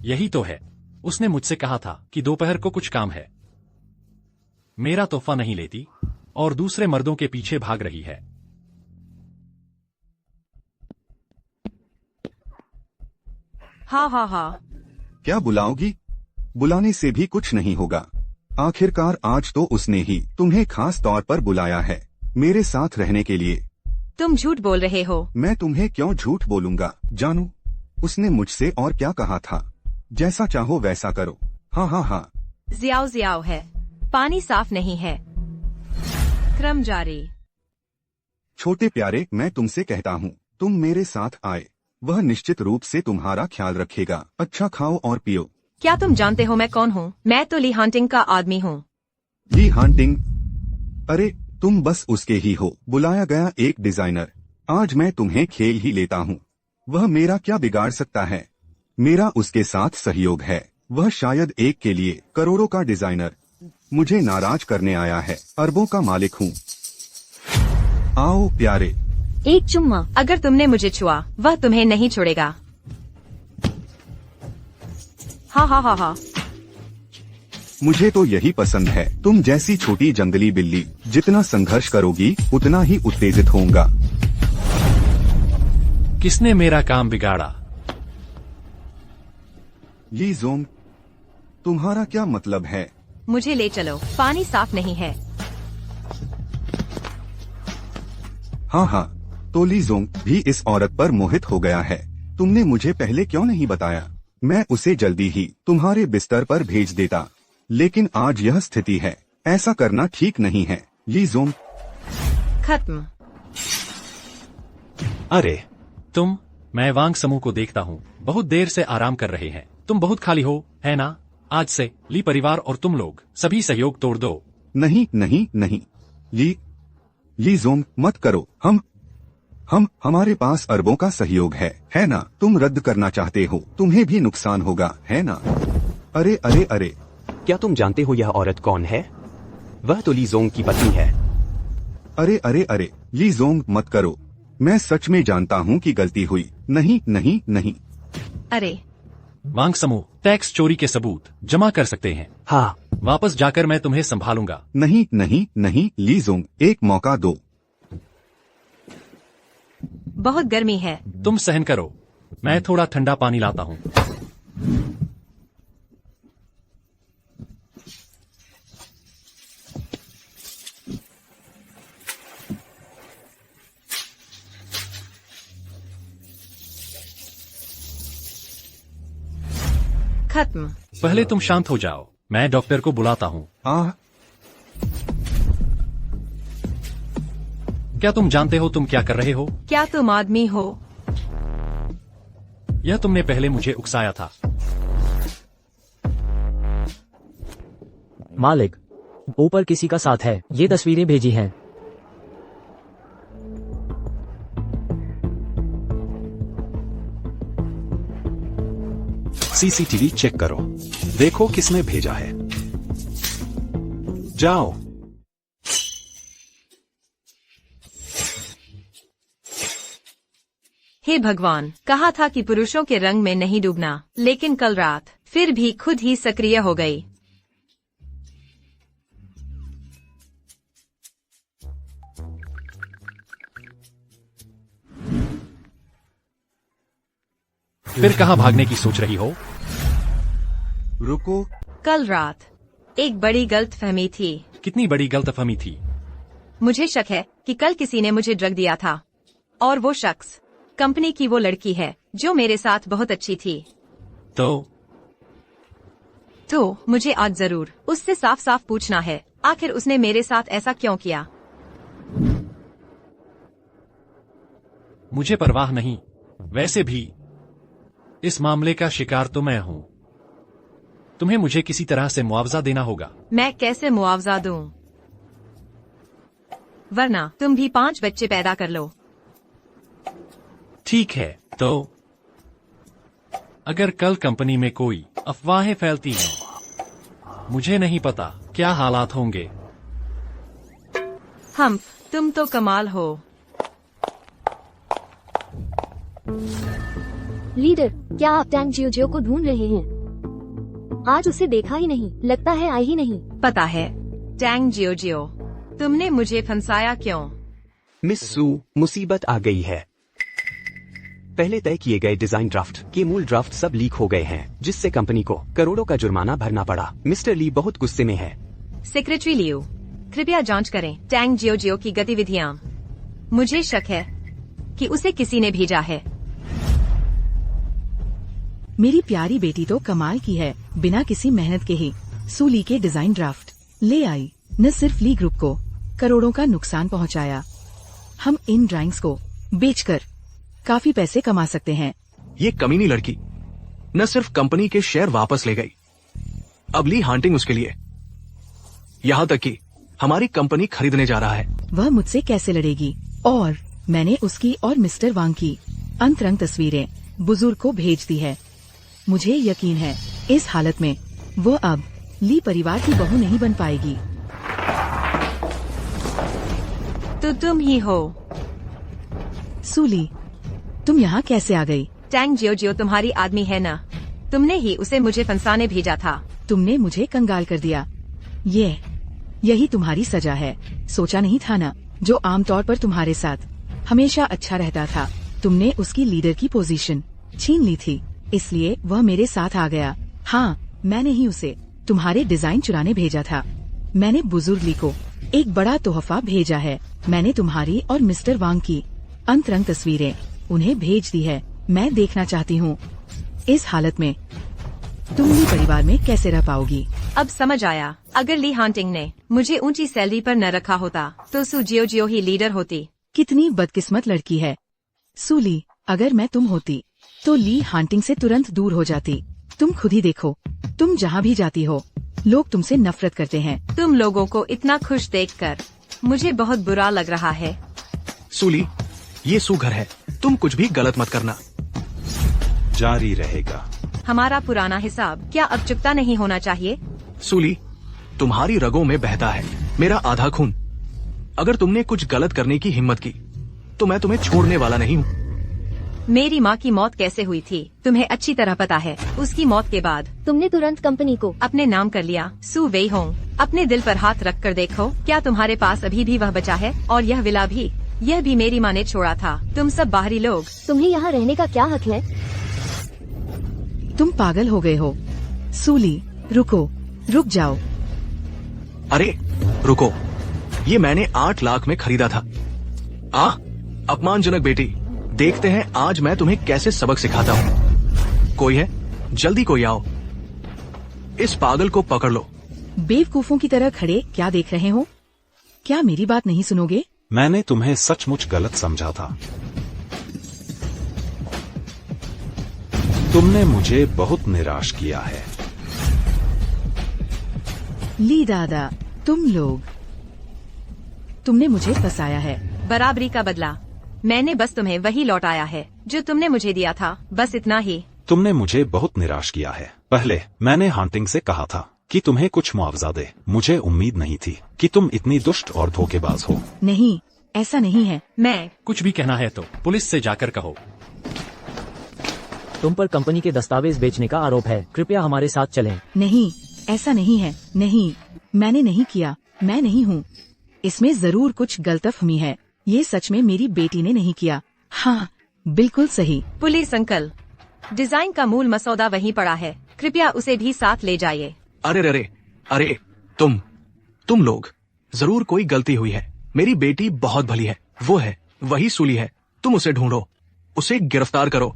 यही तो है, उसने मुझसे कहा था कि दोपहर को कुछ काम है। मेरा तोहफा नहीं लेती और दूसरे मर्दों के पीछे भाग रही है। हाँ हाँ हाँ। क्या बुलाओगी? बुलाने से भी कुछ नहीं होगा। आखिरकार आज तो उसने ही तुम्हें खास तौर पर बुलाया है, मेरे साथ रहने के लिए। तुम झूठ बोल रहे हो। मैं तुम्हें क्यों झूठ बोलूंगा जानू? उसने मुझसे और क्या कहा था? जैसा चाहो वैसा करो। हाँ हाँ हाँ। जियाओ जियाओ है, पानी साफ नहीं है। क्रम जारी। छोटे प्यारे, मैं तुमसे कहता हूँ, तुम मेरे साथ आए, वह निश्चित रूप से तुम्हारा ख्याल रखेगा। अच्छा खाओ और पियो। क्या तुम जानते हो मैं कौन हूँ? मैं तो ली हांटिंग का आदमी हूँ। ली हांटिंग? अरे तुम बस उसके ही हो, बुलाया गया एक डिजाइनर। आज मैं तुम्हें खेल ही लेता हूँ। वह मेरा क्या बिगाड़ सकता है? मेरा उसके साथ सहयोग है। वह शायद एक के लिए करोड़ों का डिजाइनर मुझे नाराज करने आया है। अरबों का मालिक हूँ। आओ प्यारे। एक चुम्मा। अगर तुमने मुझे छुआ, वह तुम्हें नहीं छोड़ेगा। हाँ हाँ हाँ हाँ। मुझे तो यही पसंद है। तुम जैसी छोटी जंगली बिल्ली, जितना संघर्ष करोगी उतना ही उत्तेजित होऊंगा। किसने मेरा काम बिगाड़ा? ली जोंग, तुम्हारा क्या मतलब है? मुझे ले चलो, पानी साफ नहीं है। हाँ हाँ, तो ली जोंग भी इस औरत पर मोहित हो गया है। तुमने मुझे पहले क्यों नहीं बताया? मैं उसे जल्दी ही तुम्हारे बिस्तर पर भेज देता, लेकिन आज यह स्थिति है। ऐसा करना ठीक नहीं है। Li Jong. खत्म। अरे मैं वांग समूह को देखता हूँ, बहुत देर से आराम कर रहे हैं। तुम बहुत खाली हो, है ना? आज से ली परिवार और तुम लोग सभी सहयोग तोड़ दो। नहीं नहीं नहीं, ली जोंग मत करो। हमारे पास अरबों का सहयोग है ना? तुम रद्द करना चाहते हो, तुम्हें भी नुकसान होगा, है ना? अरे अरे अरे, क्या तुम जानते हो यह औरत कौन है? वह तो ली जोंग की पत्नी है। अरे अरे अरे, ली जोंग मत करो। मैं सच में जानता हूँ कि गलती हुई। नहीं नहीं नहीं। अरे वांग समूह टैक्स चोरी के सबूत जमा कर सकते हैं। हाँ, वापस जाकर मैं तुम्हें संभालूंगा। नहीं नहीं नहीं, ली जोंग एक मौका दो। बहुत गर्मी है। तुम सहन करो, मैं थोड़ा ठंडा पानी लाता हूँ। खत्म। पहले तुम शांत हो जाओ, मैं डॉक्टर को बुलाता हूँ। क्या तुम जानते हो तुम क्या कर रहे हो? क्या तुम आदमी हो? यह तुमने पहले मुझे उकसाया था। मालिक, ऊपर किसी का साथ है, ये तस्वीरें भेजी हैं। सीसीटीवी चेक करो, देखो किसने भेजा है। जाओ। हे भगवान, कहा था कि पुरुषों के रंग में नहीं डूबना, लेकिन कल रात फिर भी खुद ही सक्रिय हो गई। फिर कहाँ भागने की सोच रही हो? रुको। कल रात एक बड़ी गलतफहमी थी। कितनी बड़ी गलतफहमी थी? मुझे शक है कि कल किसी ने मुझे ड्रग दिया था, और वो शख्स कंपनी की वो लड़की है जो मेरे साथ बहुत अच्छी थी। तो मुझे आज जरूर उससे साफ साफ पूछना है, आखिर उसने मेरे साथ ऐसा क्यों किया। मुझे परवाह नहीं, वैसे भी इस मामले का शिकार तो मैं हूँ। तुम्हें मुझे किसी तरह से मुआवजा देना होगा। मैं कैसे मुआवजा दूं? वरना तुम भी 5 बच्चे पैदा कर लो। ठीक है, तो अगर कल कंपनी में कोई अफवाहें फैलती हैं, मुझे नहीं पता क्या हालात होंगे। तुम तो कमाल हो। लीडर, क्या आप टैंग जियो को ढूंढ रहे हैं? आज उसे देखा ही नहीं, लगता है आई ही नहीं। पता है टैंग जियो, तुमने मुझे फंसाया क्यों? मिस सू, मुसीबत आ गई है। पहले तय किए गए डिजाइन ड्राफ्ट के मूल ड्राफ्ट सब लीक हो गए हैं, जिससे कंपनी को करोड़ों का जुर्माना भरना पड़ा। मिस्टर ली बहुत गुस्से में है। सेक्रेटरी लियो, कृपया जांच करें टैंग जियो की गतिविधियां। मुझे शक है कि उसे किसी ने भेजा है। मेरी प्यारी बेटी तो कमाल की है, बिना किसी मेहनत के ही सू ली के डिजाइन ड्राफ्ट ले आई। न सिर्फ ली ग्रुप को करोड़ों का नुकसान पहुंचाया, हम इन ड्राइंग्स को बेचकर काफी पैसे कमा सकते हैं। ये कमीनी लड़की न सिर्फ कंपनी के शेयर वापस ले गई, अब ली हांटिंग उसके लिए, यहाँ तक कि हमारी कंपनी खरीदने जा रहा है। वह मुझसे कैसे लड़ेगी? और मैंने उसकी और मिस्टर वांग की अंतरंग तस्वीरें बुजुर्ग को भेज दी है। मुझे यकीन है इस हालत में वो अब ली परिवार की बहू नहीं बन पाएगी। तो तुम ही हो। सूली, तुम यहाँ कैसे आ गई? टैंग जियो तुम्हारी आदमी है ना? तुमने ही उसे मुझे फंसाने भेजा था। तुमने मुझे कंगाल कर दिया। यही तुम्हारी सजा है। सोचा नहीं था ना, जो आमतौर पर तुम्हारे साथ हमेशा अच्छा रहता था, तुमने उसकी लीडर की पोजीशन छीन ली थी, इसलिए वह मेरे साथ आ गया। हाँ, मैंने ही उसे तुम्हारे डिजाइन चुराने भेजा था। मैंने बुजुर्ग ली को एक बड़ा तोहफा भेजा है। मैंने तुम्हारी और मिस्टर वांग की अंतरंग तस्वीरें उन्हें भेज दी है। मैं देखना चाहती हूँ इस हालत में तुम ली परिवार में कैसे रह पाओगी। अब समझ आया, अगर ली हांटिंग ने मुझे ऊंची सैलरी पर न रखा होता तो सू जियो ही लीडर होती। कितनी बदकिस्मत लड़की है सूली। अगर मैं तुम होती तो ली हांटिंग से तुरंत दूर हो जाती। तुम खुद ही देखो, तुम जहाँ भी जाती हो लोग तुमसे नफरत करते हैं। तुम लोगों को इतना खुश देखकर मुझे बहुत बुरा लग रहा है। सूली, ये सू घर है, तुम कुछ भी गलत मत करना। जारी रहेगा। हमारा पुराना हिसाब क्या अब चुकता नहीं होना चाहिए? सूली, तुम्हारी रगों में बहता है मेरा आधा खून। अगर तुमने कुछ गलत करने की हिम्मत की तो मैं तुम्हें छोड़ने वाला नहीं हूँ। मेरी माँ की मौत कैसे हुई थी तुम्हें अच्छी तरह पता है। उसकी मौत के बाद तुमने तुरंत कंपनी को अपने नाम कर लिया। सू वेई होंग, अपने दिल पर हाथ रख कर देखो, क्या तुम्हारे पास अभी भी वह बचा है? और यह विला भी, यह भी मेरी माँ ने छोड़ा था। तुम सब बाहरी लोग, तुम्हें यहाँ रहने का क्या हक है? तुम पागल हो गए हो। सूली, रुक जाओ। अरे रुको, ये मैंने 8 लाख में खरीदा था। अपमानजनक बेटी। देखते हैं आज मैं तुम्हें कैसे सबक सिखाता हूँ। कोई है? जल्दी कोई आओ, इस पागल को पकड़ लो। बेवकूफों की तरह खड़े क्या देख रहे हो? क्या मेरी बात नहीं सुनोगे? मैंने तुम्हें सचमुच गलत समझा था। तुमने मुझे बहुत निराश किया है। ली दादा, तुमने मुझे फंसाया है। बराबरी का बदला। मैंने बस तुम्हें वही लौटाया है जो तुमने मुझे दिया था, बस इतना ही। तुमने मुझे बहुत निराश किया है। पहले मैंने हांटिंग से कहा था कि तुम्हें कुछ मुआवजा दे। मुझे उम्मीद नहीं थी कि तुम इतनी दुष्ट और धोखेबाज हो। नहीं, ऐसा नहीं है। मैं कुछ भी कहना है तो पुलिस से जाकर कहो। तुम पर कंपनी के दस्तावेज बेचने का आरोप है, कृपया हमारे साथ चलें। नहीं, ऐसा नहीं है। नहीं, मैंने नहीं किया। मैं नहीं हूँ। इसमें जरूर कुछ गलतफहमी है। ये सच में मेरी बेटी ने नहीं किया। हाँ, बिल्कुल सही। पुलिस अंकल, डिजाइन का मूल मसौदा वहीं पड़ा है, कृपया उसे भी साथ ले जाइए। अरे, तुम लोग, जरूर कोई गलती हुई है। मेरी बेटी बहुत भली है, वो है, वही सूली है। तुम उसे ढूंढो, उसे गिरफ्तार करो।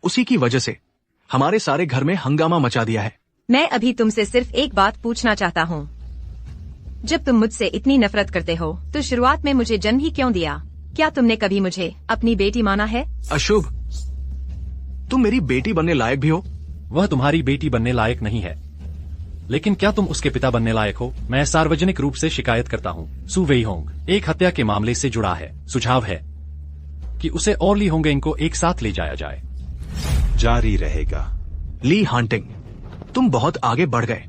उसी की वजह से हमारे सारे घर में हंगामा मचा दिया है। मैं अभी तुमसे सिर्फ एक बात पूछना चाहता हूँ। जब तुम मुझसे इतनी नफरत करते हो तो शुरुआत में मुझे जन्म ही क्यों दिया? क्या तुमने कभी मुझे अपनी बेटी माना है? अशुभ, तुम मेरी बेटी बनने लायक भी हो? वह तुम्हारी बेटी बनने लायक नहीं है। लेकिन क्या तुम उसके पिता बनने लायक हो? मैं सार्वजनिक रूप से शिकायत करता हूँ। सू वेई होंग एक हत्या के मामले से जुड़ा है। सुझाव है कि उसे और ली होंगेंग को एक साथ ले जाया जाए। जारी रहेगा। ली हांटिंग, तुम बहुत आगे बढ़ गए।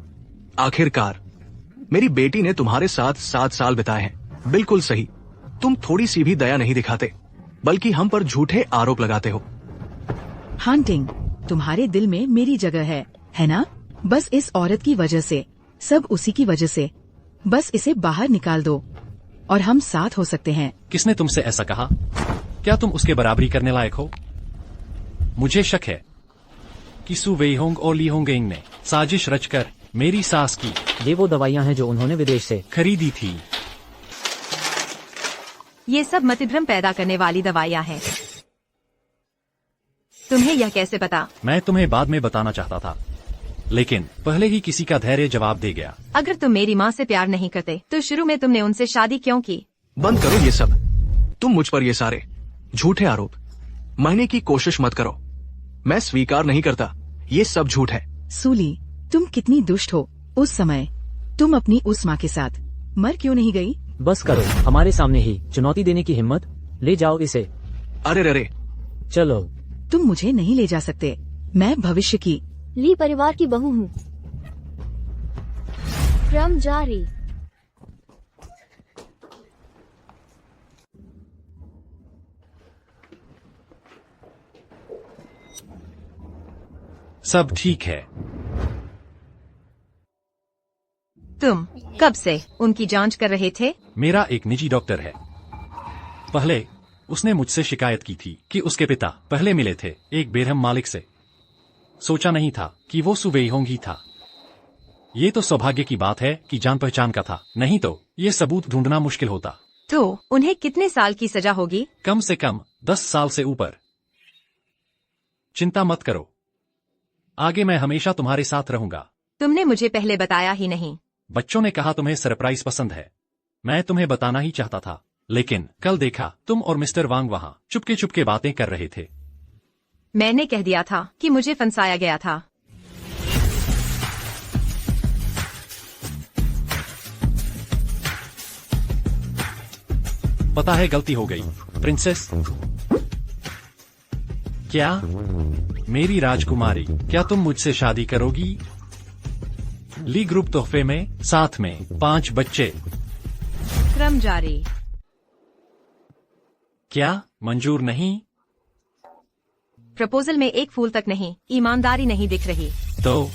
आखिरकार मेरी बेटी ने तुम्हारे साथ 7 साल बिताए हैं। बिल्कुल सही। तुम थोड़ी सी भी दया नहीं दिखाते, बल्कि हम पर झूठे आरोप लगाते हो। हांटिंग, तुम्हारे दिल में मेरी जगह है ना? बस इस औरत की वजह से, सब उसी की वजह से। बस इसे बाहर निकाल दो और हम साथ हो सकते हैं। किसने तुमसे ऐसा कहा? क्या तुम उसके बराबरी करने लायक हो? मुझे शक है कि सू वेई होंग और ली होंगेंग ने साजिश रचकर मेरी सास की ये वो दवाइयाँ हैं जो उन्होंने विदेश से खरीदी थी। ये सब मतिभ्रम पैदा करने वाली दवाइयाँ हैं। तुम्हें यह कैसे पता? मैं तुम्हें बाद में बताना चाहता था, लेकिन पहले ही किसी का धैर्य जवाब दे गया। अगर तुम मेरी माँ से प्यार नहीं करते तो शुरू में तुमने उनसे शादी क्यों की? बंद करो ये सब। तुम मुझ पर ये सारे झूठे आरोप मानने की कोशिश मत करो। मैं स्वीकार नहीं करता, ये सब झूठ है। सूली, तुम कितनी दुष्ट हो। उस समय तुम अपनी उस माँ के साथ मर क्यों नहीं गई? बस करो, हमारे सामने ही चुनौती देने की हिम्मत। ले जाओ इसे। अरे रे, चलो। तुम मुझे नहीं ले जा सकते। मैं भविष्य की ली परिवार की बहू हूँ। क्रम जारी। सब ठीक है। तुम कब से उनकी जांच कर रहे थे? मेरा एक निजी डॉक्टर है। पहले उसने मुझसे शिकायत की थी कि उसके पिता पहले मिले थे एक बेरहम मालिक से। सोचा नहीं था कि वो सू वेई होंग ही था। ये तो सौभाग्य की बात है कि जान पहचान का था, नहीं तो ये सबूत ढूंढना मुश्किल होता। तो उन्हें कितने साल की सजा होगी? कम से कम 10 साल से ऊपर। चिंता मत करो, आगे मैं हमेशा तुम्हारे साथ रहूंगा। तुमने मुझे पहले बताया ही नहीं। बच्चों ने कहा तुम्हें सरप्राइज पसंद है। मैं तुम्हें बताना ही चाहता था, लेकिन कल देखा तुम और मिस्टर वांग वहां चुपके चुपके बातें कर रहे थे। मैंने कह दिया था कि मुझे फंसाया गया था। पता है गलती हो गई प्रिंसेस। क्या मेरी राजकुमारी, क्या तुम मुझसे शादी करोगी? ली ग्रुप तोहफे में साथ में 5 बच्चे। क्रम जारी। क्या मंजूर नहीं? प्रपोजल में एक फूल तक नहीं। ईमानदारी नहीं दिख रही। तो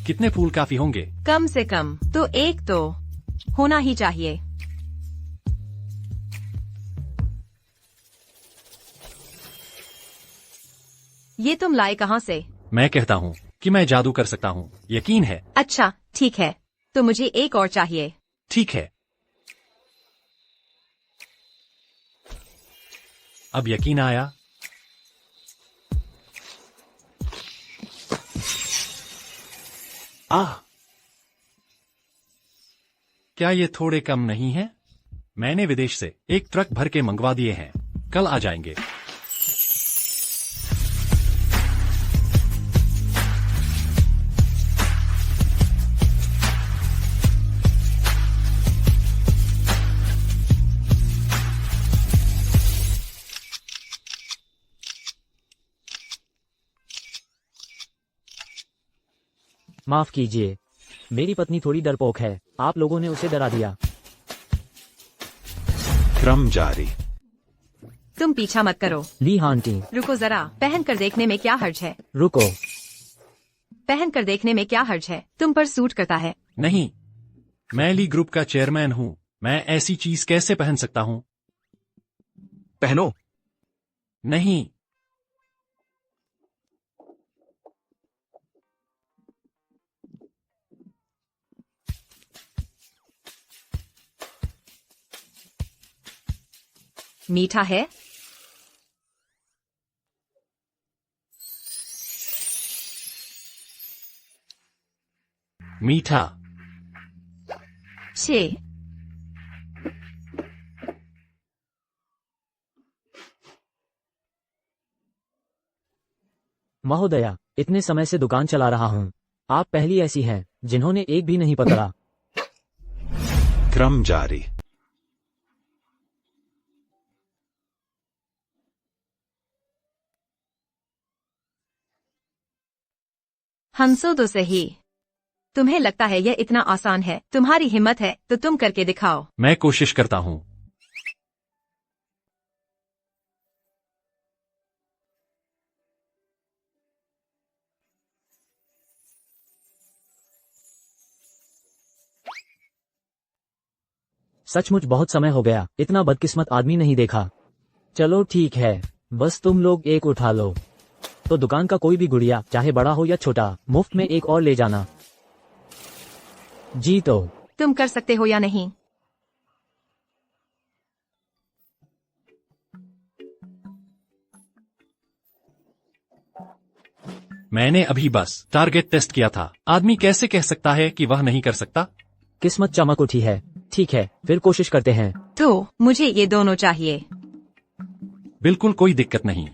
कितने फूल काफी होंगे? कम से कम तो एक तो होना ही चाहिए। ये तुम लाए कहाँ से? मैं कहता हूँ कि मैं जादू कर सकता हूँ, यकीन है? अच्छा ठीक है, तो मुझे एक और चाहिए। ठीक है, अब यकीन आया? क्या ये थोड़े कम नहीं है? मैंने विदेश से एक ट्रक भर के मंगवा दिए हैं, कल आ जाएंगे। माफ कीजिए, मेरी पत्नी थोड़ी डरपोक है। आप लोगों ने उसे डरा दिया। क्रम जारी। तुम पीछा मत करो। ली आंटी, रुको जरा, पहन कर देखने में क्या हर्ज है? रुको। पहन कर देखने में क्या हर्ज है? तुम पर सूट करता है। नहीं, मैं ली ग्रुप का चेयरमैन हूँ, मैं ऐसी चीज कैसे पहन सकता हूँ? पहनो। नहीं, मीठा है? मीठा। छे। महोदया, इतने समय से दुकान चला रहा हूँ। आप पहली ऐसी हैं जिन्होंने एक भी नहीं पकड़ा। क्रम जारी। हंसो तो सही। तुम्हें लगता है यह इतना आसान है? तुम्हारी हिम्मत है तो तुम करके दिखाओ। मैं कोशिश करता हूँ। सचमुच बहुत समय हो गया, इतना बदकिस्मत आदमी नहीं देखा। चलो ठीक है, बस तुम लोग एक उठा लो। तो दुकान का कोई भी गुड़िया, चाहे बड़ा हो या छोटा, मुफ्त में एक और ले जाना। जी तो तुम कर सकते हो या नहीं? मैंने अभी बस टारगेट टेस्ट किया था। आदमी कैसे कह सकता है कि वह नहीं कर सकता? किस्मत चमक उठी है। ठीक है, फिर कोशिश करते हैं। तो मुझे ये दोनों चाहिए। बिल्कुल कोई दिक्कत नहीं।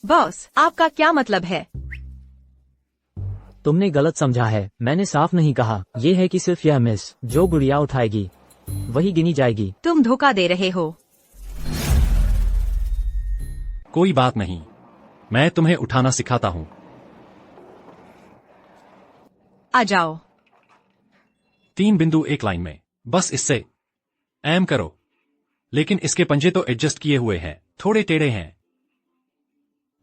बॉस, आपका क्या मतलब है? तुमने गलत समझा है, मैंने साफ नहीं कहा। यह है कि सिर्फ यह मिस जो गुड़िया उठाएगी वही गिनी जाएगी। तुम धोखा दे रहे हो। कोई बात नहीं, मैं तुम्हें उठाना सिखाता हूँ। आ जाओ। 3 बिंदु एक लाइन में, बस इससे एम करो। लेकिन इसके पंजे तो एडजस्ट किए हुए हैं, थोड़े टेढ़े हैं।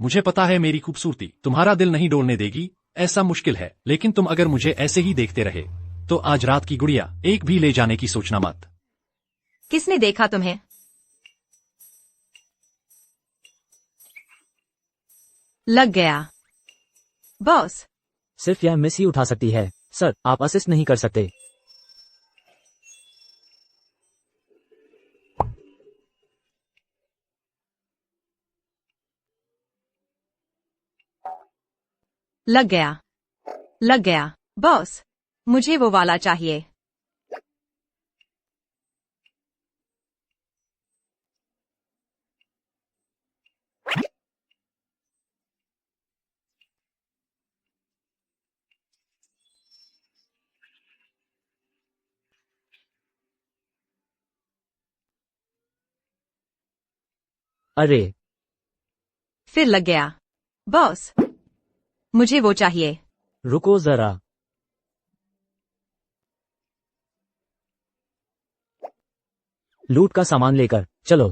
मुझे पता है मेरी खूबसूरती तुम्हारा दिल नहीं डोलने देगी, ऐसा मुश्किल है। लेकिन तुम अगर मुझे ऐसे ही देखते रहे तो आज रात की गुड़िया एक भी ले जाने की सोचना मत। किसने देखा तुम्हें? लग गया। बॉस, सिर्फ यह मिस ही उठा सकती है। सर, आप असिस्ट नहीं कर सकते। लग गया। लग गया। बॉस, मुझे वो वाला चाहिए। अरे, फिर लग गया। बॉस, मुझे वो चाहिए। रुको जरा। लूट का सामान लेकर चलो।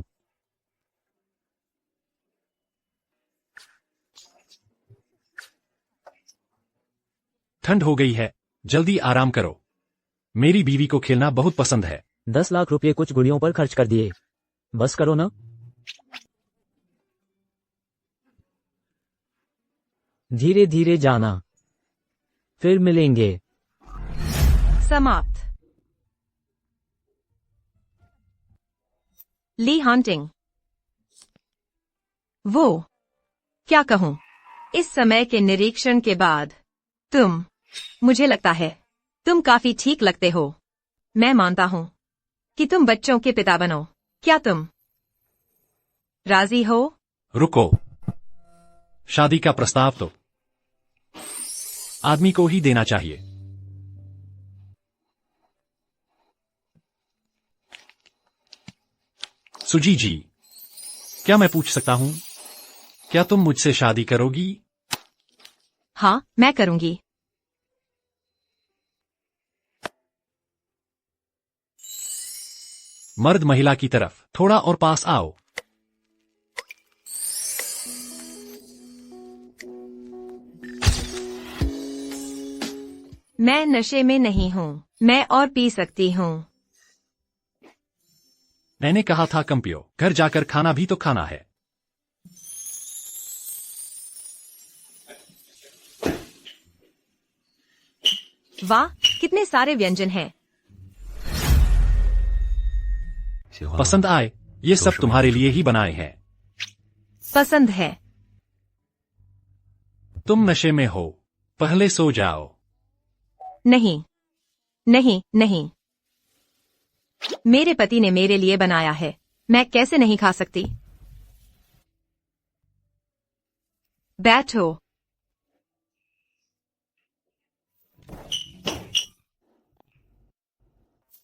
ठंड हो गई है, जल्दी आराम करो। मेरी बीवी को खेलना बहुत पसंद है। 10 लाख रुपए कुछ गुड़ियों पर खर्च कर दिए। बस करो ना। धीरे धीरे जाना, फिर मिलेंगे। समाप्त। ली हंटिंग। वो क्या कहूं, इस समय के निरीक्षण के बाद मुझे लगता है तुम काफी ठीक लगते हो। मैं मानता हूं कि तुम बच्चों के पिता बनो। क्या तुम राजी हो? रुको, शादी का प्रस्ताव तो आदमी को ही देना चाहिए। सुजी जी, क्या मैं पूछ सकता हूं, क्या तुम मुझसे शादी करोगी? हाँ, मैं करूंगी। मर्द महिला की तरफ थोड़ा और पास आओ। मैं नशे में नहीं हूँ, मैं और पी सकती हूँ। मैंने कहा था कम पियो, घर जाकर खाना भी तो खाना है। वाह, कितने सारे व्यंजन हैं। पसंद आए? ये सब तुम्हारे लिए ही बनाए हैं। पसंद है। तुम नशे में हो, पहले सो जाओ। नहीं नहीं नहीं, मेरे पति ने मेरे लिए बनाया है, मैं कैसे नहीं खा सकती? बैठो।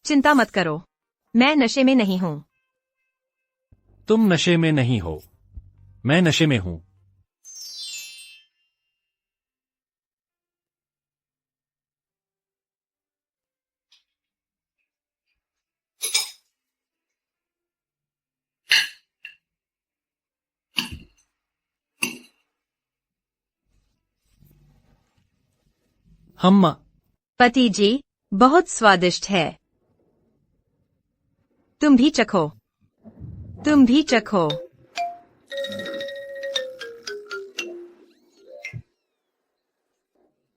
चिंता मत करो, मैं नशे में नहीं हूं। तुम नशे में नहीं हो, मैं नशे में हूं। हम पति जी, बहुत स्वादिष्ट है। तुम भी चखो, तुम भी चखो।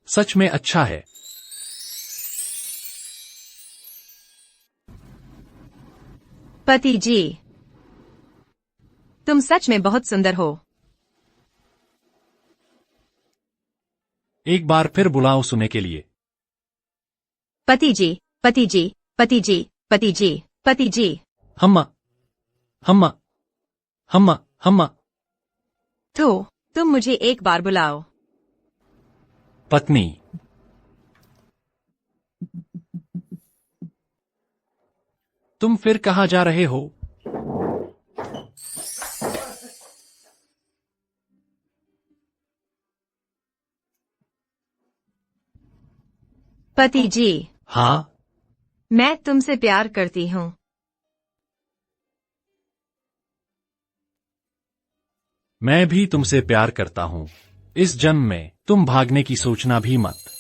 सच में अच्छा है। पति जी, तुम सच में बहुत सुंदर हो। एक बार फिर बुलाओ सुनने के लिए। पति जी, पति जी, पति जी, पति जी, पति जी। हम तो तुम मुझे एक बार बुलाओ। पत्नी। तुम फिर कहाँ जा रहे हो? पति जी, हाँ, मैं तुमसे प्यार करती हूँ। मैं भी तुमसे प्यार करता हूँ। इस जन्म में तुम भागने की सोचना भी मत।